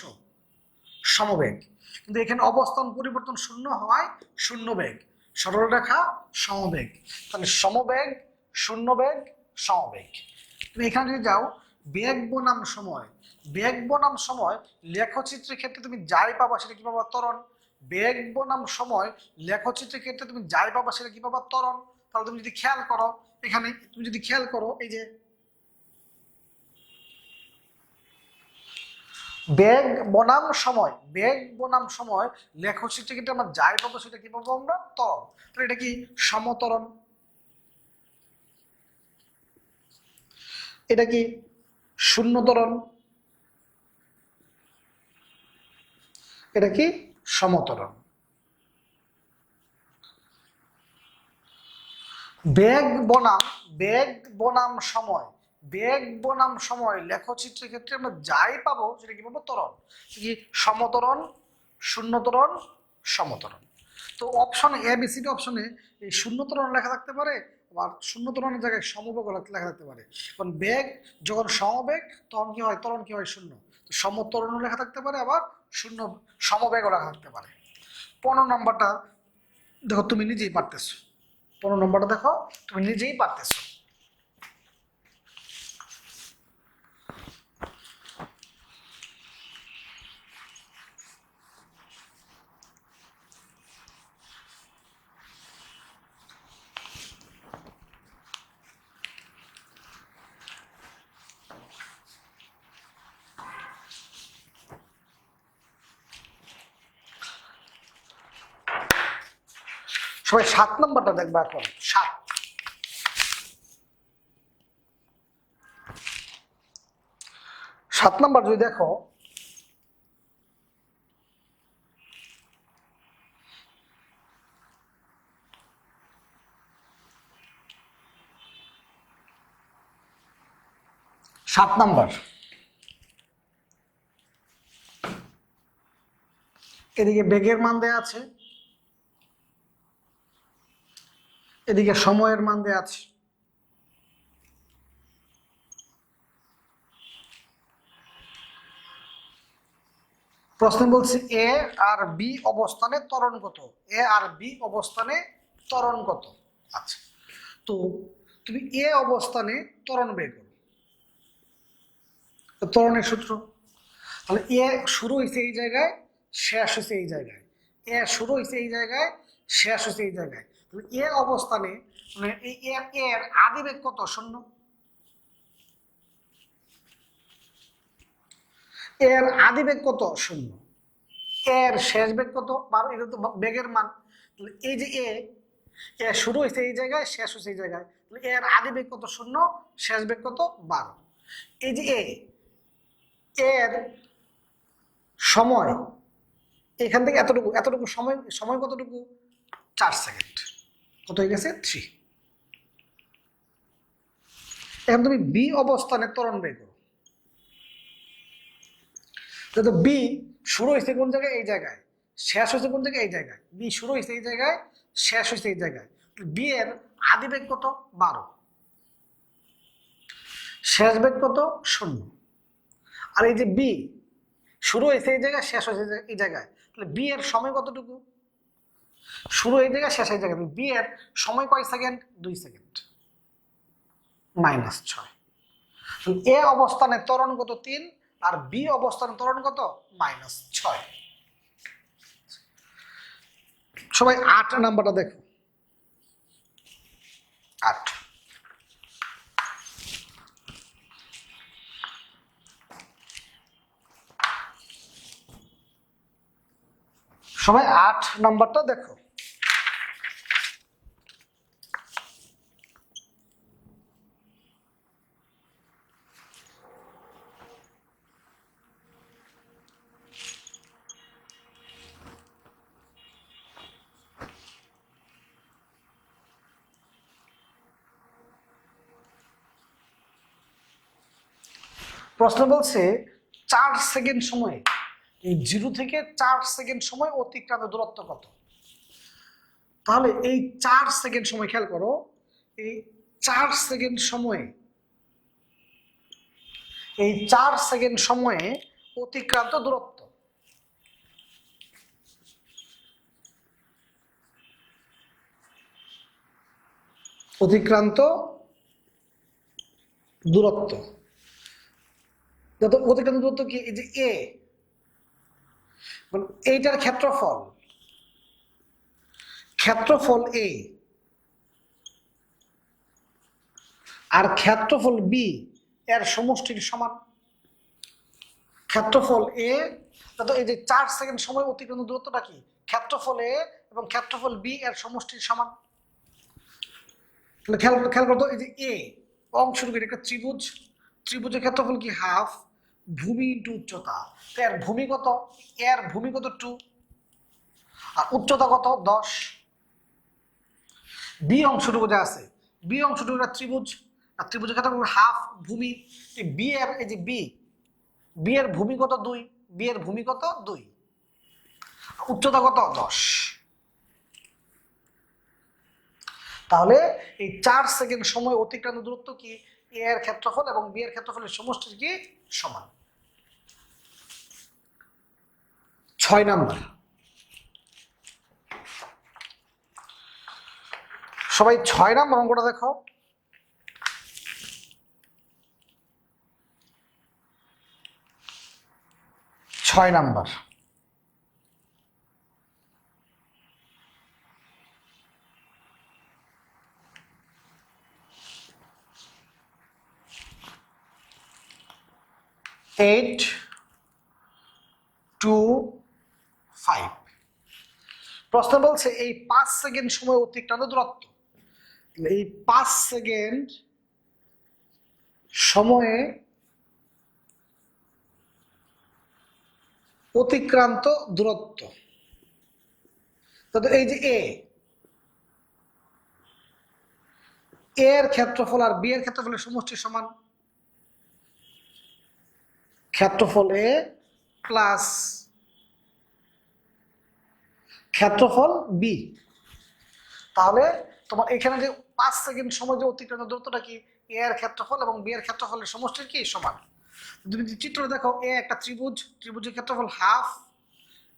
[SPEAKER 1] সমবেগ। কিন্তু এখানে অবস্থান পরিবর্তন শূন্য হওয়ায় শূন্য বেগ, সরল রেখা সমবেগ। তাহলে সমবেগ, শূন্য বেগ, সমবেগ। তুমি এখানে যদি যাও বেগ বনাম সময়, বেগ বনাম সময় লেখচিত্রের ক্ষেত্রে তুমি যাই পাবা সেটা কি পাবা? ত্বরণ। বেগ বনাম সময় লেখচিত্রের ক্ষেত্রে তুমি যাই পাবা সেটা কি পাবা? ত্বরণ। তাহলে তুমি যদি খেয়াল করো, এখানে তুমি যদি খেয়াল করো, এই যে বেগ বনাম সময়, বেগ বনাম সময় লেখচিত্রের ক্ষেত্রে আমরা যাই পাবো সেটা কি পাবো? আমরা ত্বরণ। তাহলে এটা কি? সমত্বরণ। এটা কি? শূন্যত্বরণ। এটা কি? সমত্বরণ। বেগ বনাম, বেগ বনাম সময়, বেগ বনাম সময় লেখচিত্রের ক্ষেত্রে আমরা যাই পাবো সেটা কি পাবো? ত্বরণ। কি? সমত্বরণ, শূন্যত্বরণ, সমত্বরণ। তো অপশনে এ বি সি ডি অপশনে এই শূন্যত্বরণ লেখা থাকতে পারে, আবার শূন্যত্বরণের জায়গায় সমবেগ লেখা থাকতে পারে। কারণ বেগ যখন সমবেগ তখন কি হয়? ত্বরণ কি হয়? শূন্য। তো সমত্বরণও লেখা থাকতে পারে, আবার শূন্য সমবেগও লেখা থাকতে পারে। 15 নম্বরটা দেখো, তুমি নিজেই পারতেছো। 15 নম্বরটা দেখো, তুমি নিজেই পারতেছো। সবাই 7 নম্বরটা দেখবা এখন। 7 নম্বর যদি দেখো, সাত নাম্বার, এদিকে বেগের মান দেয়া আছে, এদিকে সময়ের মান দেয়া আছে। প্রশ্ন বলছে এ আর বি অবস্থানে ত্বরণ কত? এ আর বি অবস্থানে ত্বরণ কত? আচ্ছা, তো তুমি এ অবস্থানে ত্বরণ বের করো। ত্বরণের সূত্র, তাহলে এ শুরু হয়েছে এই জায়গায়, শেষ হয়েছে এই জায়গায়। এ শুরু হয়েছে এই জায়গায়, শেষ হয়েছে এই জায়গায়। তাহলে এ অবস্থানে মানে এই এর আদি বেগ কত? শূন্য। এর আদি বেগ কত? শূন্য। এর শেষ বেগ কত? 12। এটা তো বেগের মান। তাহলে এই যে এ শুরু হয়েছে এই জায়গায়, শেষ হয়েছে এই জায়গায়, তাহলে এর আদি বেগ কত? শূন্য। শেষ বেগ কত? 12। এই যে এর সময় এখান থেকে এতটুকু, এতটুকু সময়, সময় কতটুকু? 4 সেকেন্ড। কত হয়ে গেছে? 3। এখন তুমি বি অবস্থানে ত্বরণ বের করো। তো বি শুরু হয়েছে কোন জায়গায়? এই জায়গায়। শেষ হয়েছে কোন জায়গায়? এই জায়গায়। বি শুরু হয়েছে এই জায়গায়, শেষ হয়েছে এই জায়গায়। বি এর আদি বেগ কত? 12। শেষ বেগ কত? শূন্য। আর এই যে বি শুরু হয়েছে এই জায়গায়, শেষ হয়েছে এই জায়গায়, তাহলে বি এর সময় কতটুকু? শুরু এই জায়গায়, শেষ এই জায়গায়। বি এর সময় কয় সেকেন্ড? 2 সেকেন্ড। -6। এ অবস্থানে ত্বরণ কত? 3। আর বি অবস্থানে ত্বরণ কত? -6। সবাই 8 নাম্বারটা দেখো। 8, সবাই 8 নাম্বারটা দেখো। প্রশ্ন বলছে 4 সেকেন্ড সময়ে, এই 0 থেকে 4 সেকেন্ড সময় অতিক্রান্ত দূরত্ব কত? তাহলে এই 4 সেকেন্ড সময় খেয়াল করো, এই 4 সেকেন্ড সময়ে, এই 4 সেকেন্ড সময়ে অতিক্রান্ত দূরত্ব, অতিক্রান্ত দূরত্ব যত অতিক্রান্ত দূরত্ব কি, এই যে এ, এইটার ক্ষেত্রফল, ক্ষেত্রফল এ আর ক্ষেত্রফল বি এর সমষ্টির সমান। ক্ষেত্রফল এ, যত এই যে 4 সেকেন্ড সময় অতিক্রান্ত দূরত্বটা কি, ক্ষেত্রফল এ এবং ক্ষেত্রফল বি এর সমষ্টির সমান। তাহলে খেয়াল করতো, এই যে এ অংশের একটা ত্রিভুজ, ত্রিভুজের ক্ষেত্রফল কি হাফ ভূমি ইন্টু উচ্চতা। তো এর ভূমি কত, এর ভূমি কত 2 আর উচ্চতা কত 10। বি অংশটুকু যা আছে, বি অংশটুকু একটা ত্রিভুজ, আর ত্রিভুজের ক্ষেত্রফল হাফ ভূমি। বি এর এই যে বি, বি এর ভূমি কত 2, বি এর ভূমি কত 2, উচ্চতা কত 10। তাহলে এই 4 সেকেন্ড সময় অতিক্রান্ত দূরত্ব কি, এ এর ক্ষেত্রফল এবং বি এর ক্ষেত্রফলের সমষ্টির কি সমান। 6 নাম্বার, সবাই 6 নাম্বার অঙ্কটা দেখো। ছয় নাম্বার, এইট 2 5। প্রশ্ন বলছে এই 5 সেকেন্ড সময় অতিক্রান্ত দূরত্ব, এই 5 সেকেন্ড সময়ে অতিক্রান্ত দূরত্ব, এই যে এ এর ক্ষেত্রফল আর বি এর ক্ষেত্রফলের সমষ্টির সমান। ক্ষেত্রফল এ প্লাস ক্ষেত্রফল বি। তাহলে তোমার এখানে যে 5 সেকেন্ড সময় যে অতিক্রান্ত দূরত্বটা কি, এ এর ক্ষেত্রফল এবং বি এর ক্ষেত্রফলের সমষ্টির কি সমান। তুমি চিত্র দেখো, এ একটা ত্রিভুজ, ত্রিভুজের ক্ষেত্রফল হাফ,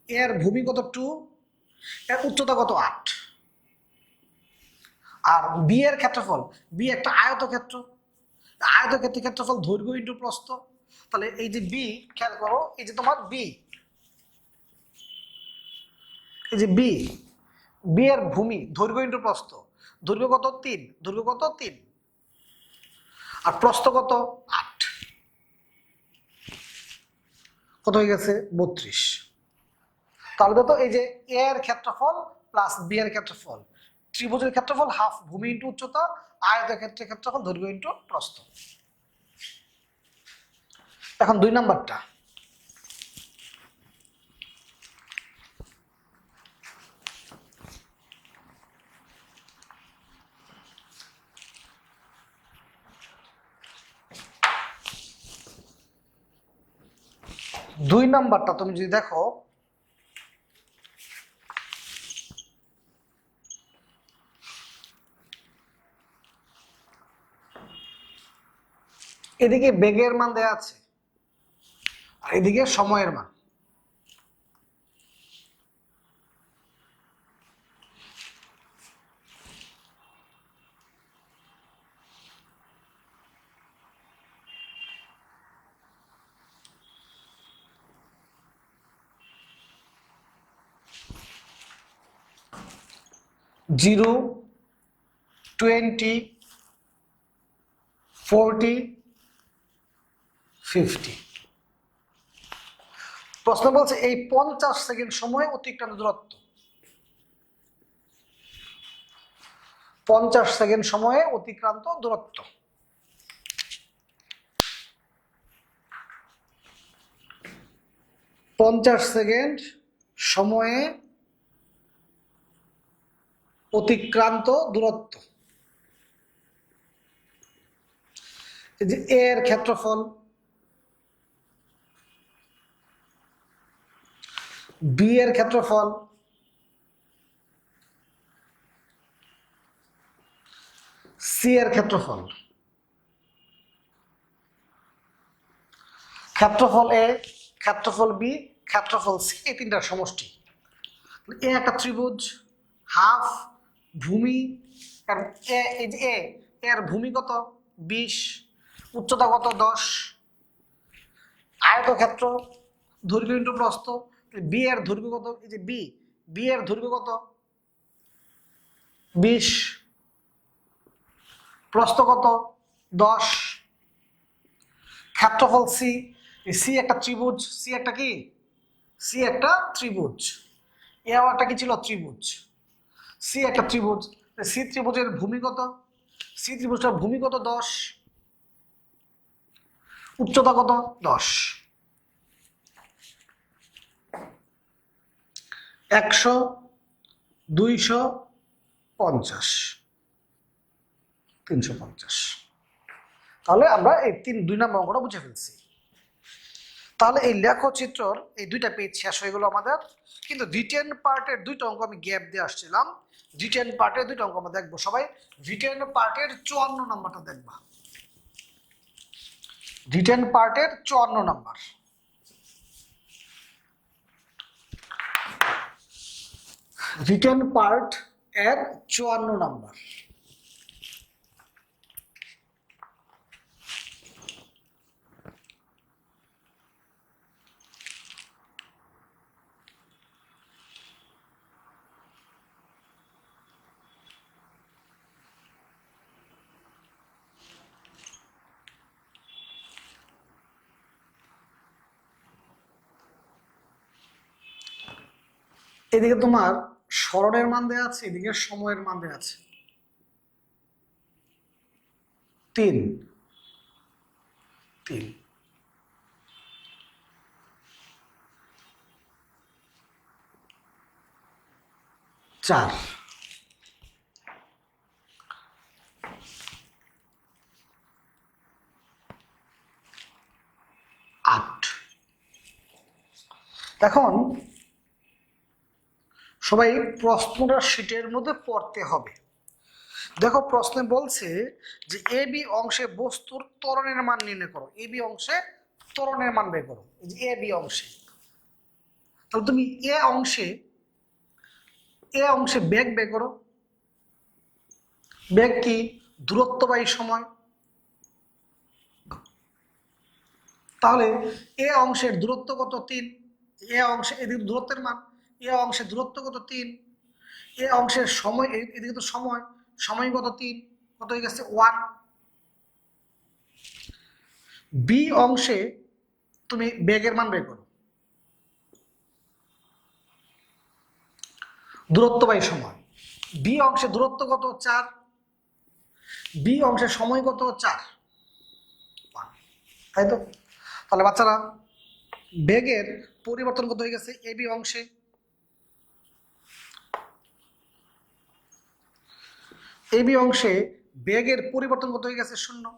[SPEAKER 1] এর ভূমি কত 2, এর উচ্চতা কত 8। আর বি এর ক্ষেত্রফল, বি একটা আয়তক্ষেত্র, আয়তক্ষেত্রের ক্ষেত্রফল দৈর্ঘ্য ইন্টু প্রস্থ। তাহলে এই যে বি, খেয়াল করো, এই যে তোমার বি, এই যে বি, বি এর ভূমি দৈর্ঘ্য ইন্টু প্রস্থ, দৈর্ঘ্য কত 3, দৈর্ঘ্য কত 3 আর প্রস্থ কত 8, কত হয়ে গেছে 32। তাহলে কত, এই যে এ এর ক্ষেত্রফল প্লাস বি এর ক্ষেত্রফল, ত্রিভুজের ক্ষেত্রফল হাফ ভূমি ইন্টু উচ্চতা, আয়তক্ষেত্রের ক্ষেত্রফল দৈর্ঘ্য ইন্টু প্রস্থ। এখন 2 নাম্বারটা, তুমি যদি দেখো, এদিকে বেগের মান দেয়া আছে আর এদিকে সময়ের মান। জিরো 20 40 50। প্রশ্ন বলছে এই 50 সেকেন্ড সময় অতিক্রান্ত দূরত্ব, 50 সেকেন্ড সময়ে অতিক্রান্ত দূরত্ব। পঞ্চাশ সেকেন্ড সময়ে অতিক্রান্ত দূরত্ব, এই যে এর ক্ষেত্রফল, বি এর ক্ষেত্রফল, সি এর ক্ষেত্রফল, ক্ষেত্রফল এ, ক্ষেত্রফল বি, ক্ষেত্রফল সি, এই তিনটার সমষ্টি। এ একটা ত্রিভুজ, হাফ ভূমি, এই যে এর ভূমি কত 20, উচ্চতা কত 10, আয়তক্ষেত্র দৈর্ঘ্য ইন্টু প্রস্থ, বি এর দৈর্ঘ্য কত? এই যে বি, বি এর দৈর্ঘ্য কত? 20, প্রস্থ কত? 10, ক্ষেত্রফল সি, সি একটা ত্রিভুজ, সি একটা কি? সি একটা ত্রিভুজ, এ একটা কি ছিল? ত্রিভুজ। সি একটা ত্রিভুজ, সি ত্রিভুজের ভূমি কত? সি ত্রিভুজটার ভূমি কত? 10, উচ্চতা কত? 10, 100, 250, 350। তাহলে আমরা এই 2 নম্বর অঙ্কটা বুঝে ফেলছি। তাহলে এই লেখচিত্রর এই 2টা পেজ শেষ হয়ে গেল আমাদের, কিন্তু রিটেন পার্টের 2টা অঙ্ক আমি গ্যাপ দিয়ে আসছিলাম। রিটেন পার্টের 2টা অঙ্ক আমরা দেখবো সবাই। রিটেন পার্টের 54 নম্বরটা দেখবা, রিটেন পার্টের 54 নম্বর। রিটেন পার্ট এর 54 নম্বর। এদিকে তোমার স্মরণের মান দেওয়া আছে, এদিকে সময়ের মান দেওয়া আছে। 3, 3, 4, আট। এখন সবাই প্রশ্নটা শীটের মধ্যে পড়তে হবে। দেখো প্রশ্নে বলছে যে এ বি অংশে বস্তুর ত্বরণের মান নির্ণয় করো। এ বি অংশে ত্বরণের মান বের করো। এই যে এ বি অংশে, তাহলে তুমি এ অংশে বেগ বের করো। বেগ কি? দূরত্ব বাই সময়। তাহলে এ অংশের দূরত্ব কত? 3। এ অংশে এদিকে দূরত্বের মান, এ অংশের দূরত্ব কত? 3। এ অংশের সময়, এদিকে তো সময়, সময় কত? 3, কত হয়ে গেছে? 1। বি অংশে তুমি বেগের মান বের করো, দূরত্ব বাই সময়। বি অংশে দূরত্ব কত? 4। বি অংশের সময় কত? 4, তাই তো? তাহলে বাচ্চারা বেগের পরিবর্তন কত হয়ে গেছে এ বি অংশে? এ বি অংশে বেগের পরিবর্তন কত হয়ে গেছে? 0।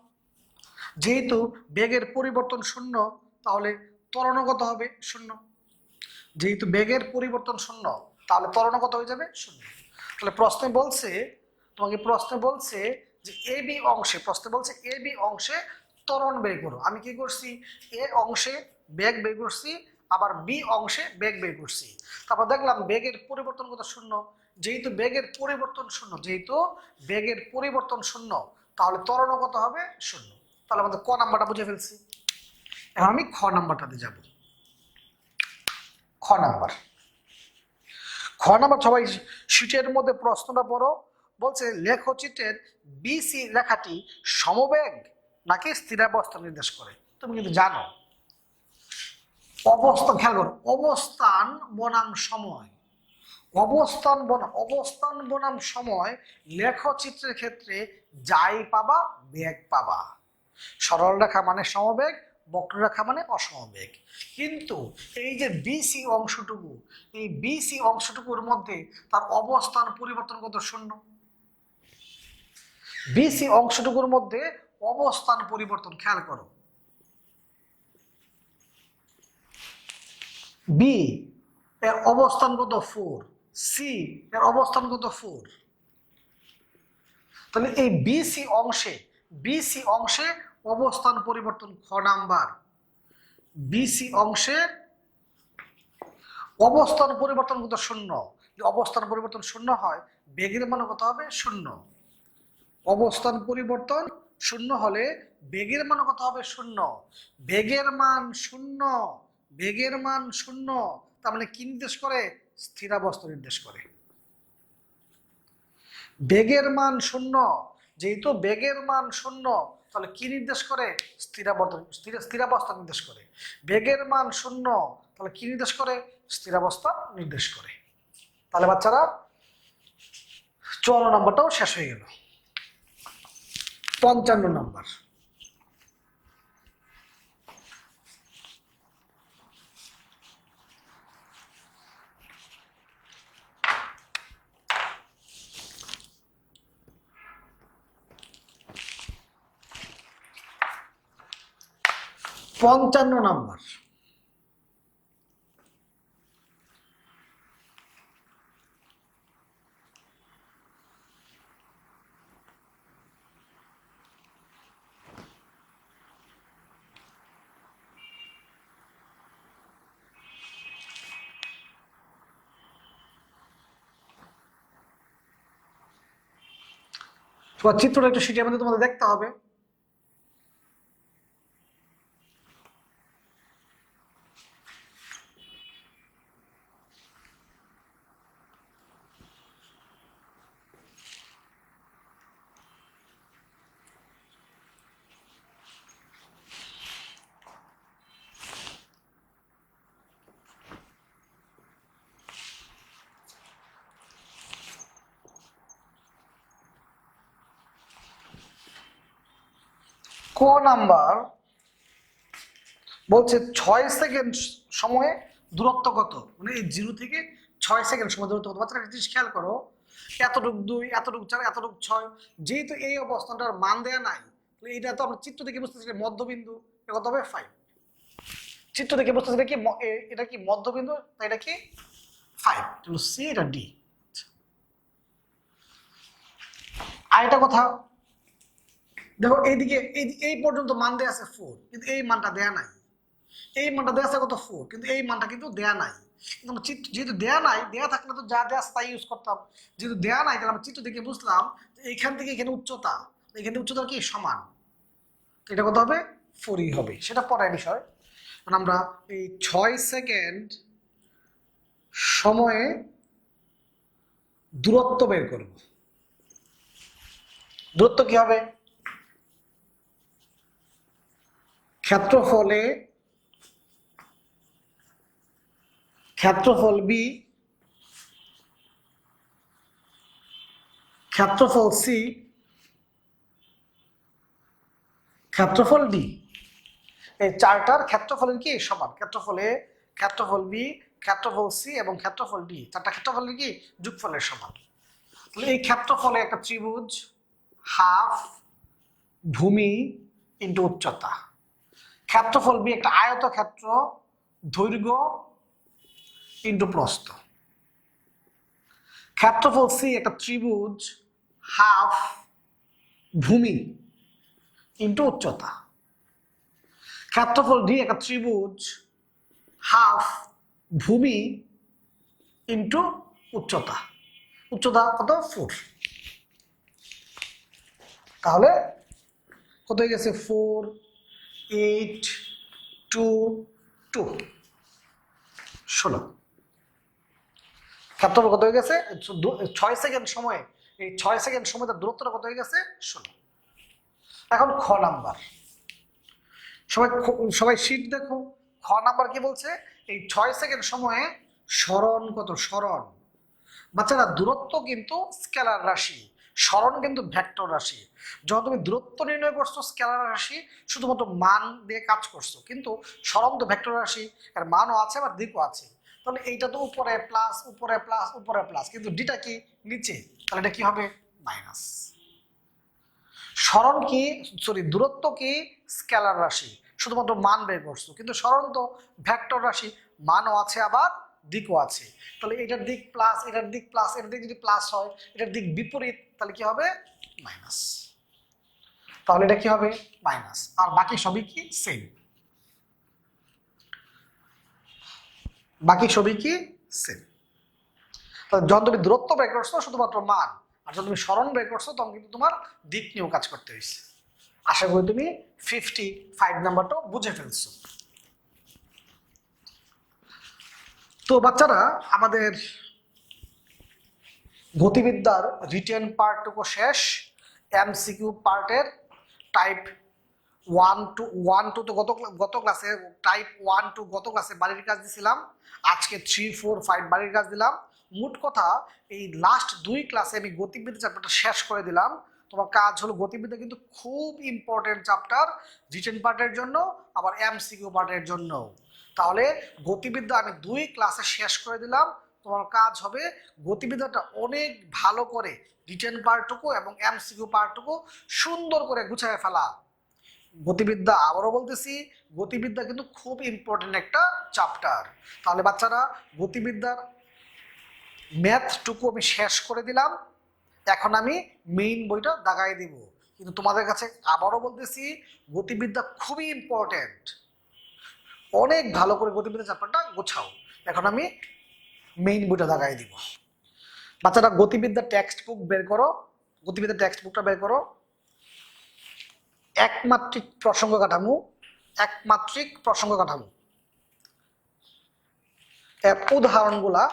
[SPEAKER 1] যেহেতু বেগের পরিবর্তন 0, তাহলে ত্বরণ কত হবে? 0। যেহেতু বেগের পরিবর্তন 0, তাহলে ত্বরণ কত হয়ে যাবে? 0। তাহলে প্রশ্নে বলছে, তোমাকে প্রশ্নে বলছে যে এ বি অংশে, প্রশ্নে বলছে এ বি অংশে ত্বরণ বের করো। আমি কি করছি? এ অংশে বেগ বের করছি, আবার বি অংশে বেগ বের করছি। তারপর দেখলাম বেগের পরিবর্তন কত? 0। যেহেতু বেগের পরিবর্তন 0, যেহেতু বেগের পরিবর্তন 0, তাহলে ত্বরণ কত হবে? 0। তাহলে আমাদের ক নাম্বারটা বুঝে ফেলছি। এখন আমি খ নাম্বারটাতে যাব। খ নাম্বার, খ নাম্বার সবাই শিটের মধ্যে প্রশ্নটা পড়ো। বলছে লেখচিত্রের বিসি রেখাটি সমবেগ নাকি স্থিরাবস্থা নির্দেশ করে। তুমি কিন্তু জানো অবস্থান, খেয়াল করো, অবস্থান বনাম সময়, অবস্থান বনাম সময় লেখচিত্রের ক্ষেত্রে যাই পাবা বেগ পাবা। সরল রেখা মানে সমবেগ, বক্ররেখা মানে অসমবেগ। কিন্তু এই যে বিসি অংশটুকু, এই বিসি অংশটুকুর মধ্যে তার অবস্থান পরিবর্তন কত? 0। বিসি অংশটুকুর মধ্যে অবস্থান পরিবর্তন, খেয়াল করো, বি এর অবস্থান কত? 4। সি এর অবস্থান কত? 4। তাহলে এই বিসি অংশে অবস্থান পরিবর্তন, খ নাম্বার। বিসি অংশে অবস্থান পরিবর্তন কত? 0। অবস্থান পরিবর্তন 0 হয়, বেগের মান কত হবে? 0। অবস্থান পরিবর্তন শূন্য হলে বেগের মান কত হবে? শূন্য। বেগের মান শূন্য, বেগের মান শূন্য, তার মানে কি নির্দেশ করে? স্থিরাবস্থা নির্দেশ করে। বেগের মান শূন্য, যেহেতু বেগের মান শূন্য, তাহলে কি নির্দেশ করে? স্থিরাবস্থা নির্দেশ করে। বেগের মান শূন্য, তাহলে কি নির্দেশ করে? স্থিরাবস্থা নির্দেশ করে। তাহলে বাচ্চারা 54 নম্বরটাও শেষ হয়ে গেল। 55 নম্বর। পঞ্চান্ন নম্বর। তোমার চিত্রটা একটু সিটের মধ্যে তোমাদের দেখতে হবে। ক নাম্বার বলছে 6 সেকেন্ড সময়ে দূরত্ব কত? মানে এই 0 থেকে 6 সেকেন্ড সময় দূরত্ব কত? বাচ্চারা একটা জিনিস খেয়াল করো, এতটুক 2, এতটুক 4, এতটুক 6, যেহেতু এই অবস্থানটার মান দেয়া নাই, এটা তো আমরা চিত্র থেকে বুঝতেছি মধ্যবিন্দু, কত হবে? 5। চিত্র থেকে বুঝতেছি এটা কি এটা কি মধ্যবিন্দু, তাই এটা কি 5, এটা সি, এটা ডি। আর এটা কোথাও দেখো, এইদিকে এই পর্যন্ত মান দেয়া আছে 4, কিন্তু এই মানটা দেয়া নাই। এই মানটা দেয়া আছে কত? 4, কিন্তু এই মানটা কিন্তু দেয়া নাই। কিন্তু আমরা চিত্র যেহেতু দেয়া নাই, দেয়া থাকলে তো যা দেয়া আছে তাই ইউজ করতাম। যেহেতু দেয়া নাই, তাহলে আমরা চিত্র থেকে বুঝলাম এইখান থেকে এখানে উচ্চতা, এখানে উচ্চতা কি সমান, এটা কত হবে? 4ই হবে। সেটা পরের বিষয়। মানে আমরা এই 6 সেকেন্ড সময়ে দূরত্ব বের করব। দূরত্ব কি হবে? ক্ষেত্রফল বি, ক্ষেত্রফল সি, ক্ষেত্রফল ডি, এই চারটার ক্ষেত্রফলের কি সমান? ক্ষেত্রফল এ, ক্ষেত্রফল বি, ক্ষেত্রফল সি এবং ক্ষেত্রফল ডি, চারটা ক্ষেত্রফলের কি যোগফলের সমান। তাহলে এই ক্ষেত্রফলে একটা ত্রিভুজ, হাফ ভূমি ইন্টু উচ্চতা। ক্ষেত্রফল বি একটা আয়তক্ষেত্র, দৈর্ঘ্য ইন্টু প্রস্থ। ক্ষেত্রফল সি একটা ত্রিভুজ, হাফ ভূমি ইন্টু উচ্চতা। ক্ষেত্রফল ডি একটা ত্রিভুজ, হাফ ভূমি ইন্টু উচ্চতা। উচ্চতা কত? 4। তাহলে কত হয়ে গেছে? 4, 8, 2, 2, 16। ক্ষেত্রফল কত হয়ে গেছে? 6 সেকেন্ড সময়ে, এই 6 সেকেন্ড সময় তার দূরত্বটা কত হয়ে গেছে? 16। এখন খ নাম্বার, সবাই সবাই শীট দেখো। খ নাম্বার কি বলছে? এই 6 সেকেন্ড সময়ে সরণ কত? সরণ। বাচ্চারা দূরত্ব কিন্তু স্কেলার রাশি, সরণ কিন্তু ভেক্টর রাশি। যখন তুমি দূরত্ব নির্ণয় করছো স্কেলার রাশি, শুধুমাত্র মান দিয়ে কাজ করছো, কিন্তু সরণ তো ভেক্টর রাশি, এর মানও আছে আবার দিকও আছে। তাহলে এইটা তো উপরে প্লাস, উপরে প্লাস, উপরে প্লাস, কিন্তু ডিটা কি নিচে, তাহলে এটা কি হবে? মাইনাস। সরণ কি, সরি, দূরত্ব কি স্কেলার রাশি, শুধুমাত্র মান বের করছো, কিন্তু সরণ তো ভেক্টর রাশি, মানও আছে আবার দিকও আছে। তাহলে এটার দিক প্লাস, এটার দিক প্লাস, এটার দিক যদি প্লাস হয়, এটার দিক বিপরীত, তাহলে কি হবে? মাইনাস। তাহলে এটা কি হবে? মাইনাস। আর বাকি সবই কি সেম, বাকি সবই কি সেম। তাহলে যখন তুমি দূরত্ব বের করছো শুধুমাত্র মান, আর যখন তুমি সরণ বের করছো তখন কিন্তু তোমার দিক নিয়েও কাজ করতে হয়েছে। আশা করি তুমি 55 নাম্বারটাও বুঝে ফেলছো। তো বাচ্চারা, আমাদের গতিবিদ্যার রিটেন পার্টটুকু শেষ। এমসিকিউ পার্টের টাইপ 1 2 তো গত ক্লাসে টাইপ 1 2 গত ক্লাসে বাড়ির কাজ দিছিলাম, আজকে 3 4 5 বাড়ির কাজ দিলাম। মোট কথা এই লাস্ট 2 ক্লাসে আমি গতিবিদ্যা চ্যাপ্টারটা শেষ করে দিলাম। তোমার কাজ হলো, গতিবিদ্যা কিন্তু খুব ইম্পর্টেন্ট চ্যাপ্টার রিটেন পার্টের জন্য, আবার এমসিকিউ পার্টের জন্য। তাহলে গতিবিদ্যা আমি 2 ক্লাসে শেষ করে দিলাম। তোমার কাজ হবে গতিবিদ্যাটা অনেক ভালো করে রিটেন পার্টটুকু এবং এমসিকিউ পার্টটুকু সুন্দর করে গুছিয়ে ফেলা। গতিবিদ্যা, আবারও বলতেছি, গতিবিদ্যা কিন্তু খুব ইম্পর্টেন্ট একটা চ্যাপ্টার। তাহলে বাচ্চারা, গতিবিদ্যার ম্যাথটুকু আমি শেষ করে দিলাম। এখন আমি মেইন বইটা দাগাই দিব। কিন্তু তোমাদের কাছে আবারও বলতেছি, গতিবিদ্যা খুবই ইম্পর্টেন্ট, অনেক ভালো করে গতিবিদ্যা চ্যাপ্টারটা গোছাও। এখন আমি মেইন বইটা দাগাই দিব। বাচ্চারা, গতিবিদ্যা টেক্সট বুক বের করো, গতিবিদ্যা টেক্সট বুকটা বের করো। একমাত্রিক প্রসঙ্গ কাঠামো, একমাত্রিক প্রসঙ্গ কাঠামো এর উদাহরণগুলা,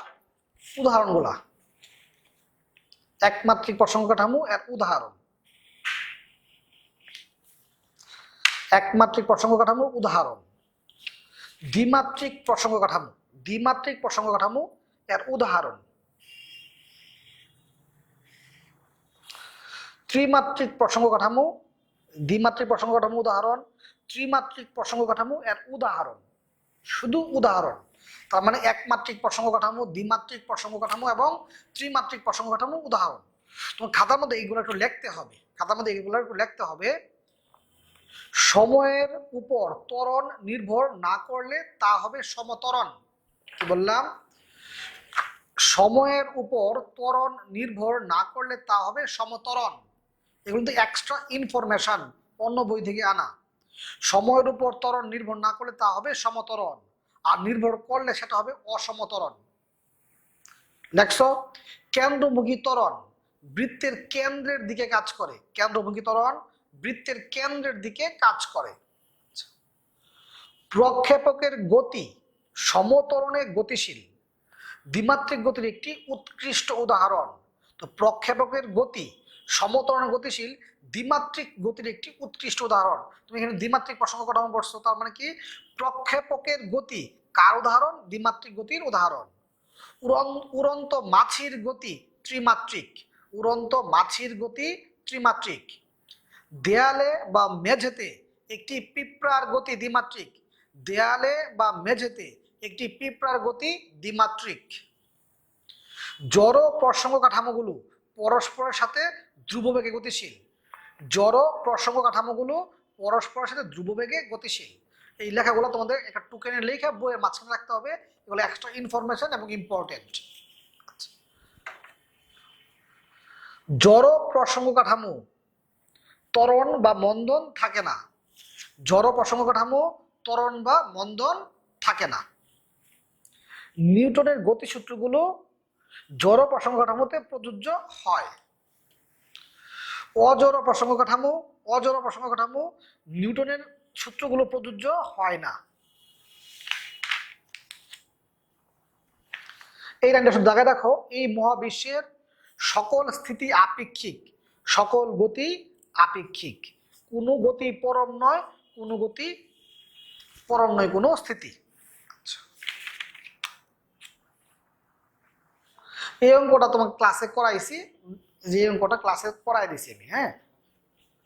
[SPEAKER 1] একমাত্রিক প্রসঙ্গ কাঠামো এর উদাহরণ, একমাত্রিক প্রসঙ্গ কাঠামোর উদাহরণ। দ্বিমাত্রিক প্রসঙ্গ কাঠামো, দ্বিমাত্রিক প্রসঙ্গ কাঠামো এর উদাহরণ। ত্রিমাত্রিক প্রসঙ্গ কাঠামো, দ্বিমাত্রিক প্রসঙ্গ কাঠামো উদাহরণ, ত্রিমাত্রিক প্রসঙ্গ কাঠামো এর উদাহরণ। শুধু উদাহরণ। তার মানে একমাত্রিক প্রসঙ্গ কাঠামো, দ্বিমাত্রিক প্রসঙ্গ কাঠামো এবং ত্রিমাত্রিক প্রসঙ্গ কাঠামো উদাহরণ। তোমার খাতার মধ্যে এইগুলো একটু লিখতে হবে, খাতার মধ্যে এইগুলো একটু লিখতে হবে। সময়ের উপর ত্বরণ নির্ভর না করলে তা হবে সমত্বরণ। কি বললাম? সময়ের উপর ত্বরণ নির্ভর না করলে তা হবে সমত্বরণ। এগুলো তো এক্সট্রা ইনফরমেশন, অন্য বই থেকে আনা। সময়ের উপর ত্বরণ নির্ভর না করলে তা হবে সমত্বরণ, আর নির্ভর করলে সেটা হবে অসমত্বরণ। দেখছো? কেন্দ্রমুখী ত্বরণ বৃত্তের কেন্দ্রের দিকে কাজ করে, কেন্দ্রমুখী ত্বরণ বৃত্তের কেন্দ্রের দিকে কাজ করে। প্রক্ষেপকের গতি সমত্বরণে গতিশীল, দ্বিমাত্রিক গতির একটি উৎকৃষ্ট উদাহরণ। তো প্রক্ষেপকের গতি সমত্বরণে গতিশীল, দ্বিমাত্রিক গতির একটি উৎকৃষ্ট উদাহরণ। তুমি এখানে দ্বিমাত্রিক প্রসঙ্গ কাঠামো পড়ছো, তার মানে কি প্রক্ষেপকের গতি কার উদাহরণ? দ্বিমাত্রিক গতির উদাহরণ। উড়ন্ত মাছির গতি ত্রিমাত্রিক, উড়ন্ত মাছির গতি ত্রিমাত্রিক। দেয়ালে বা মেঝেতে একটি পিঁপড়ার গতি দ্বিমাত্রিক, দেয়ালে বা মেঝেতে একটি পিঁপড়ার গতি দ্বিমাত্রিক। জড় প্রসঙ্গ কাঠামোগুলো পরস্পরের সাথে ধ্রুববেগে গতিশীল, জড় প্রসঙ্গ কাঠামোগুলো পরস্পরের সাথে ধ্রুববেগে গতিশীল। এই লেখাগুলো তোমাদের একটা টুকেনের লেখা বইয়ের মাঝখানে রাখতে হবে, এগুলো এক্সট্রা ইনফরমেশন এবং ইম্পর্টেন্ট। জড় প্রসঙ্গ কাঠামো ত্বরণ বা মন্দন থাকে না, জড় প্রসঙ্গ কাঠামো ত্বরণ বা মন্দন থাকে না। নিউটনের গতিসূত্রগুলো জড় প্রসঙ্গ কাঠামোতে প্রযোজ্য হয়। অজড় প্রসঙ্গ কাঠামো, অজড় প্রসঙ্গ কাঠামো নিউটনের সূত্রগুলো প্রযোজ্য হয় না। এই লাইনটা শুধু দাগে রাখো, এই মহাবিশ্বের সকল স্থিতি আপেক্ষিক, সকল গতি আপেক্ষিক। কোনো গতি পরম নয়, কোনো গতি পরম নয় কোনো স্থিতি। এই অঙ্কটা তোমাকে ক্লাসে করাইছি, যে অঙ্কটা ক্লাসে করাই দিছি আমি, হ্যাঁ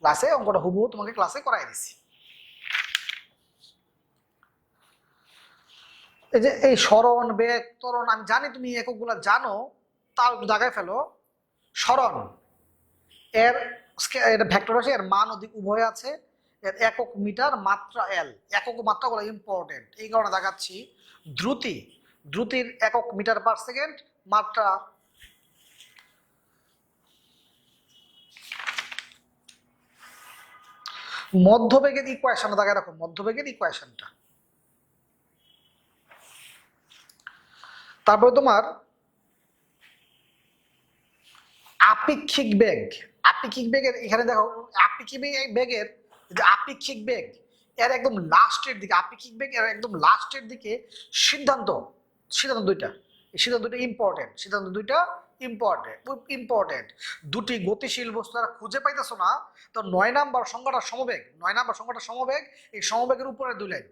[SPEAKER 1] ক্লাসে অঙ্কটা হুবহু তোমাকে ক্লাসে করাই দিছি। এই যে এই সরণ, বেগ, ত্বরণ, আমি জানি তুমি এককগুলো জানো, তাও একটু দাগায় ফেলো। সরণ এর ভেক্টর আছে, এর মান অধিক উভয় আছে, এর একক মিটার, মাত্রা এল, একক মাত্রাগুলো ইম্পর্টেন্ট, এই কারণে দেখাচ্ছি। দ্রুতি, দ্রুতির একক মিটার পার সেকেন্ড, মাত্রা মধ্যবেগের ইকুয়েশনটা দেখায় রাখো, মধ্যবেগের ইকুয়েশনটা। তারপরে তোমার আপেক্ষিক বেগ, আপেক্ষিক বেগের এখানে দেখো, আপেক্ষিক বেগের যে আপেক্ষিক বেগ এর একদম লাস্টের দিকে, আপেক্ষিক বেগ এর একদম লাস্টের দিকে সিদ্ধান্ত দুইটা, এই সিদ্ধান্ত দুইটা ইম্পর্টেন্ট, সিদ্ধান্ত দুইটা ইম্পর্টেন্ট। দুটি গতিশীল বস্তু তারা খুঁজে পাইতেছো না, তো 9 নাম্বার সংখ্যাটা সমবেগ, 9 নাম্বার সংখ্যাটা সমবেগ, এই সমবেগের উপরের দুই লাইন,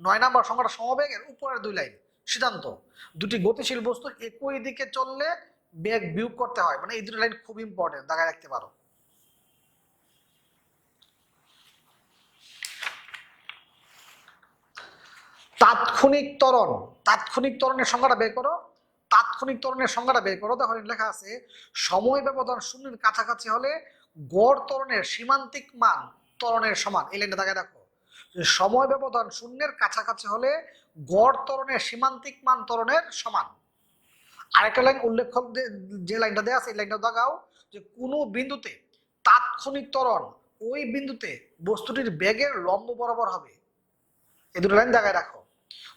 [SPEAKER 1] 9 নাম্বার সংখ্যাটা সমবেগ এর উপরের দুই লাইন সিদ্ধান্ত। দুটি গতিশীল বস্তু একই দিকে চললে বেগ বিয়োগ করতে হয়, মানে এই দুটো লাইন খুব ইম্পর্টেন্ট, দেখায় রাখতে পারো। তাৎক্ষণিক ত্বরণ, তাৎক্ষণিক ত্বরণের সংজ্ঞাটা বের করো, তাৎক্ষণিক ত্বরণের সংজ্ঞাটা বের করো। দেখো লেখা আছে সময় ব্যবধান শূন্যের কাছাকাছি হলে গড় ত্বরণের সীমান্তিক মান ত্বরণের সমান। এই লাইনটা দাগে দেখো, সময় ব্যবধান শূন্যের কাছাকাছি হলে গড় ত্বরণের সীমান্তিক মান ত্বরণের সমান। আরেকটা লাইন উল্লেখ, যে লাইনটা দেওয়া আছে এই লাইনটা দাগাও, যে কোনো বিন্দুতে তাৎক্ষণিক ত্বরণ ওই বিন্দুতে বস্তুটির বেগের লম্ব বরাবর হবে। এই দুটো লাইন দাগায় রাখো।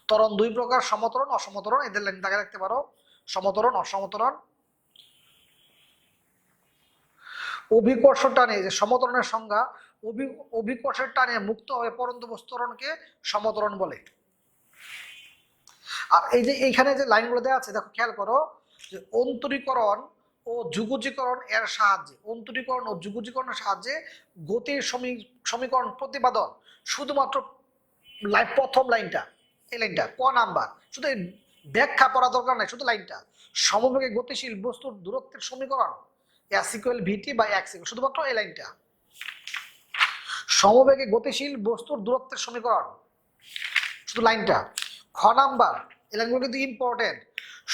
[SPEAKER 1] ত্বরণ দুই প্রকার, সমত্বরণ অসমত্বরণ, এদের লাইন দাগায় রাখতে পারো, সমত্বরণ অসমত্বরণ। অভিকর্ষ টানে, যে সমত্বরণের সংজ্ঞা, অভিকর্ষের টানে মুক্ত হয়ে পরন্ত বস্তুরণকে সমত্বরণ বলে। আর এই যে এইখানে যে লাইনগুলো দেওয়া আছে দেখো, খেয়াল করো, যে অন্তরীকরণ ও যুগজীকরণ এর সাহায্যে, অন্তরীকরণ ও যুগজীকরণের সাহায্যে গতির সমীকরণ প্রতিপাদন, শুধুমাত্র প্রথম লাইনটা, এই লাইনটা ক নাম্বার, শুধু ব্যাখ্যা পড়া দরকার নাই, শুধু লাইনটা। সমবেগে গতিশীল বস্তুর দূরত্বের সমীকরণ s=vt বা x, শুধুমাত্র এই লাইনটা। সমবেগে গতিশীল বস্তুর দূরত্বের সমীকরণ, শুধু লাইনটা। খ নাম্বার, এই লাইনগুলো কিন্তু ইম্পর্টেন্ট।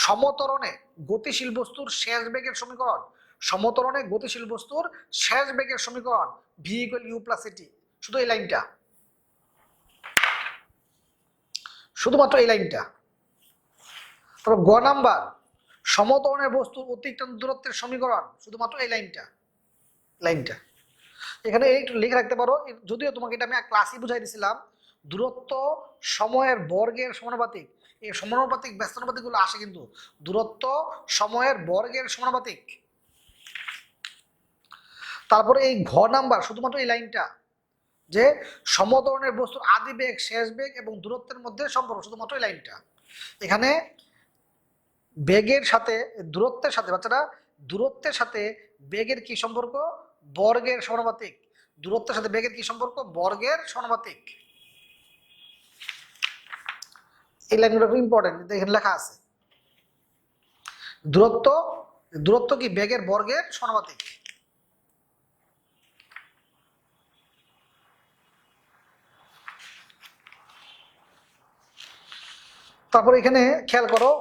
[SPEAKER 1] সমত্বরণে গতিশীল বস্তুর শেষ বেগের সমীকরণ, সমত্বরণে গতিশীল বস্তুর শেষ বেগের সমীকরণ v=u+at, শুধু এই লাইনটা, শুধুমাত্র এই লাইনটা। তারপর গ নাম্বার, সমত্বরণের বস্তুর অতিক্রান্ত দূরত্বের সমীকরণ, শুধুমাত্র এই লাইনটা। এখানে একটু লিখে রাখতে পারো, যদিও তোমাকে এটা আমি ক্লাসই বুঝাই দিছিলাম। দূরত্ব সময়ের বর্গের সমানুপাতিক, এই সমানুপাতিক ব্যস্তানুপাতিক গুলো আসে কিন্তু দূরত্ব সময়ের বর্গের সমানুপাতিক। তারপরে এই ঘ নাম্বার, শুধুমাত্র এই লাইনটা, যে সমত্বরণের বস্তুর আদি বেগ শেষ বেগ এবং দূরত্বের মধ্যে সম্পর্ক, শুধুমাত্র এই লাইনটা। এখানে বেগের সাথে দূরত্বের সাথে, বাচ্চারা দূরত্বের সাথে বেগের কি সম্পর্ক? বর্গের সমানুপাতিক। দূরত্বের সাথে বেগের কি সম্পর্ক? বর্গের সমানুপাতিক। এই লাইনগুলো খুব ইম্পর্টেন্ট, এখানে লেখা আছে দূরত্ব কি? বেগের বর্গের সমানুপাতিক। তারপর এখানে খেয়াল করো,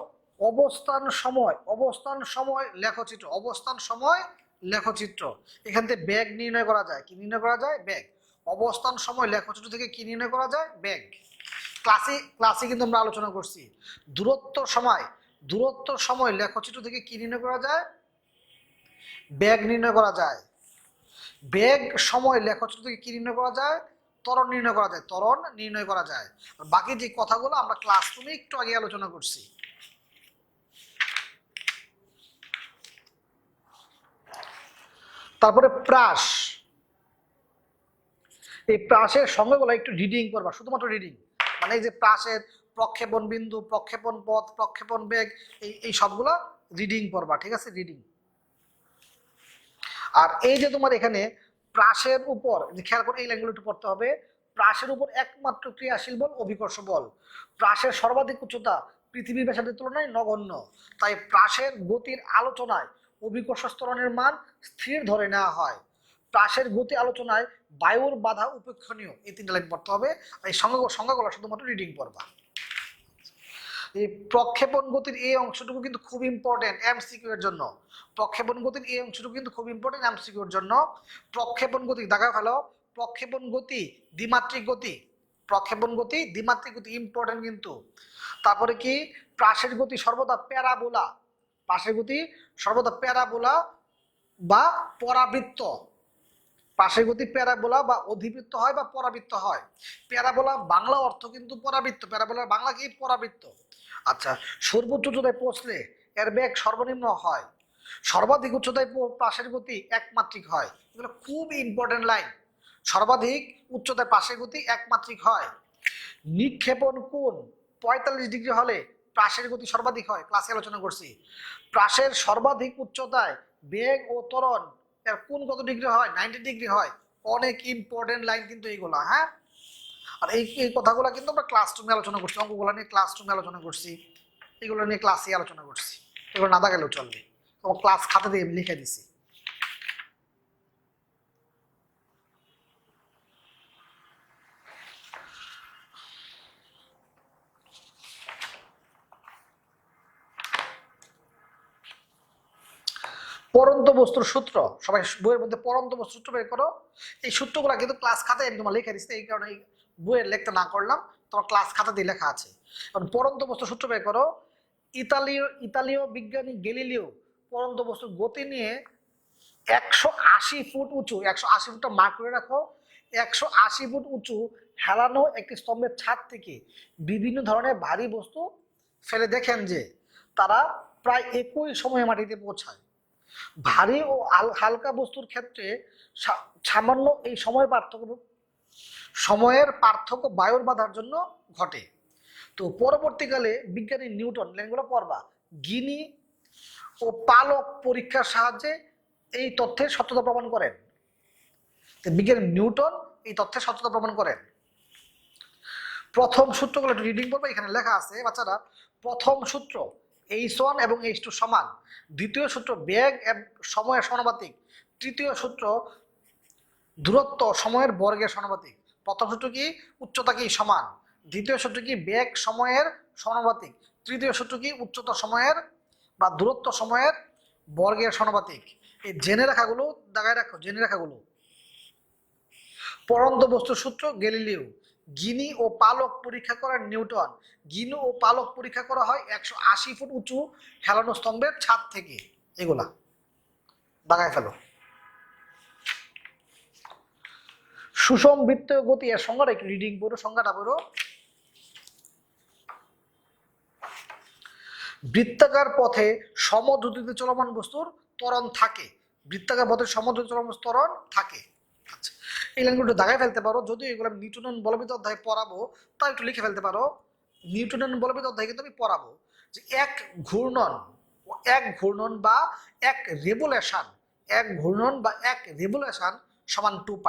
[SPEAKER 1] অবস্থান সময় লেখচিত্র, অবস্থান সময় লেখচিত্র। এখান থেকে বেগ নির্ণয় করা যায়। কি নির্ণয় করা যায়? বেগ। অবস্থান সময় লেখচিত্র থেকে কি নির্ণয় করা যায়? বেগ। ক্লাসে কিন্তু আমরা আলোচনা করছি দূরত্ব সময় লেখচিত্র থেকে কি নির্ণয় করা যায়? বেগ নির্ণয় করা যায়। বেগ সময় লেখচিত্র থেকে কি নির্ণয় করা যায়? ত্বরণ নির্ণয় করা যায়। ত্বরণ নির্ণয় করা যায়। বাকি যে কথাগুলো আমরা ক্লাসরুমে একটু আগে আলোচনা করছি। তারপরে প্রাস, এই প্রাসের সংজ্ঞাগুলো একটু রিডিং করবা, শুধুমাত্র রিডিং। মানে এই যে প্রাসের প্রক্ষেপণ বিন্দু, প্রক্ষেপণ পথ, প্রক্ষেপণ বেগ, এই সবগুলো রিডিং করবা, ঠিক আছে? রিডিং। আর এই যে তোমার এখানে প্রাসের উপর খেয়াল করে এই লাইনগুলো একটু পড়তে হবে। প্রাসের উপর একমাত্র ক্রিয়াশীল বল অভিকর্ষ বল। প্রাসের সর্বাধিক উচ্চতা পৃথিবীর ব্যাসার্ধের তুলনায় নগণ্য। তাই প্রাসের গতির আলোচনায় অভিকর্ষ ত্বরণের মান স্থির ধরে নেওয়া হয়। প্রাসের গতি আলোচনায় বায়ুর বাধা উপেক্ষণীয়। এই তিনটা লাইন পড়তে হবে। এই সংজ্ঞাগুলো শুধুমাত্র রিডিং করবা। এই প্রক্ষেপণ গতির এই অংশটুকু কিন্তু খুব ইম্পর্টেন্ট এমসিকিউ এর জন্য। প্রক্ষেপণ গতির এই অংশটুকু কিন্তু খুব ইম্পর্টেন্ট এমসিকিউ এর জন্য। প্রক্ষেপণ গতি দেখা ফেলো, প্রক্ষেপণ গতি দ্বিমাত্রিক গতি, প্রক্ষেপণ গতি দ্বিমাত্রিক গতি ইম্পর্টেন্ট কিন্তু। তারপরে কি? প্রাসের গতি সর্বদা প্যারাবোলা, প্রাসের গতি সর্বদা প্যারাবোলা বা পরাবৃত্ত। পাশের গতি প্যারাবোলা বা অধিবৃত্ত হয় বা পরাবৃত্ত হয়। প্যারাবোলা বাংলা অর্থ কিন্তু পরাবৃত্ত, প্যারাবোলার বাংলা কি? পরাবৃত্ত। আচ্ছা, সর্বোচ্চ উচ্চতায় পৌঁছলে এর বেগ সর্বনিম্ন হয়, সর্বাধিক উচ্চতায় পাশের গতি একমাত্রিক হয়। এগুলো খুব ইম্পর্টেন্ট লাইন। সর্বাধিক উচ্চতায় পাশের গতি একমাত্রিক হয়। নিক্ষেপণ কোণ 45 ডিগ্রি হলে প্রাসের গতি সর্বাধিক হয়, ক্লাসে আলোচনা করছি। প্রাসের সর্বাধিক উচ্চতায় বেগ ও ত্বরণ এর কোণ কত ডিগ্রি হয়? 90 ডিগ্রি হয়। অনেক ইম্পর্টেন্ট লাইন কিন্তু এইগুলা, হ্যাঁ। আর এই কথাগুলো কিন্তু আমরা ক্লাসরুমে আলোচনা করছি, অঙ্কগুলো নিয়ে ক্লাসরুমে আলোচনা করছি, এগুলো নিয়ে ক্লাসে আলোচনা করছি। এগুলো না গেলেও চলবে, তোমার ক্লাস খাতা দিয়ে লিখে দিছি। পরন্ত বস্তুর সূত্র, সবাই বইয়ের মধ্যে পরন্ত বস্তুর সূত্র বের করো। এই সূত্রগুলো কিন্তু ক্লাস খাতায় আমি তোমার লিখে দিচ্ছি, এই কারণে বইয়ের লিখতে না করলাম, তোমার ক্লাস খাতা দিয়ে লেখা আছে। কারণ পরন্ত বস্তুর সূত্র বের করো। ইতালীয় বিজ্ঞানী গ্যালিলিও পরন্ত বস্তুর গতি নিয়ে 180 ফুট উঁচু, 180 ফুটটা মার্ক করে রাখো, 180 ফুট উঁচু হেলানো একটি স্তম্ভের ছাদ থেকে বিভিন্ন ধরনের ভারী বস্তু ফেলে দেখেন যে তারা প্রায় একই সময়ে মাটিতে পৌঁছায়। ভারী ও হালকা বস্তুর ক্ষেত্রে সামান্য এই সময়ের পার্থক্য বায়ুর বাধার জন্য ঘটে। তো পরবর্তীকালে বিজ্ঞানী নিউটন, লাইনগুলো পড়বা, গিনি ও পালক পরীক্ষার সাহায্যে এই তথ্যের সত্যতা প্রমাণ করেন। বিজ্ঞানী নিউটন এই তথ্যের সত্যতা প্রমাণ করেন। প্রথম সূত্রগুলো একটু রিডিং করবো, এখানে লেখা আছে বাচ্চারা। প্রথম সূত্র h1 এবং h2 সমান। দ্বিতীয় সূত্র বেগ সময়ের সমানুপাতিক। তৃতীয় সূত্র দূরত্ব সময়ের বর্গের সমানুপাতিক। প্রথম সূত্র কি? উচ্চতা কি সমান। দ্বিতীয় সূত্র কি? বেগ সময়ের সমানুপাতিক। তৃতীয় সূত্র কি? উচ্চতা সময়ের বা দূরত্ব সময়ের বর্গের সমানুপাতিক। এই জেনে রাখাগুলো দাগায় রাখো, জেনে রাখাগুলো। পরন্ত বস্তুর সূত্র গ্যালিলিও। গিনি ও পালক পরীক্ষা করেন নিউটন। গিনি ও পালক পরীক্ষা করা হয় 180 ফুট উঁচু হেলানো স্তম্ভের ছাদ থেকে। এগুলা দাগায় ফেলো। সুষম বৃত্তীয় গতি এর সংজ্ঞাটা একটু রিডিং করো, সংজ্ঞাটা করো। বৃত্তাকার পথে সমদ্রুতিতে চলমান বস্তুর ত্বরণ থাকে। বৃত্তাকার পথে সমদ্রুতিতে চলমান বস্তুর ত্বরণ থাকে। আচ্ছা, এই লাইনগুলো দাগায় ফেলতে পারো, যদিও এগুলো নিউটনের বলবিদ্যা অধ্যায় পড়াবো, তাই একটু লিখে ফেলতে পারো। নিউটনের বলবিদ্যা অধ্যায় কিন্তু আমি পড়াবো যে এক ঘূর্ণন বা এক রেভুলেশন সমান 2π।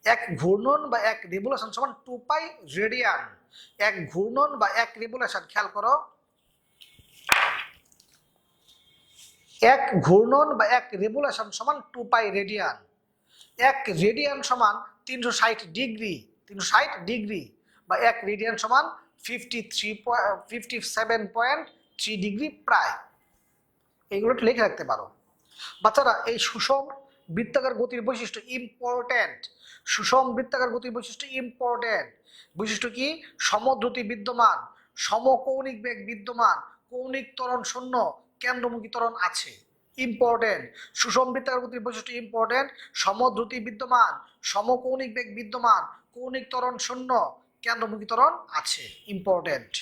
[SPEAKER 1] এক ঘূর্ণন বা এক রেভুলেশন সমান 2π রেডিয়ান। এক ঘূর্ণন বা এক রেভুলেশন, খেয়াল করো, এক ঘূর্ণন বা এক রেভুলেশন সমান 2π রেডিয়ান। এক রেডিয়ান সমান 360 ডিগ্রি বা এক রেডিয়ান সমান 57.3 ডিগ্রি প্রায়। এইগুলো একটু লিখে রাখতে পারো বাচ্চারা। এই সুষম বৃত্তাকার গতির বৈশিষ্ট্য ইম্পর্টেন্ট। সুষম বৃত্তাকার গতির বৈশিষ্ট্য ইম্পর্টেন্ট। বৈশিষ্ট্য কি? সমদ্রুতি বিদ্যমান, সমকৌণিক বেগ বিদ্যমান, কৌণিক ত্বরণ শূন্য, কেন্দ্রমুখী ত্বরণ আছে। ইম্পর্টেন্ট। সুষম বৃত্তাকার গতির বৈশিষ্ট্য ইম্পর্টেন্ট। সমদ্রুতি বিদ্যমান, সমকৌণিক বেগ বিদ্যমান, কৌণিক ত্বরণ শূন্য, কেন্দ্রমুখী ত্বরণ আছে। ইম্পর্টেন্ট।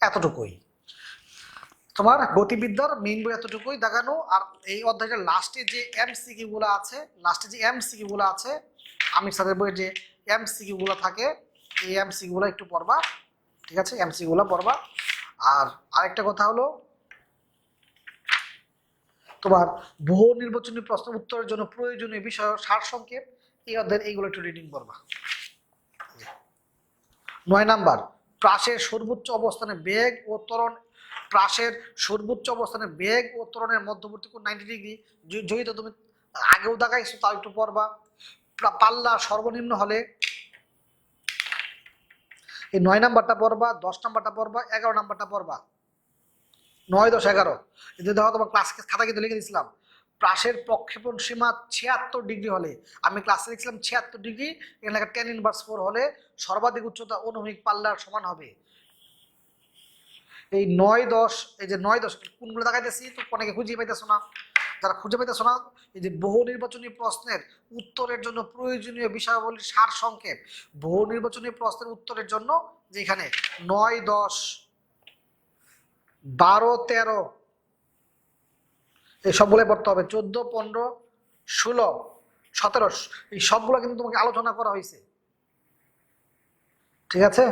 [SPEAKER 1] এতটুকুই তোমার গতিবিদ্যার মেইন বই, এতটুকুই দেখানো। আর এই অধ্যায়টার লাস্টে যে এমসিকিউ গুলো আছে, আমি স্যারের বইয়ের যে এমসিকিউ গুলো থাকে, এই এমসিকিউ গুলো একটু পড়বা, ঠিক আছে? এমসিকিউ গুলো পড়বা। আর আরেকটা কথা হলো, তোমার বহু নির্বাচনী প্রশ্ন উত্তরের জন্য প্রয়োজনীয় বিষয় সারসংক্ষেপ, এই অধ্যায়ের এইগুলো একটু রিডিং করবা। 9 নাম্বার, প্রাসের সর্বোচ্চ অবস্থানে বেগ ও ত্বরণ। প্রাসের সর্বোচ্চ অবস্থানে বেগ ও ত্বরণের মধ্যবর্তী কোণ 90 ডিগ্রি। যদি তুমি আগেও দেখাইছো তাও একটু পড়বা। পাল্লা সর্বনিম্ন হলে এই 9 নাম্বারটা পড়বা, 10 নাম্বারটা পড়বা, 11 নাম্বারটা পড়বা। 9, 10, 11 এদের দেখো তোমার ক্লাস খাতা কিন্তু লিখে দিয়েছিলাম। প্রাসের প্রক্ষেপণ সীমা 76 ডিগ্রি হলে, আমি ক্লাসে লিখছিলাম 76 ডিগ্রি, এখানে লেখা 10⁻⁴ হলে সর্বাধিক উচ্চতা অনুভূমিক পাল্লার সমান হবে। এই 9, 10, এই যে 9, 10 কোনগুলো দেখাইতেছি তো অনেকে খুঁজে পাইতেছো না। যারা খুঁজে পাইতেছো না, এই যে বহু নির্বাচনী প্রশ্নের উত্তরের জন্য প্রয়োজনীয় বিষয়াবলীর সার সংক্ষেপ। বহু নির্বাচনী প্রশ্নের উত্তরের জন্য যেখানে 9, 10, 12, 13 এই সবগুলো পড়তে হবে। 14, 15, 16, 17 এই সবগুলো কিন্তু তোমাকে আলোচনা করা হয়েছে, ঠিক আছে।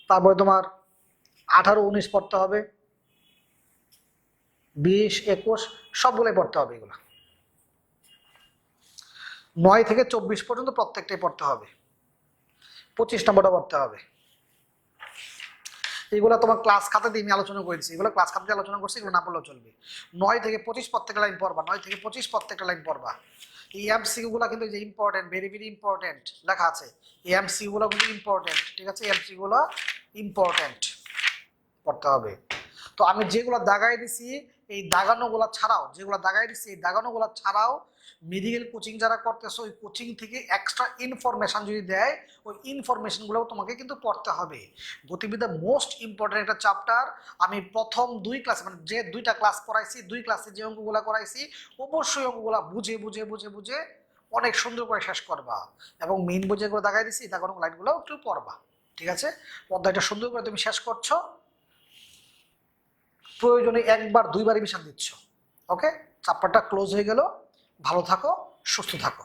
[SPEAKER 1] তারপরে তোমার 18, 19 পড়তে হবে, 20, 21 সবগুলোই পড়তে হবে। এগুলো 9 থেকে 24 পর্যন্ত প্রত্যেকটাই পড়তে হবে, 25 নম্বরটা পড়তে হবে। এগুলো তোমার ক্লাস খাতা দিয়ে আমি আলোচনা করেছি, এগুলো ক্লাস খাতা দিয়ে আলোচনা করছি, এগুলো না পড়লেও চলবে। 9 থেকে 25 প্রত্যেকটা লাইন পড়বা, 9 থেকে 25 প্রত্যেকটা লাইন পড়বা। এই এমসিকিউ গুলো কিন্তু যে ইম্পর্টেন্ট, ভেরি ভেরি ইম্পর্টেন্ট লেখা আছে। এই এমসিকিউ গুলো কিন্তু ইম্পর্টেন্ট, ঠিক আছে। এমসিকিউ গুলো ইম্পর্টেন্ট পড়তে হবে। তো আমি যেগুলো দাগাই দিছি এই দাগানোগুলো ছাড়াও, যেগুলো দাগাই দিছি এই দাগানোগুলো ছাড়াও মেডিকেল কোচিং যারা করতেছো ওই কোচিং থেকে এক্সট্রা ইনফরমেশন যদি দেয় ওই ইনফরমেশনগুলোও তোমাকে কিন্তু পড়তে হবে। গতিবিদ্যা মোস্ট ইম্পর্টেন্ট একটা চ্যাপ্টার। আমি প্রথম 2 ক্লাসে মানে যে 2টা ক্লাস পড়াইছি, 2 ক্লাসে যে অঙ্কগুলো করাইছি অবশ্যই অঙ্কগুলো বুঝে বুঝে বুঝে বুঝে অনেক সুন্দর করে শেষ করবা। এবং মেইন বই যেগুলো দাগাই দিছি দাগানো লাইনগুলো একটু পড়বা, ঠিক আছে। অধ্যায়টা সুন্দর করে তুমি শেষ করছো, প্রয়োজনে 1বার 2বার রিভিশন দিচ্ছ। ওকে, চ্যাপ্টারটা ক্লোজ হয়ে গেল। ভালো থাকো, সুস্থ থাকো।